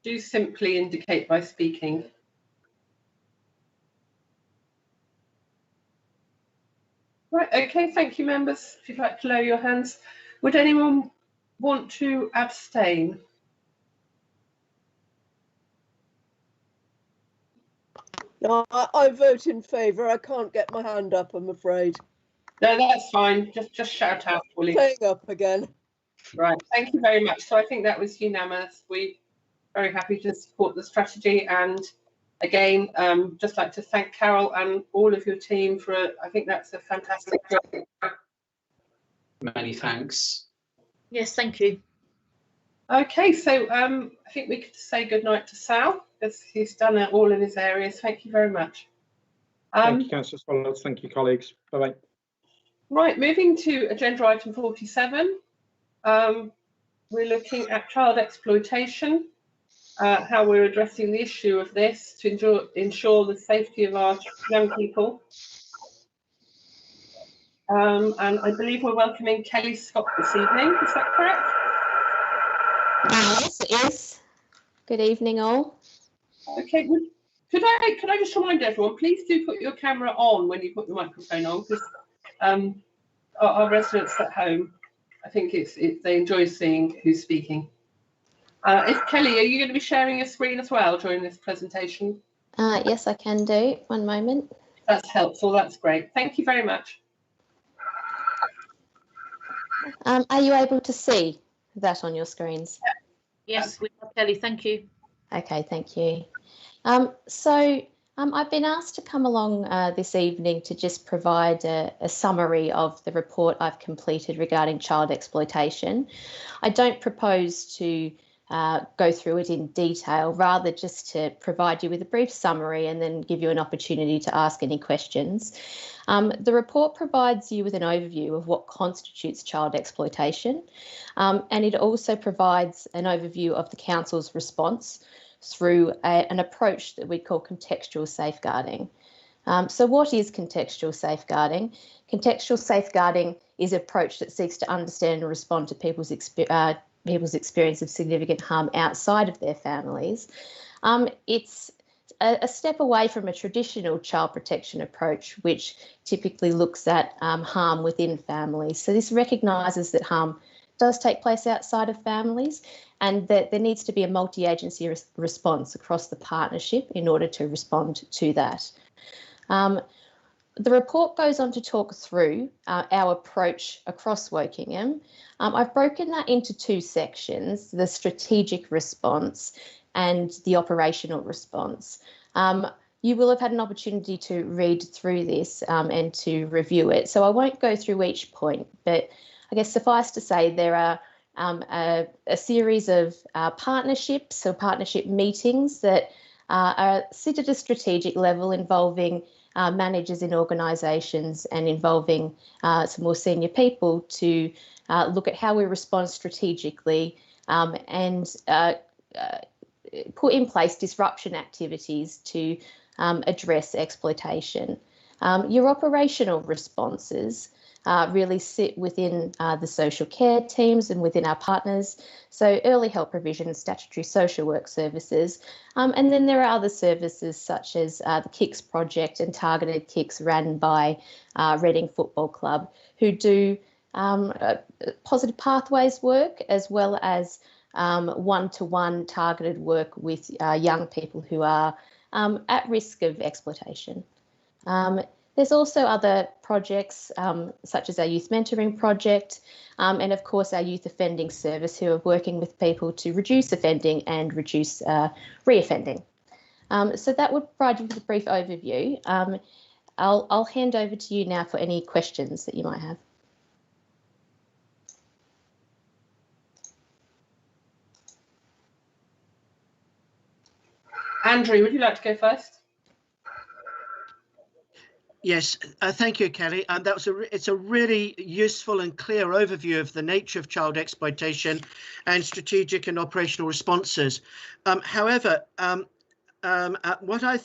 do simply indicate by speaking. Right, okay, thank you, members. If you'd like to lower your hands. Would anyone want to abstain? No, I vote in favour. I can't get my hand up, I'm afraid. No, that's fine. Just shout out, Pauline. Playing up again. Right, thank you very much. So I think that was unanimous. We're very happy to support the strategy, and again, just like to thank Carol and all of your team for, I think that's a fantastic job. Many thanks. Yes, thank you. Okay, so I think we could say goodnight to Sal, because he's done it all in his areas. Thank you very much. Thank you, Councillor Swallows. Thank you, colleagues. Bye-bye. Right, moving to agenda item 47. We're looking at child exploitation, how we're addressing the issue of this to ensure the safety of our young people. And I believe we're welcoming Kelly Scott this evening, is that correct? Yes, it is. Good evening, all. Okay, could I just remind everyone, please do put your camera on when you put the microphone on, because our residents at home, I think they enjoy seeing who's speaking. Kelly, are you going to be sharing your screen as well during this presentation? Yes, I can do. One moment. That's helpful. That's great. Thank you very much. Are you able to see that on your screens? Yes, we are, Kelly. Thank you. Okay, thank you. I've been asked to come along this evening to just provide a summary of the report I've completed regarding child exploitation. I don't propose to go through it in detail, rather just to provide you with a brief summary and then give you an opportunity to ask any questions. The report provides you with an overview of what constitutes child exploitation, and it also provides an overview of the Council's response through an approach that we call contextual safeguarding. So what is contextual safeguarding? Contextual safeguarding is an approach that seeks to understand and respond to people's experience of significant harm outside of their families. It's a step away from a traditional child protection approach, which typically looks at harm within families. So this recognises that harm does take place outside of families, and that there needs to be a multi-agency response across the partnership in order to respond to that. The report goes on to talk through our approach across Wokingham. I've broken that into two sections, the strategic response and the operational response. You will have had an opportunity to read through this and to review it, so I won't go through each point, but I guess suffice to say there are a series of partnerships or partnership meetings that sit at a strategic level involving managers in organisations and involving some more senior people to look at how we respond strategically and put in place disruption activities to address exploitation. Your operational responses really sit within the social care teams and within our partners, so early help provision and statutory social work services. And then there are other services such as the KICS project and targeted KICS run by Reading Football Club, who do positive pathways work as well as one-to-one targeted work with young people who are at risk of exploitation. There's also other projects such as our youth mentoring project and of course our youth offending service, who are working with people to reduce offending and reduce reoffending. So that would provide you with a brief overview. I'll hand over to you now for any questions that you might have. Andrew, would you like to go first? Yes, thank you, Kelly. It's a really useful and clear overview of the nature of child exploitation and strategic and operational responses. However, what I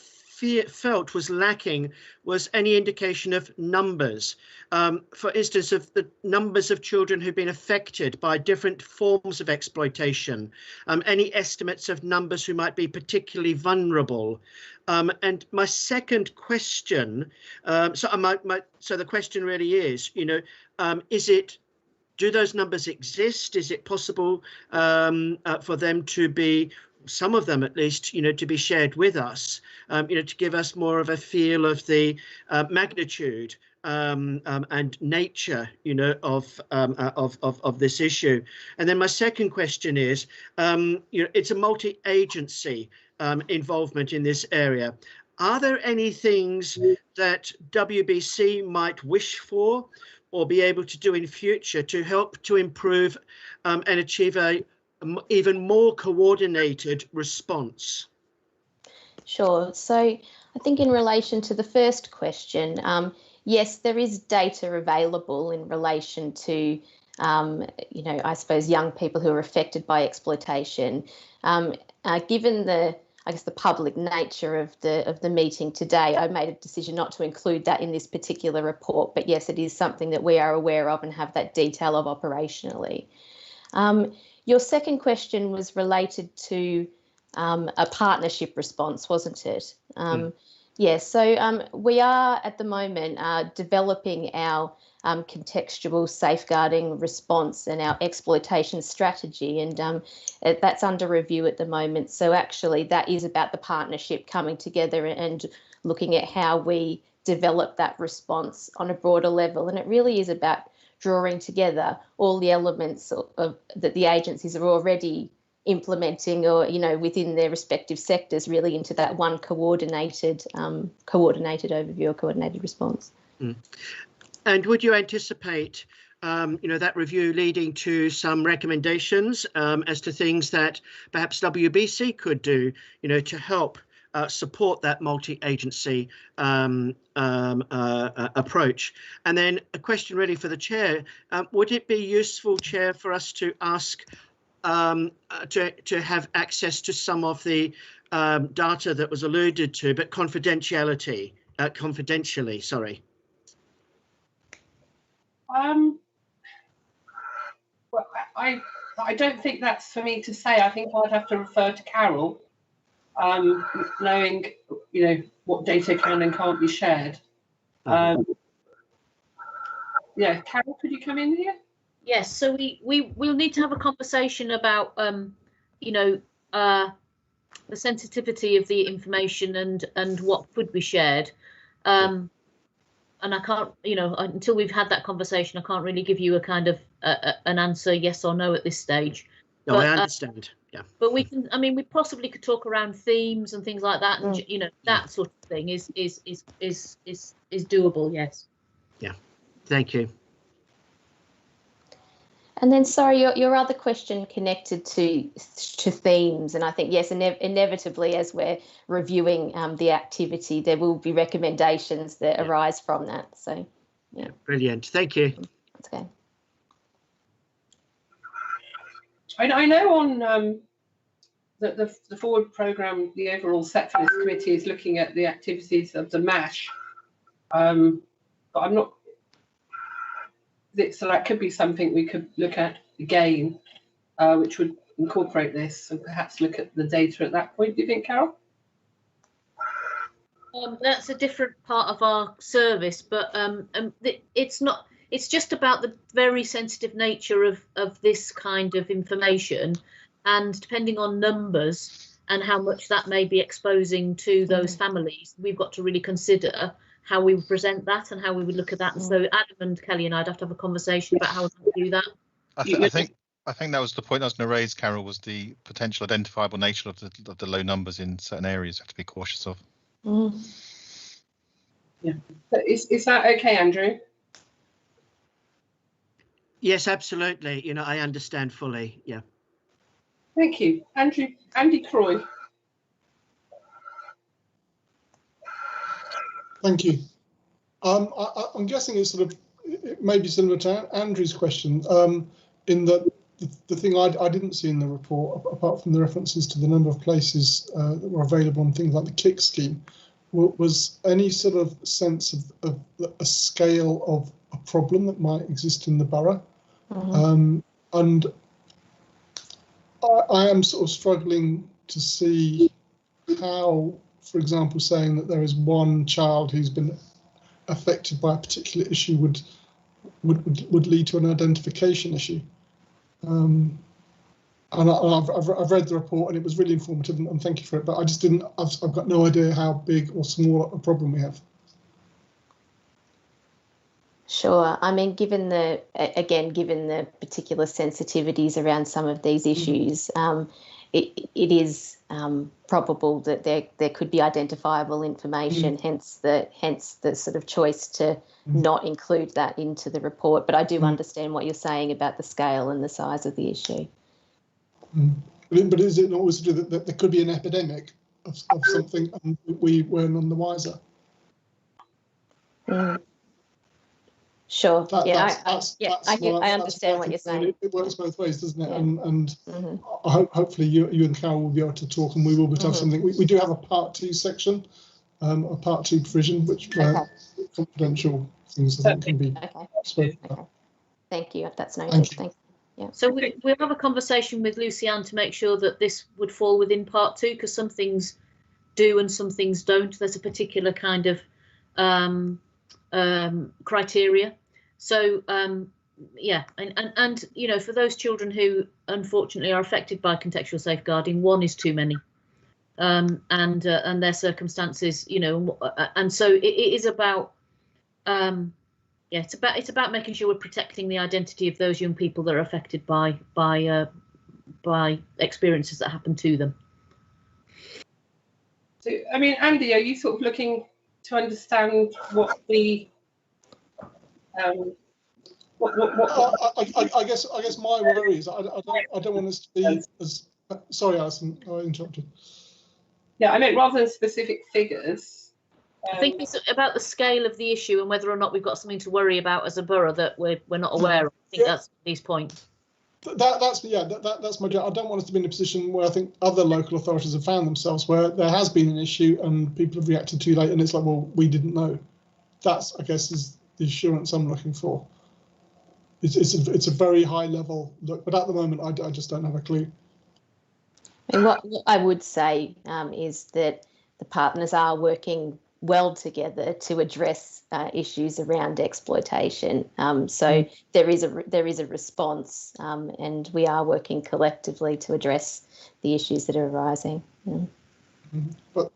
felt was lacking was any indication of numbers. For instance, of the numbers of children who've been affected by different forms of exploitation, any estimates of numbers who might be particularly vulnerable. And my second question, so the question really is, do those numbers exist? Is it possible for them to be, some of them at least, to be shared with us, to give us more of a feel of the magnitude and nature, you know, of this issue. And then my second question is, you know, it's a multi-agency involvement in this area. Are there any things that WBC might wish for or be able to do in future to help to improve and achieve a even more coordinated response? Sure. So I think in relation to the first question, yes, there is data available in relation to, you know, I suppose young people who are affected by exploitation. Given the, I guess, the public nature of the meeting today, I made a decision not to include that in this particular report. But yes, it is something that we are aware of and have that detail of operationally. Your second question was related to a partnership response, wasn't it? Yes, so we are at the moment developing our contextual safeguarding response and our exploitation strategy, and that's under review at the moment. So actually that is about the partnership coming together and looking at how we develop that response on a broader level. And it really is about drawing together all the elements of that the agencies are already implementing, or, you know, within their respective sectors, really into that one coordinated overview or coordinated response. And would you anticipate, you know, that review leading to some recommendations as to things that perhaps WBC could do, you know, to help support that multi-agency approach? And then a question really for the chair, would it be useful, Chair, for us to ask to have access to some of the data that was alluded to, but confidentially, sorry? Well, I don't think that's for me to say. I think I'd have to refer to Carol, knowing, you know, what data can and can't be shared. Yeah, Carol, could you come in here? Yes, so we'll need to have a conversation about you know, the sensitivity of the information and what could be shared. And I can't, you know, until we've had that conversation, I can't really give you a kind of an answer, yes or no, at this stage. No, I understand. Yeah. But we can, I mean, we possibly could talk around themes and things like that, and you know, that sort of thing is doable. Yes. Yeah. Thank you. And then, sorry, your other question connected to themes, and I think, yes, inevitably, as we're reviewing the activity, there will be recommendations that arise from that. So, yeah. Brilliant. Thank you. That's okay. I know on the forward programme, the overall set for this committee is looking at the activities of the MASH, but I'm not. So that could be something we could look at again, which would incorporate this and perhaps look at the data at that point. Do you think, Carol? That's a different part of our service, but it's not. It's just about the very sensitive nature of this kind of information, and depending on numbers and how much that may be exposing to those families, we've got to really consider how we would present that and how we would look at that. And so Adam and Kelly and I'd have to have a conversation about how we do that. I think that was the point I was going to raise, Carol, was the potential identifiable nature of the low numbers in certain areas you have to be cautious of. Yeah. Is that okay, Andrew? Yes, absolutely. You know, I understand fully. Yeah. Thank you. Andy Croy. Thank you. I'm guessing it's sort of, it may be similar to Andrew's question, in that the thing I didn't see in the report, apart from the references to the number of places that were available on things like the KIC scheme, was any sort of sense of a scale of a problem that might exist in the borough. And I am sort of struggling to see how, for example, saying that there is one child who's been affected by a particular issue would lead to an identification issue. And I've read the report and it was really informative, and thank you for it. But I just didn't. I've got no idea how big or small a problem we have. Sure. I mean, given the particular sensitivities around some of these issues, it is probable that there could be identifiable information. Hence the sort of choice to not include that into the report. But I do understand what you're saying about the scale and the size of the issue. But is it not also true that there could be an epidemic of something and we were none the wiser? Sure. I understand what you're saying. It works both ways, doesn't it? Yeah. And hopefully you and Carol will be able to talk, and we will be able to have something. We do have a part 2 section, a part 2 provision, which confidential things I think can be spoken about. Thank you. That's noted. Thank you. Yeah. So we'll have a conversation with Lucianne to make sure that this would fall within part 2, because some things do and some things don't. There's a particular kind of criteria. So yeah, and you know, for those children who unfortunately are affected by contextual safeguarding, 1 is too many, and their circumstances, you know, and so it is about yeah, it's about making sure we're protecting the identity of those young people that are affected by experiences that happen to them. So, I mean, Andy, are you sort of looking to understand what the I guess my worry is I don't want us to be as sorry, Alison, I interrupted. Yeah, I meant rather than specific figures. I think it's about the scale of the issue and whether or not we've got something to worry about as a borough that we're not aware of. I think that's his point. That's my job. I don't want us to be in a position where I think other local authorities have found themselves where there has been an issue and people have reacted too late, and it's like, well, we didn't know. That's, I guess, is the assurance I'm looking for. It's a very high level look, but at the moment I just don't have a clue. And what I would say is that the partners are working well together to address issues around exploitation. So there is a response, and we are working collectively to address the issues that are arising. But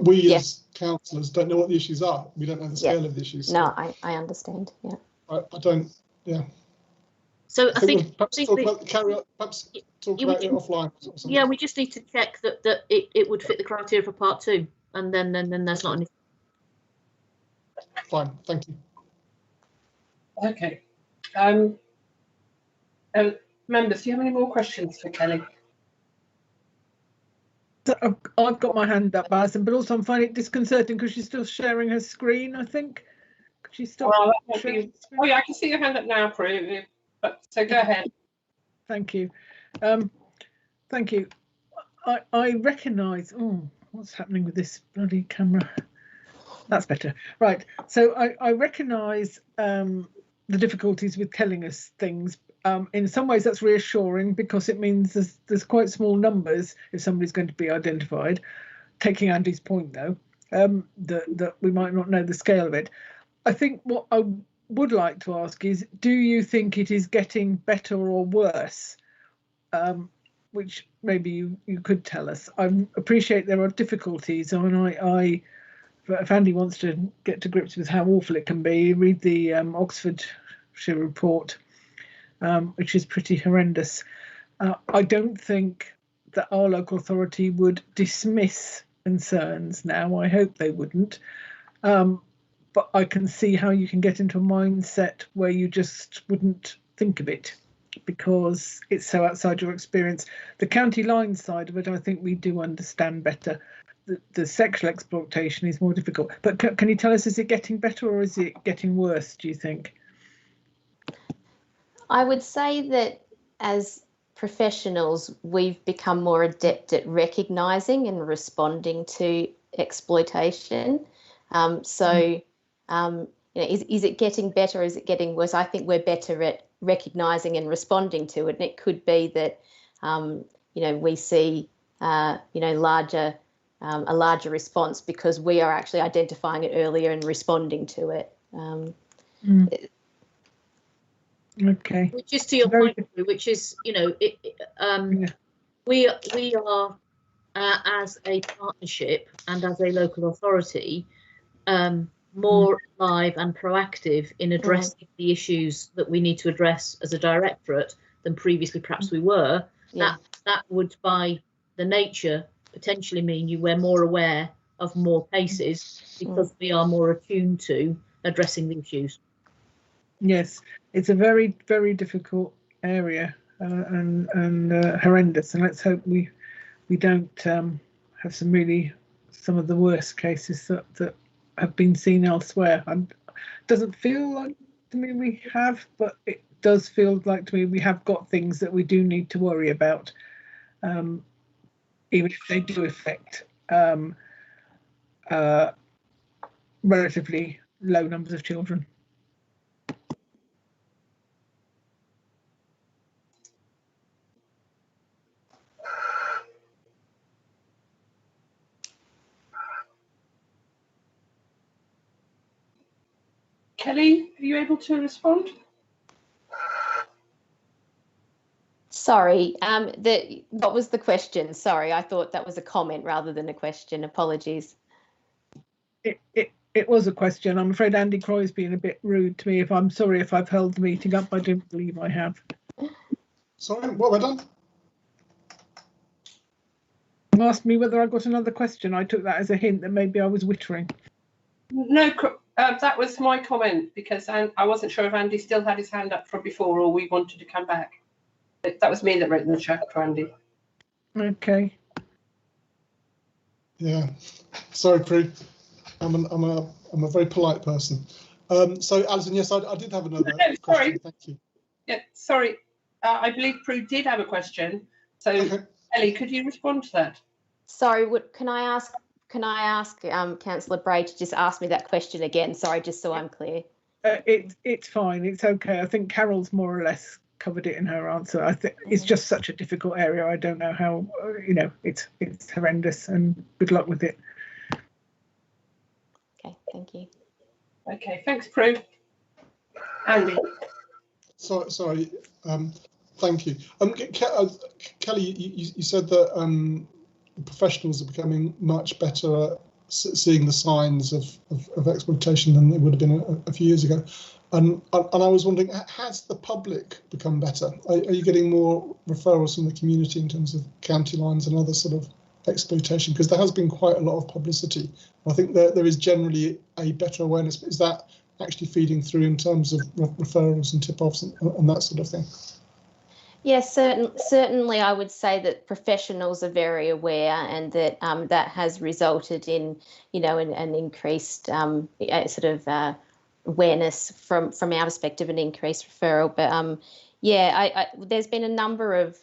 we as councillors don't know what the issues are. We don't know the scale of the issues. So no, I understand. Yeah. I don't. Yeah. So I think perhaps talk about it offline. Or something. Yeah, we just need to check that it would fit the criteria for part 2, and then there's not any. Fine, thank you. Okay. Members, do you have any more questions for Kelly? I've got my hand up, Alison, but also I'm finding it disconcerting because she's still sharing her screen, I think. Could she stop? Oh yeah, I can see your hand up now, Prue. But so go ahead. Thank you. Thank you. I recognise. Oh, what's happening with this bloody camera? That's better. Right. So I recognise the difficulties with telling us things. In some ways, that's reassuring because it means there's quite small numbers if somebody's going to be identified. Taking Andy's point, though, that we might not know the scale of it. I think what I would like to ask is, do you think it is getting better or worse? Which maybe you could tell us. I appreciate there are difficulties. I mean, if Andy wants to get to grips with how awful it can be, read the Oxfordshire report, which is pretty horrendous. I don't think that our local authority would dismiss concerns now. I hope they wouldn't. But I can see how you can get into a mindset where you just wouldn't think of it because it's so outside your experience. The county line side of it, I think we do understand better. The sexual exploitation is more difficult. But can you tell us, is it getting better or is it getting worse, do you think? I would say that as professionals, we've become more adept at recognising and responding to exploitation. You know, is it getting better? Is it getting worse? I think we're better at recognising and responding to it. And it could be that, you know, we see, you know, a larger response because we are actually identifying it earlier and responding to it. Okay. Which is to your point, which is, you know, we are as a partnership and as a local authority more live and proactive in addressing the issues that we need to address as a directorate than previously perhaps we were, that would by the nature potentially mean you were more aware of more cases because we are more attuned to addressing the issues. Yes, it's a very, very difficult area and horrendous, and let's hope we don't have some of the worst cases that have been seen elsewhere. Doesn't feel like to me we have, but it does feel like to me we have got things that we do need to worry about, even if they do affect relatively low numbers of children. Kelly, are you able to respond? Sorry, what was the question? Sorry, I thought that was a comment rather than a question. Apologies. It was a question. I'm afraid Andy Croy's been a bit rude to me. I'm sorry if I've held the meeting up. I don't believe I have. Sorry, what have I done? You asked me whether I got another question. I took that as a hint that maybe I was wittering. No, that was my comment because I wasn't sure if Andy still had his hand up from before or we wanted to come back. That was me that wrote in the chat for Andy. Okay. Yeah, sorry, Prue. I'm a very polite person. So, Alison, yes, I did have another question. Sorry. Thank you. Yeah, sorry. I believe Prue did have a question. So, okay. Ellie, could you respond to that? Sorry, can I ask Councillor Bray to just ask me that question again? Sorry, just so I'm clear. It's fine. It's okay. I think Carol's more or less covered it in her answer. I think it's just such a difficult area. I don't know how, it's horrendous, and good luck with it. Okay, thank you. Okay, thanks, Prue. Andy. Sorry. Thank you. Kelly, you said that professionals are becoming much better at seeing the signs of exploitation than they would have been a few years ago. And I was wondering, has the public become better? Are you getting more referrals from the community in terms of county lines and other sort of exploitation? Because there has been quite a lot of publicity. I think there is generally a better awareness, but is that actually feeding through in terms of referrals and tip-offs and that sort of thing? Yes, certainly I would say that professionals are very aware, and that that has resulted in, an increased awareness from our perspective, an increased referral. But there's been a number of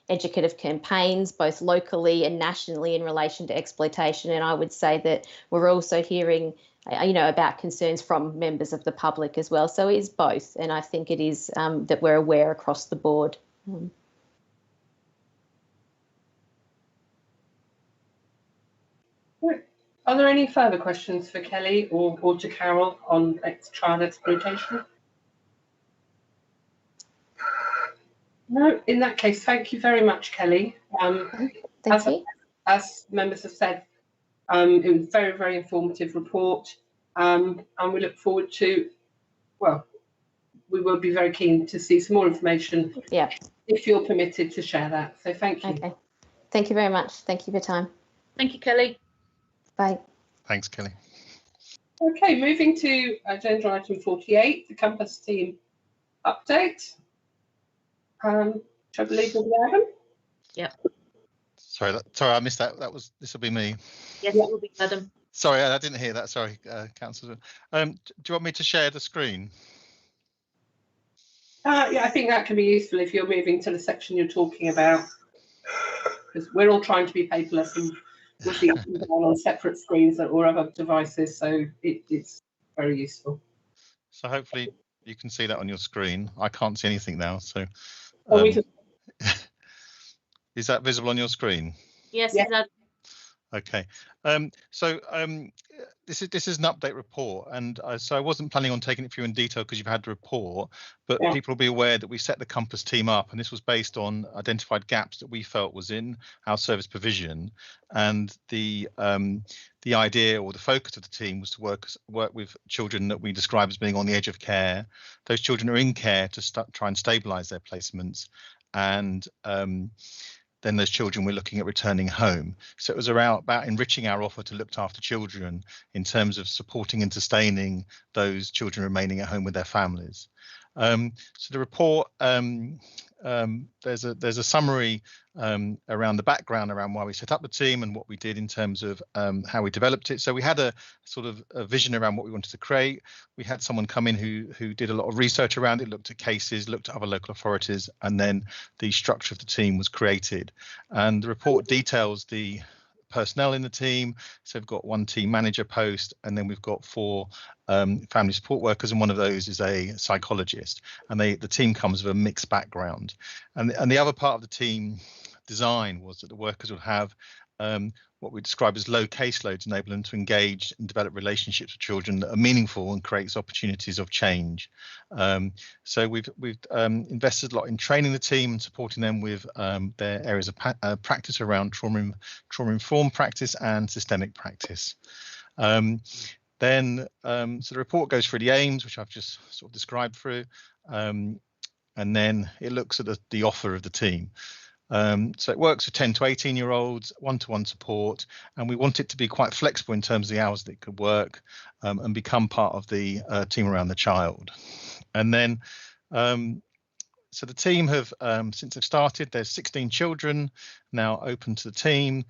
educative campaigns, both locally and nationally, in relation to exploitation, and I would say that we're also hearing about concerns from members of the public as well. So it is both, and I think it is that we're aware across the board. Are there any further questions for Kelly or to Carol on child exploitation? No, in that case, thank you very much, Kelly. Thank you. As members have said, it was a very, very informative report, and we look forward to, we will be very keen to see some more information. Yeah. If you're permitted to share that. So thank you. Okay. Thank you very much. Thank you for your time. Thank you, Kelly. Bye. Thanks, Kelly. Okay, moving to agenda item 48, the Compass team update. Which I believe will be Adam. Yeah. Sorry, I missed that. This will be me. Yes, it will be Adam. Sorry, I didn't hear that. Sorry, Councillor. Do you want me to share the screen? Yeah, I think that can be useful if you're moving to the section you're talking about, because we're all trying to be paperless and looking up and down on separate screens or other devices, so it's very useful. So hopefully you can see that on your screen. I can't see anything now, so is that visible on your screen? Yes, yeah. Exactly. Okay, so this is an update report, and so I wasn't planning on taking it through in detail because you've had the report, but people will be aware that we set the Compass team up, and this was based on identified gaps that we felt was in our service provision, and the idea or the focus of the team was to work with children that we describe as being on the edge of care. Those children are in care to try and stabilise their placements, and then those children we're looking at returning home. So it was about enriching our offer to looked after children in terms of supporting and sustaining those children remaining at home with their families. So the report, there's a summary around the background around why we set up the team and what we did in terms of how we developed it. So we had a sort of a vision around what we wanted to create. We had someone come in who did a lot of research around it, looked at cases, looked at other local authorities, and then the structure of the team was created. And the report details the personnel in the team. So we've got 1 team manager post, and then we've got 4 family support workers, and one of those is a psychologist. And the team comes with a mixed background. And the other part of the team design was that the workers would have what we describe as low caseloads, enable them to engage and develop relationships with children that are meaningful and creates opportunities of change. So we've invested a lot in training the team and supporting them with their areas of practice around trauma-informed practice and systemic practice. So the report goes through the aims, which I've just sort of described through, and then it looks at the offer of the team. So it works for 10 to 18-year-olds, one-to-one support, and we want it to be quite flexible in terms of the hours that it could work and become part of the team around the child. And then, so the team have, since they've started, there's 16 children now open to the team.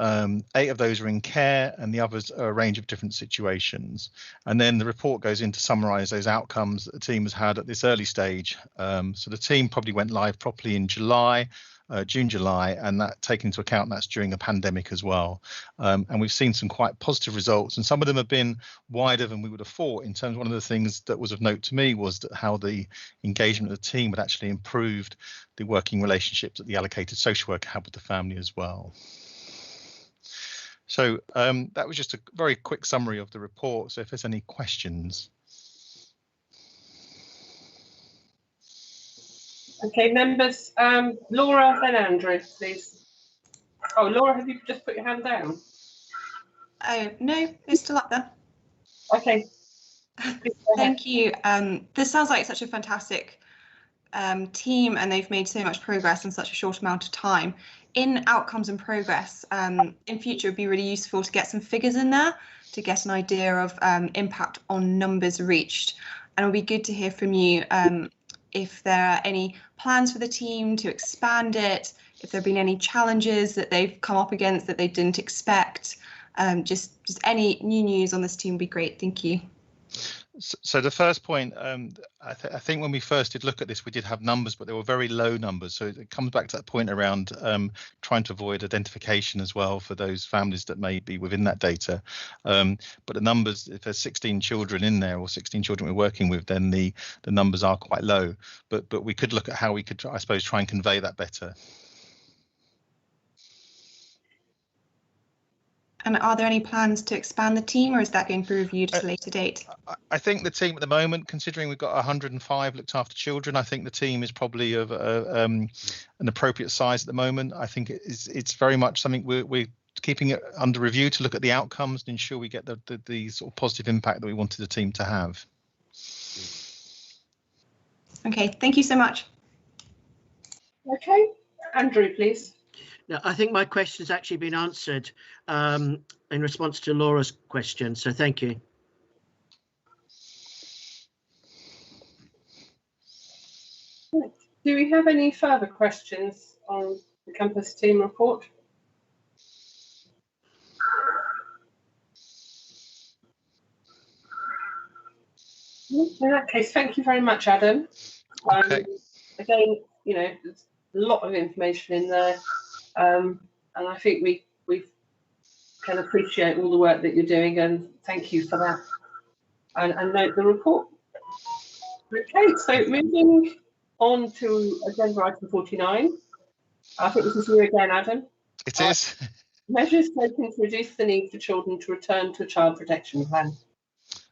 8 of those are in care, and the others are a range of different situations. And then the report goes in to summarise those outcomes that the team has had at this early stage. So the team probably went live properly in June, July, and that taken into account that's during a pandemic as well. And we've seen some quite positive results, and some of them have been wider than we would have thought. In terms, one of the things that was of note to me was that how the engagement of the team had actually improved the working relationships that the allocated social worker had with the family as well. So that was just a very quick summary of the report. So if there's any questions. Okay, members, Laura, then Andrew, please. Oh, Laura, have you just put your hand down? Oh, no, it's still up there. Okay. Thank you. This sounds like such a fantastic team, and they've made so much progress in such a short amount of time. In outcomes and progress, in future, it would be really useful to get some figures in there to get an idea of impact on numbers reached. And it would be good to hear from you if there are any plans for the team to expand it, if there have been any challenges that they've come up against that they didn't expect. Just any new news on this team would be great. Thank you. So the first point, I think when we first did look at this, we did have numbers, but they were very low numbers. So it comes back to that point around trying to avoid identification as well for those families that may be within that data. But the numbers, if there's 16 children in there or 16 children we're working with, then the numbers are quite low. But we could look at how we could, I suppose, try and convey that better. And are there any plans to expand the team, or is that going to be reviewed at a later date? I think the team at the moment, considering we've got 105 looked after children, I think the team is probably of an appropriate size at the moment. I think it's very much something we're keeping it under review to look at the outcomes and ensure we get the sort of positive impact that we wanted the team to have. Okay, thank you so much. Okay, Andrew, please. Now, I think my question has actually been answered in response to Laura's question, so thank you. Do we have any further questions on the Compass team report? In that case, thank you very much, Adam. Okay. Again, you know, there's a lot of information in there. And I think we can appreciate all the work that you're doing, and thank you for that. And note the report. Okay, so moving on to agenda item 49. I think this is you again, Adam. It is. Measures taken to reduce the need for children to return to a child protection plan.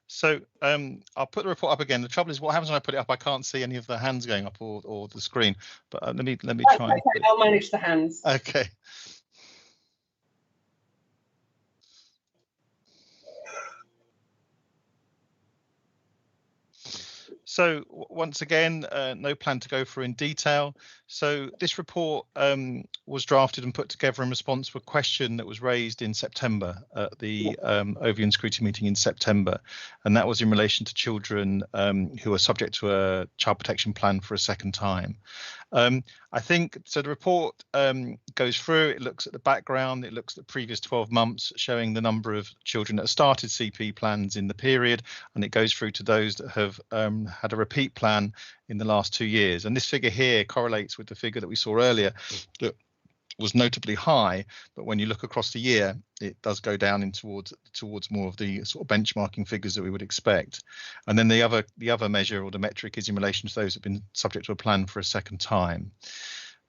So I'll put the report up again. The trouble is, what happens when I put it up? I can't see any of the hands going up or the screen. But let me try. Okay, I'll manage the hands. Okay. So once again, no plan to go through in detail. So this report was drafted and put together in response to a question that was raised in September at the Overview and Scrutiny meeting in September, and that was in relation to children who are subject to a child protection plan for a second time. I think so. The report goes through, it looks at the background, it looks at the previous 12 months, showing the number of children that have started CP plans in the period, and it goes through to those that have had a repeat plan in the last 2 years. And this figure here correlates with the figure that we saw earlier that was notably high, but when you look across the year, it does go down in towards more of the sort of benchmarking figures that we would expect. And then the other measure or the metric is in relation to those that have been subject to a plan for a second time.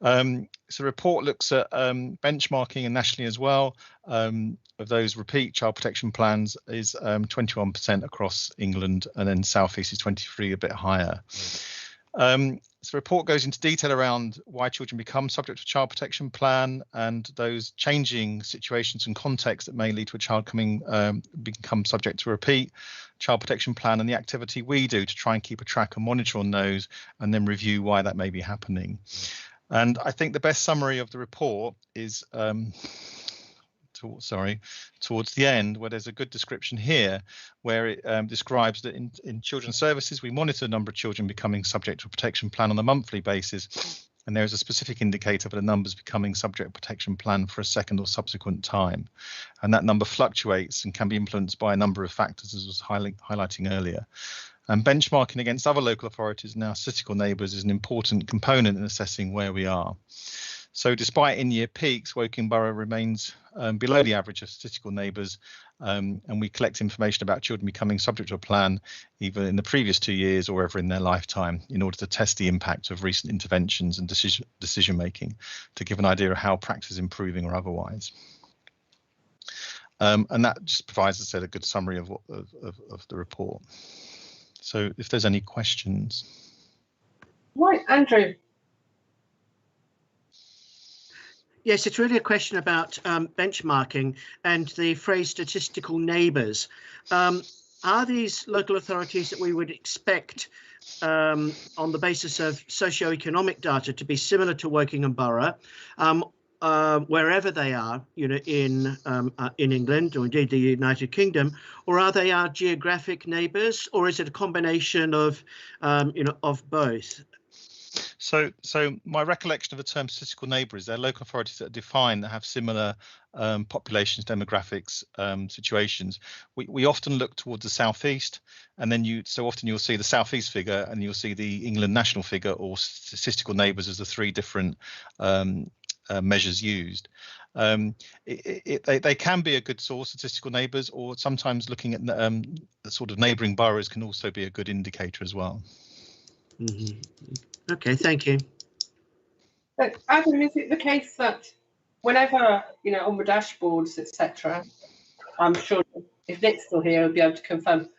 So the report looks at benchmarking and nationally as well. Of those repeat child protection plans is 21% across England, and then South East is 23%, a bit higher. So the report goes into detail around why children become subject to a child protection plan and those changing situations and contexts that may lead to a child become subject to a repeat child protection plan, and the activity we do to try and keep a track and monitor on those and then review why that may be happening. And I think the best summary of the report is towards the end, where there's a good description here where it describes that in children's services we monitor the number of children becoming subject to a protection plan on a monthly basis, and there is a specific indicator for the numbers becoming subject to protection plan for a second or subsequent time, and that number fluctuates and can be influenced by a number of factors, as was highlighting earlier. And benchmarking against other local authorities and our statistical neighbours is an important component in assessing where we are. So despite in-year peaks, Woking Borough remains below the average of statistical neighbours, and we collect information about children becoming subject to a plan either in the previous 2 years or ever in their lifetime in order to test the impact of recent interventions and decision making to give an idea of how practice is improving or otherwise. And that just provides, as I said, a good summary of the report. So if there's any questions. Right, Andrew. Yes, it's really a question about benchmarking and the phrase statistical neighbours. Are these local authorities that we would expect on the basis of socioeconomic data to be similar to Woking Borough, wherever they are, in England or indeed the United Kingdom, or are they our geographic neighbours, or is it a combination of, of both? So my recollection of the term statistical neighbour is they're local authorities that are defined that have similar populations, demographics, situations. We often look towards the southeast, and then so often you'll see the southeast figure and you'll see the England national figure or statistical neighbours as the three different measures used. They can be a good source, statistical neighbours, or sometimes looking at the sort of neighbouring boroughs can also be a good indicator as well. Mm-hmm. Okay, thank you. But Adam, is it the case that whenever, on the dashboards, etc., I'm sure if Nick's still here, he'll be able to confirm,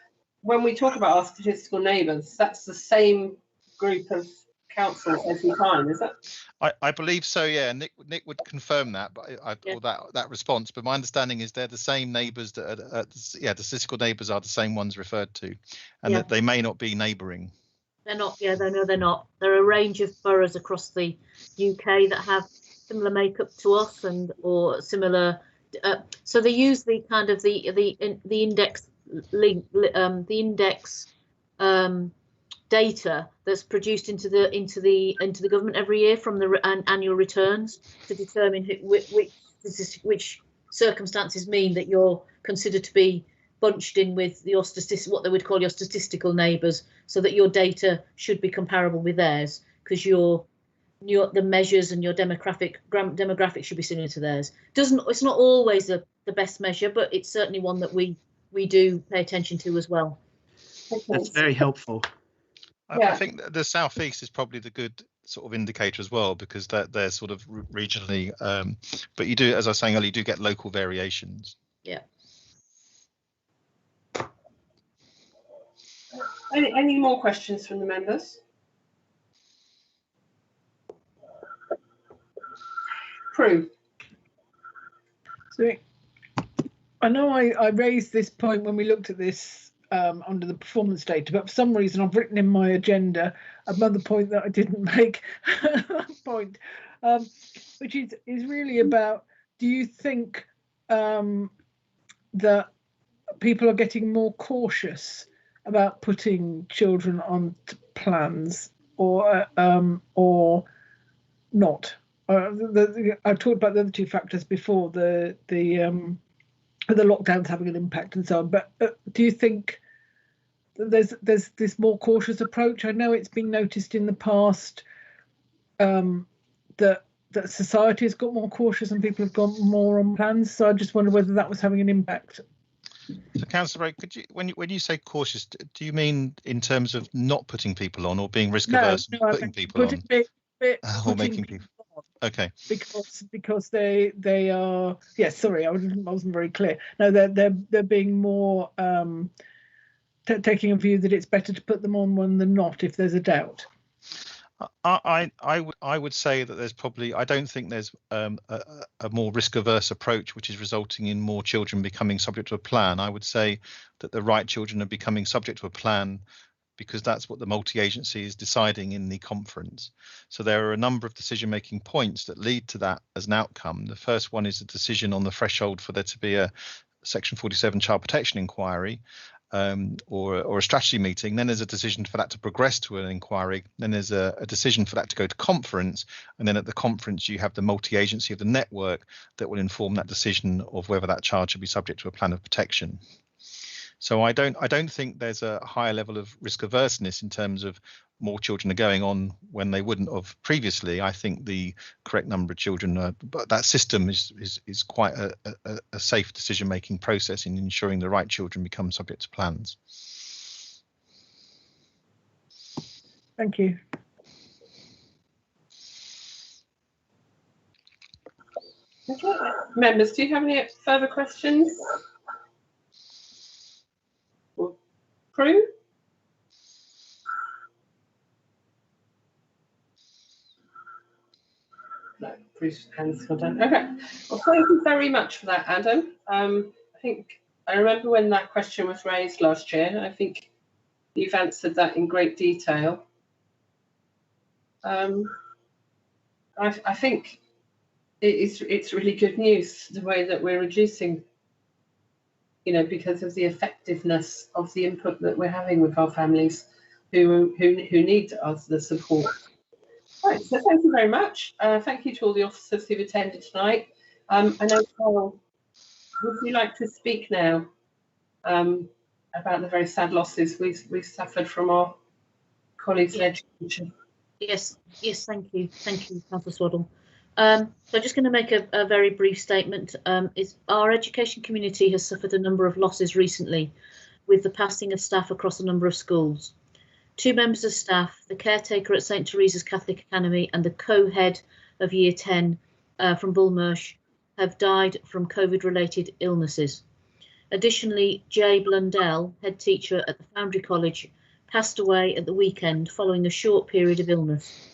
when we talk about our statistical neighbours, that's the same group of councils every time, is it? I believe so, yeah. Nick would confirm that, but or that response. But my understanding is they're the same neighbours that the statistical neighbours are the same ones referred to, and that they may not be neighbouring. They're not. Yeah, no, they're not. There are a range of boroughs across the UK that have similar makeup to us or similar. So they use the kind of the index link, the index data that's produced into the government every year from the annual returns to determine which circumstances mean that you're considered to be bunched in with your what they would call your statistical neighbours, so that your data should be comparable with theirs, because the measures and your demographics should be similar to theirs. It's not always the best measure, but it's certainly one that we do pay attention to as well. That's very helpful. I think the southeast is probably the good sort of indicator as well, because they're sort of regionally, but you do, as I was saying earlier, you do get local variations. Yeah. Any more questions from the members? Prue. So I know I raised this point when we looked at this under the performance data, but for some reason I've written in my agenda another point that I didn't make point, which is really about, do you think that people are getting more cautious about putting children on plans, or not? I talked about the other two factors before, the lockdowns having an impact and so on, but do you think there's this more cautious approach? I know it's been noticed in the past that society has got more cautious and people have gone more on plans, so I just wonder whether that was having an impact. So, Councillor Ray, could you, when you say cautious, do you mean in terms of not putting people on, or being risk averse and putting people on, or making people? Okay. Because they are, yes, sorry, I wasn't very clear. No, they're being more taking a view that it's better to put them on one than not if there's a doubt. I would say that there's probably, I don't think there's a more risk averse approach which is resulting in more children becoming subject to a plan. I would say that the right children are becoming subject to a plan because that's what the multi-agency is deciding in the conference. So there are a number of decision-making points that lead to that as an outcome. The first one is a decision on the threshold for there to be a Section 47 child protection inquiry, or a strategy meeting. Then there's a decision for that to progress to an inquiry. Then there's a decision for that to go to conference. And then at the conference, you have the multi-agency of the network that will inform that decision of whether that child should be subject to a plan of protection. So I don't think there's a higher level of risk averseness in terms of more children are going on when they wouldn't have previously. I think the correct number of children, but that system is quite a safe decision-making process in ensuring the right children become subject to plans. Thank you. Okay. Members, do you have any further questions? Prue? No, Prue's hands are done. Okay. Well, thank you very much for that, Adam. I think I remember when that question was raised last year. I think you've answered that in great detail. I think it's really good news the way that we're reducing, because of the effectiveness of the input that we're having with our families who need us the support. Right, so thank you very much. Thank you to all the officers who've attended tonight. I know, Carol, would you like to speak now about the very sad losses we suffered from our colleagues in education? Yes, thank you, Councillor Swaddle. So I'm just going to make a very brief statement. Our education community has suffered a number of losses recently with the passing of staff across a number of schools. 2 members of staff, the caretaker at St Teresa's Catholic Academy and the co-head of Year 10 from Bullmarsh have died from COVID-related illnesses. Additionally, Jay Blundell, head teacher at the Foundry College, passed away at the weekend following a short period of illness.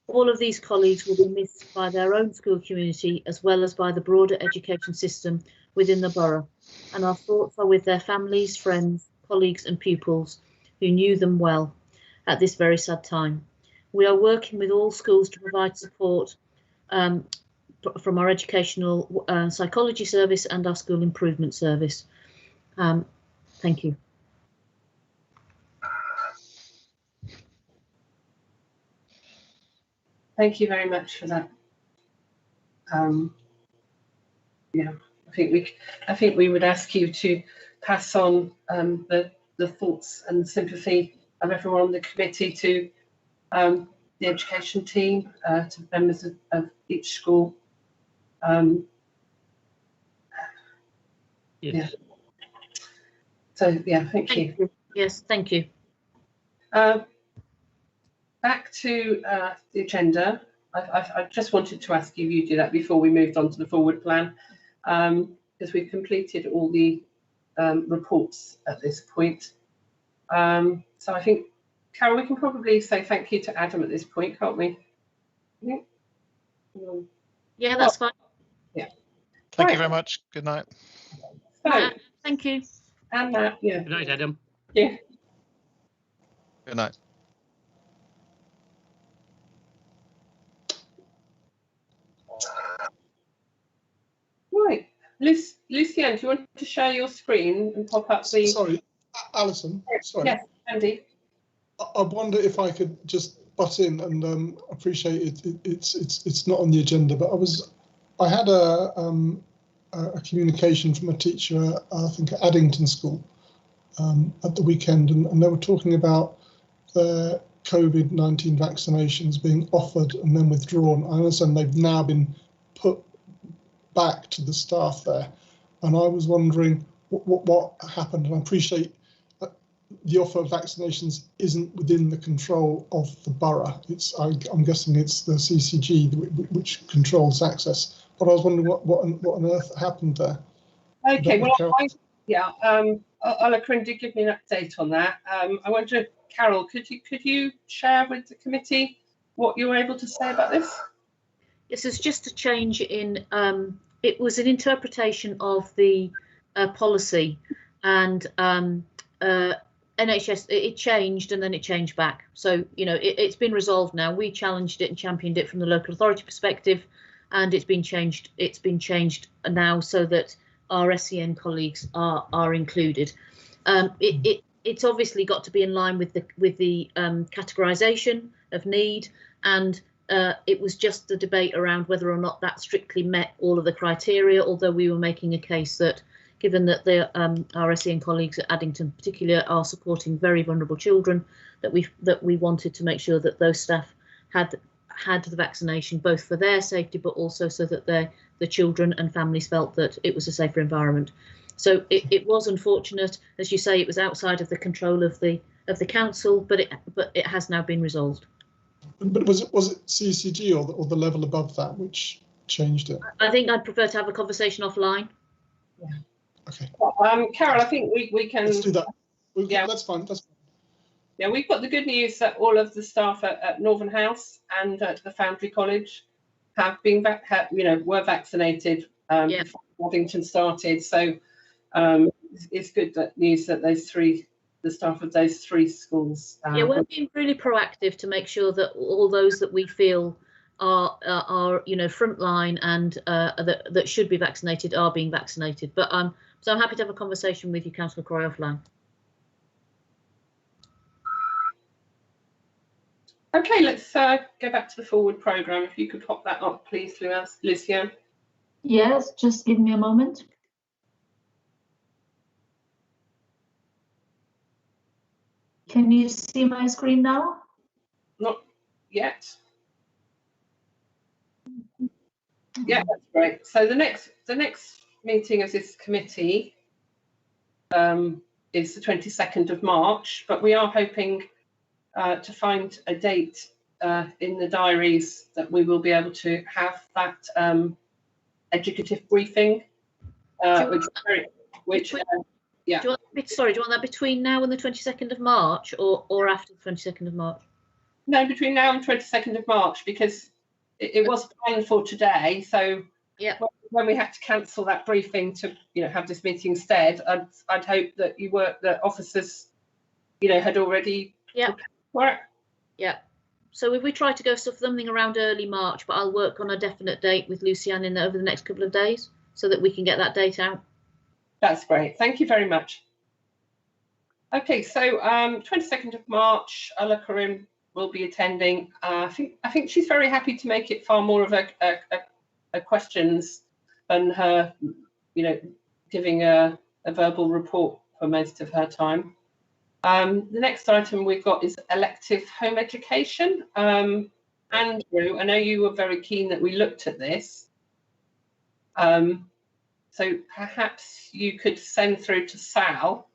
All of these colleagues will be missed by their own school community as well as by the broader education system within the borough, and our thoughts are with their families, friends, colleagues and pupils who knew them well at this very sad time. We are working with all schools to provide support from our educational psychology service and our school improvement service. Thank you. Thank you very much for that. Yeah, I think we would ask you to pass on the thoughts and sympathy of everyone on the committee to the education team, to members of each school. Yes. Yeah. So yeah, thank you. Yes, thank you. back to the agenda. I just wanted to ask you do that before we moved on to the forward plan, because we've completed all the reports at this point. So I think, Carol, we can probably say thank you to Adam at this point, can't we? Yeah, that's fine. Yeah. Thank you very much. Good night. So, thank you. And Matt, yeah. Good night, Adam. Yeah. Good night. Right, Lucienne, do you want to share your screen and pop up the? Sorry, Alison. Sorry. Yes, Andy. I wonder if I could just butt in and appreciate it. It's not on the agenda, but I had a communication from a teacher, I think at Addington School, at the weekend, and they were talking about the COVID-19 vaccinations being offered and then withdrawn. I understand they've now been put back to the staff there, and I was wondering what happened. And I appreciate the offer of vaccinations isn't within the control of the borough. I'm guessing it's the CCG which controls access. But I was wondering what on earth happened there. Okay, well, Ola did give me an update on that. I wonder, Carol, could you share with the committee what you were able to say about this? This is just a change in. It was an interpretation of the policy, and NHS, it changed and then it changed back. So, you know, it's been resolved now. We challenged it and championed it from the local authority perspective, and it's been changed. It's been changed now so that our SEN colleagues are included. It's obviously got to be in line with the categorisation of need, and it was just a debate around whether or not that strictly met all of the criteria, although we were making a case that given that our SEN colleagues at Addington particularly are supporting very vulnerable children, that we wanted to make sure that those staff had the vaccination, both for their safety but also so that the children and families felt that it was a safer environment. So it was unfortunate, as you say, it was outside of the control of the council, but it has now been resolved. But was it CCG or the level above that which changed it? I think I'd prefer to have a conversation offline. Yeah. Okay. Carol, I think we can. Let's do that. Yeah, that's fine. That's fine. Yeah, we've got the good news that all of the staff at Northern House and at the Foundry College have been were vaccinated before Addington started. So it's good news that the staff of those three schools. Yeah, we're being really proactive to make sure that all those that we feel are frontline and that should be vaccinated are being vaccinated. But so I'm happy to have a conversation with you, Councillor Croy, offline. Okay, let's go back to the forward programme. If you could pop that up, please, Lucienne. Yes, just give me a moment. Can you see my screen now? Not yet. Yeah, that's great. So the next meeting of this committee is the 22nd of March, but we are hoping to find a date in the diaries that we will be able to have that educative briefing. Yeah. Do you want that between now and the 22nd of March or after the 22nd of March? No, between now and 22nd of March, because it was planned for today. So yeah, when we had to cancel that briefing to have this meeting instead, I'd hope that the officers had already prepared. Yeah. So if we try to go something around early March, but I'll work on a definite date with Lucienne over the next couple of days so that we can get that date out. That's great. Thank you very much. Okay, so 22nd of March, Ola Karim will be attending. I think she's very happy to make it far more of a questions than her, giving a verbal report for most of her time. The next item we've got is elective home education. Andrew, I know you were very keen that we looked at this. So perhaps you could send through to Sal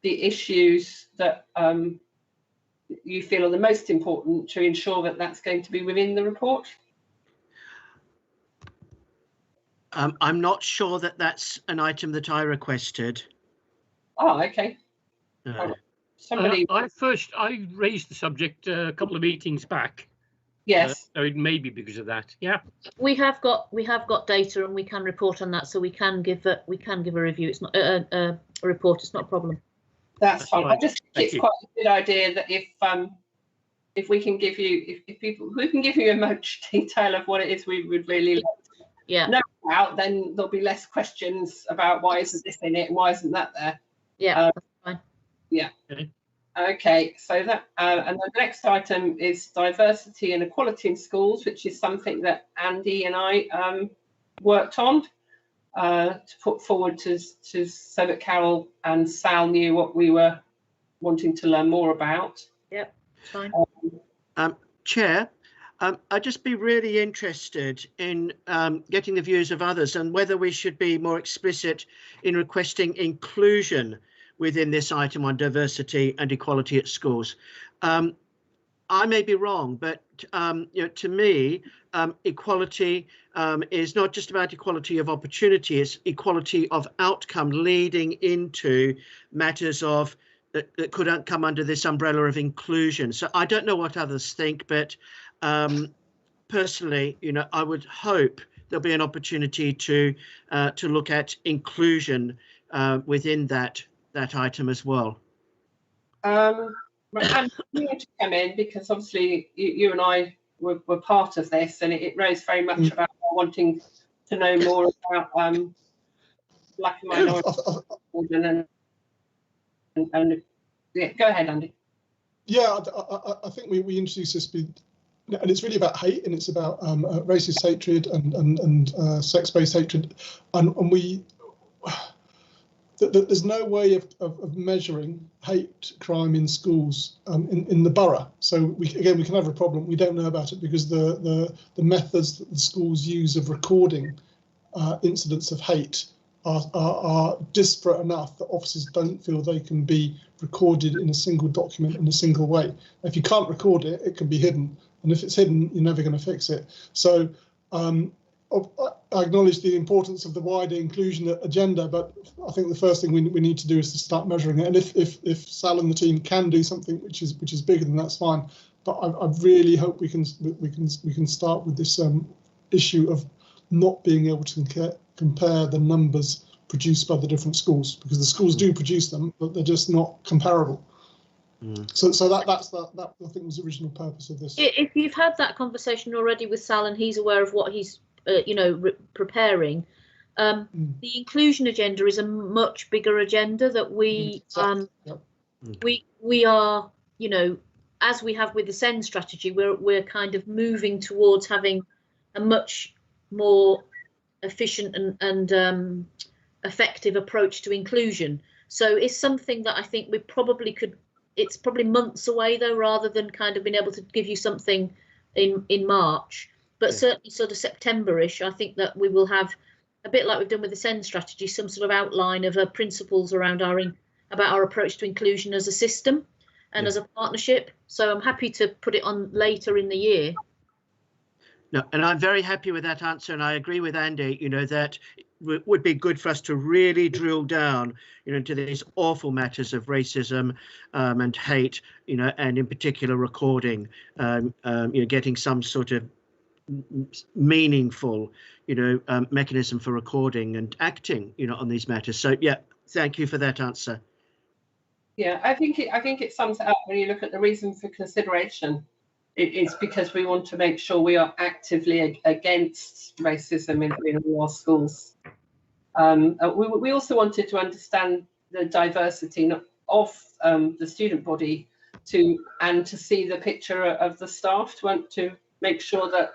the issues that you feel are the most important to ensure that that's going to be within the report? I'm not sure that that's an item that I requested. Oh, okay. Somebody. I raised the subject a couple of meetings back. Yes. So it may be because of that. Yeah. We have got data and we can report on that, so we can give a review. It's not a report. It's not a problem. That's fine. I just think it's quite a good idea that if we can give you we can give you a much detail of what it is we would really like to know about, then there'll be less questions about why isn't this in it and why isn't that there. Yeah, that's fine. Yeah. Okay, so that and the next item is diversity and equality in schools, which is something that Andy and I worked on to put forward to so that Carol and Sal knew what we were wanting to learn more about. Yep, fine. Chair, I'd just be really interested in getting the views of others and whether we should be more explicit in requesting inclusion within this item on diversity and equality at schools. I may be wrong, but to me, equality is not just about equality of opportunity, it's equality of outcome leading into matters of that could come under this umbrella of inclusion. So I don't know what others think, but personally, I would hope there'll be an opportunity to look at inclusion within that item as well. And you want to come in because obviously you and I were part of this, and it rose very much about wanting to know more about black and minority children and yeah, go ahead, Andy. Yeah, I think we introduced this, and it's really about hate, and it's about racist hatred and sex-based hatred, and we. There's no way of measuring hate crime in schools in the borough. So we can have a problem. We don't know about it because the methods that the schools use of recording incidents of hate are disparate enough that officers don't feel they can be recorded in a single document in a single way. If you can't record it, it can be hidden, and if it's hidden, you're never going to fix it. So I acknowledge the importance of the wider inclusion agenda, but I think the first thing we need to do is to start measuring it. And if Sal and the team can do something which is bigger, then that's fine. But I really hope we can start with this issue of not being able to compare the numbers produced by the different schools, because the schools do produce them, but they're just not comparable. So that's I think was the original purpose of this. If you've had that conversation already with Sal and he's aware of what he's preparing, the inclusion agenda is a much bigger agenda that we we are, as we have with the SEND strategy, we're kind of moving towards having a much more efficient and effective approach to inclusion. So it's something that I think we probably could. It's probably months away though, rather than kind of being able to give you something in March. But certainly sort of September-ish, I think that we will have, a bit like we've done with the SEND strategy, some sort of outline of principles around about our approach to inclusion as a system and as a partnership. So I'm happy to put it on later in the year. No, and I'm very happy with that answer, and I agree with Andy, that it would be good for us to really drill down, into these awful matters of racism and hate, and in particular recording, getting some sort of meaningful, mechanism for recording and acting, on these matters. So yeah, thank you for that answer. Yeah, I think it sums it up when you look at the reason for consideration. It's because we want to make sure we are actively against racism in all our schools. We also wanted to understand the diversity of the student body to see the picture of the staff, to make sure that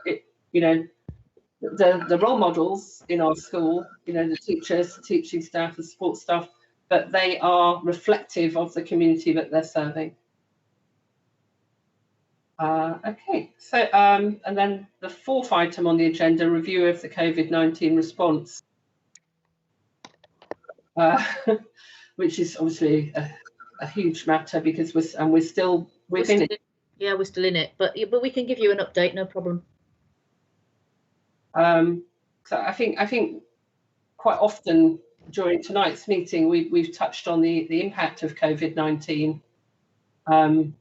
the role models in our school, the teachers, the teaching staff, the support staff, that they are reflective of the community that they're serving. Okay, so and then the fourth item on the agenda, review of the COVID-19 response, which is obviously a huge matter because we're still within it. Yeah, we're still in it, but we can give you an update, no problem. So I think quite often during tonight's meeting we've touched on the impact of COVID-19, and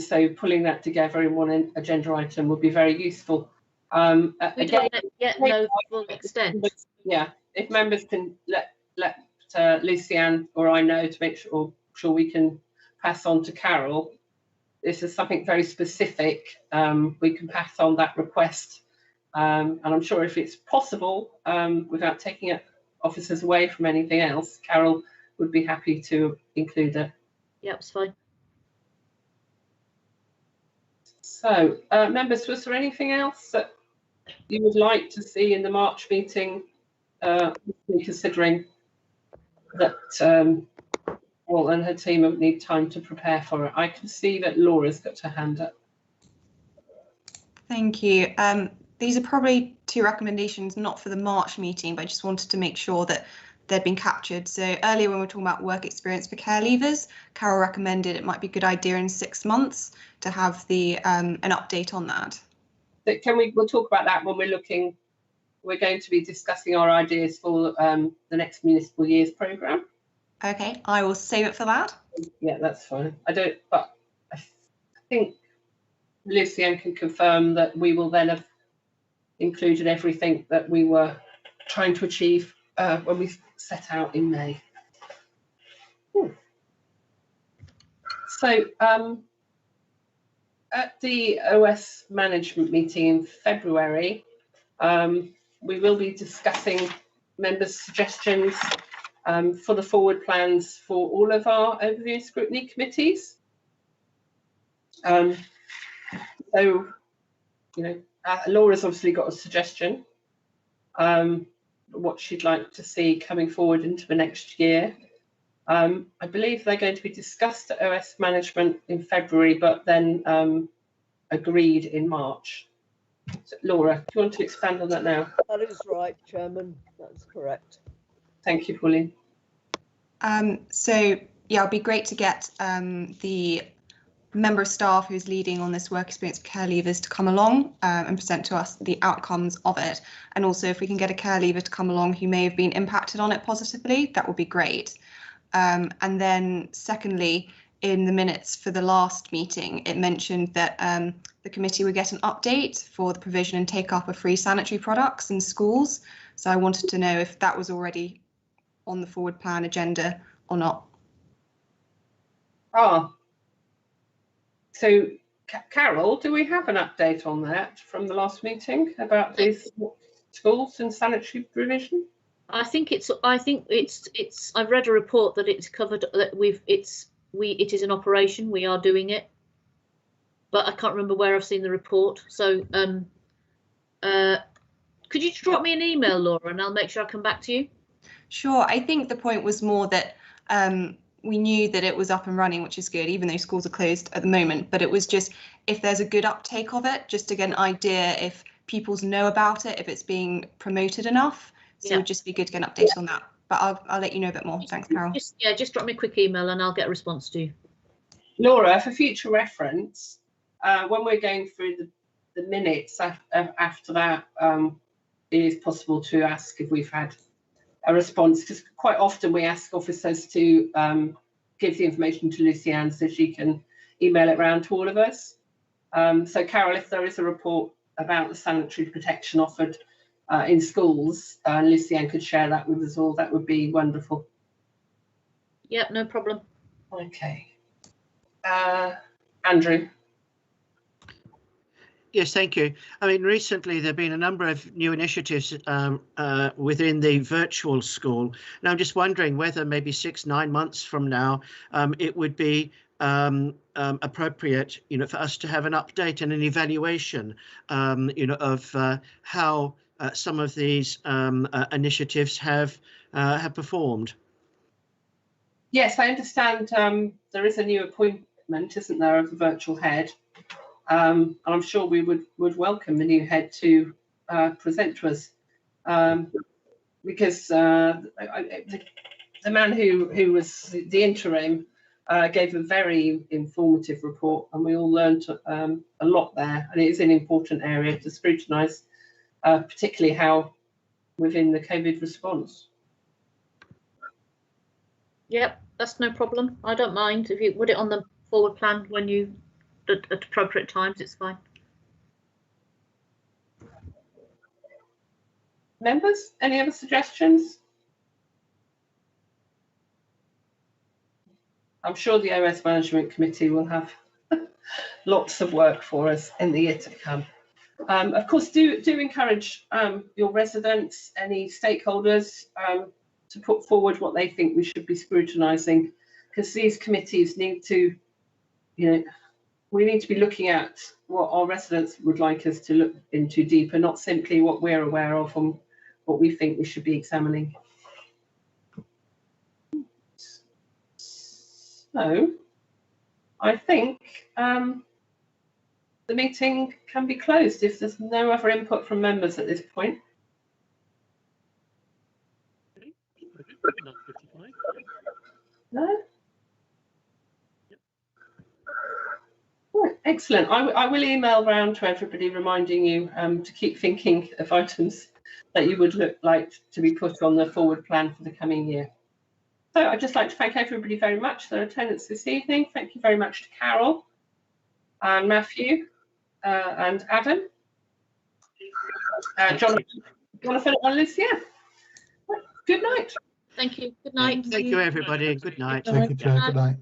so pulling that together in one agenda item would be very useful. We Again, don't yet know the full extent. Yeah, if members can let Lucianne or I know to make sure we can pass on to Carol. This is something very specific. We can pass on that request, and I'm sure if it's possible, without taking officers away from anything else, Carol would be happy to include it. Yep, it's fine. So, members, was there anything else that you would like to see in the March meeting, considering that Walt and her team will need time to prepare for it? I can see that Laura's got her hand up. Thank you. These are probably two recommendations, not for the March meeting, but I just wanted to make sure that they'd been captured. So earlier when we were talking about work experience for care leavers, Carol recommended it might be a good idea in 6 months to have an update on that. We'll talk about that when we're going to be discussing our ideas for the next municipal year's programme. Okay, I will save it for that. Yeah, that's fine. But I think Lucianne can confirm that we will then have included everything that we were trying to achieve when we set out in May. So at the OS management meeting in February, we will be discussing members' suggestions for the forward plans for all of our overview and scrutiny committees. So, Laura's obviously got a suggestion, what she'd like to see coming forward into the next year. I believe they're going to be discussed at OS management in February, but then agreed in March. So, Laura, do you want to expand on that now? That is right, Chairman. That's correct. Thank you, Pauline. So yeah, it'd be great to get the member of staff who's leading on this work experience for care leavers to come along and present to us the outcomes of it. And also if we can get a care leaver to come along who may have been impacted on it positively, that would be great. And then secondly, in the minutes for the last meeting, it mentioned that the committee would get an update for the provision and take up of free sanitary products in schools. So I wanted to know if that was already on the forward plan agenda or not. So Carol, do we have an update on that from the last meeting about these schools and sanitary provision? I've read a report that it's covered, that it is in operation. We are doing it, but I can't remember where I've seen the report. So could you drop me an email, Laura, and I'll make sure I come back to you? Sure. I think the point was more that we knew that it was up and running, which is good, even though schools are closed at the moment. But it was just if there's a good uptake of it, just to get an idea if people know about it, if it's being promoted enough. So it would just be good to get an update on that. But I'll let you know a bit more. Thanks, Carol. Just drop me a quick email and I'll get a response to you. Laura, for future reference, when we're going through the minutes after that, it is possible to ask if we've had a response, because quite often we ask officers to give the information to Lucianne so she can email it around to all of us. So Carol, if there is a report about the sanitary protection offered in schools, Lucianne could share that with us all, that would be wonderful. Yep, no problem. Okay. Andrew. Yes, thank you. I mean, recently there have been a number of new initiatives within the virtual school. And I'm just wondering whether maybe 6-9 months from now, it would be appropriate, for us to have an update and an evaluation, of how some of these initiatives have performed. Yes, I understand there is a new appointment, isn't there, of the virtual head. I'm sure we would welcome the new head to present to us, because the man who was the interim gave a very informative report, and we all learned a lot there, and it is an important area to scrutinise, particularly how within the COVID response. Yep, that's no problem. I don't mind if you put it on the forward plan when you at appropriate times. It's fine. Members, any other suggestions? I'm sure the OS Management Committee will have lots of work for us in the year to come. Of course, do encourage your residents, any stakeholders, to put forward what they think we should be scrutinising, because these committees need to, we need to be looking at what our residents would like us to look into deeper, not simply what we're aware of and what we think we should be examining. So I think the meeting can be closed if there's no other input from members at this point. No? Right, excellent. I will email round to everybody reminding you to keep thinking of items that you would like to be put on the forward plan for the coming year. So I'd just like to thank everybody very much for their attendance this evening. Thank you very much to Carol and Matthew and Adam, Jonathan and Alicia. Good night. Thank you. Good night. Thank you, everybody. Good night. Thank you, Chair. Good night.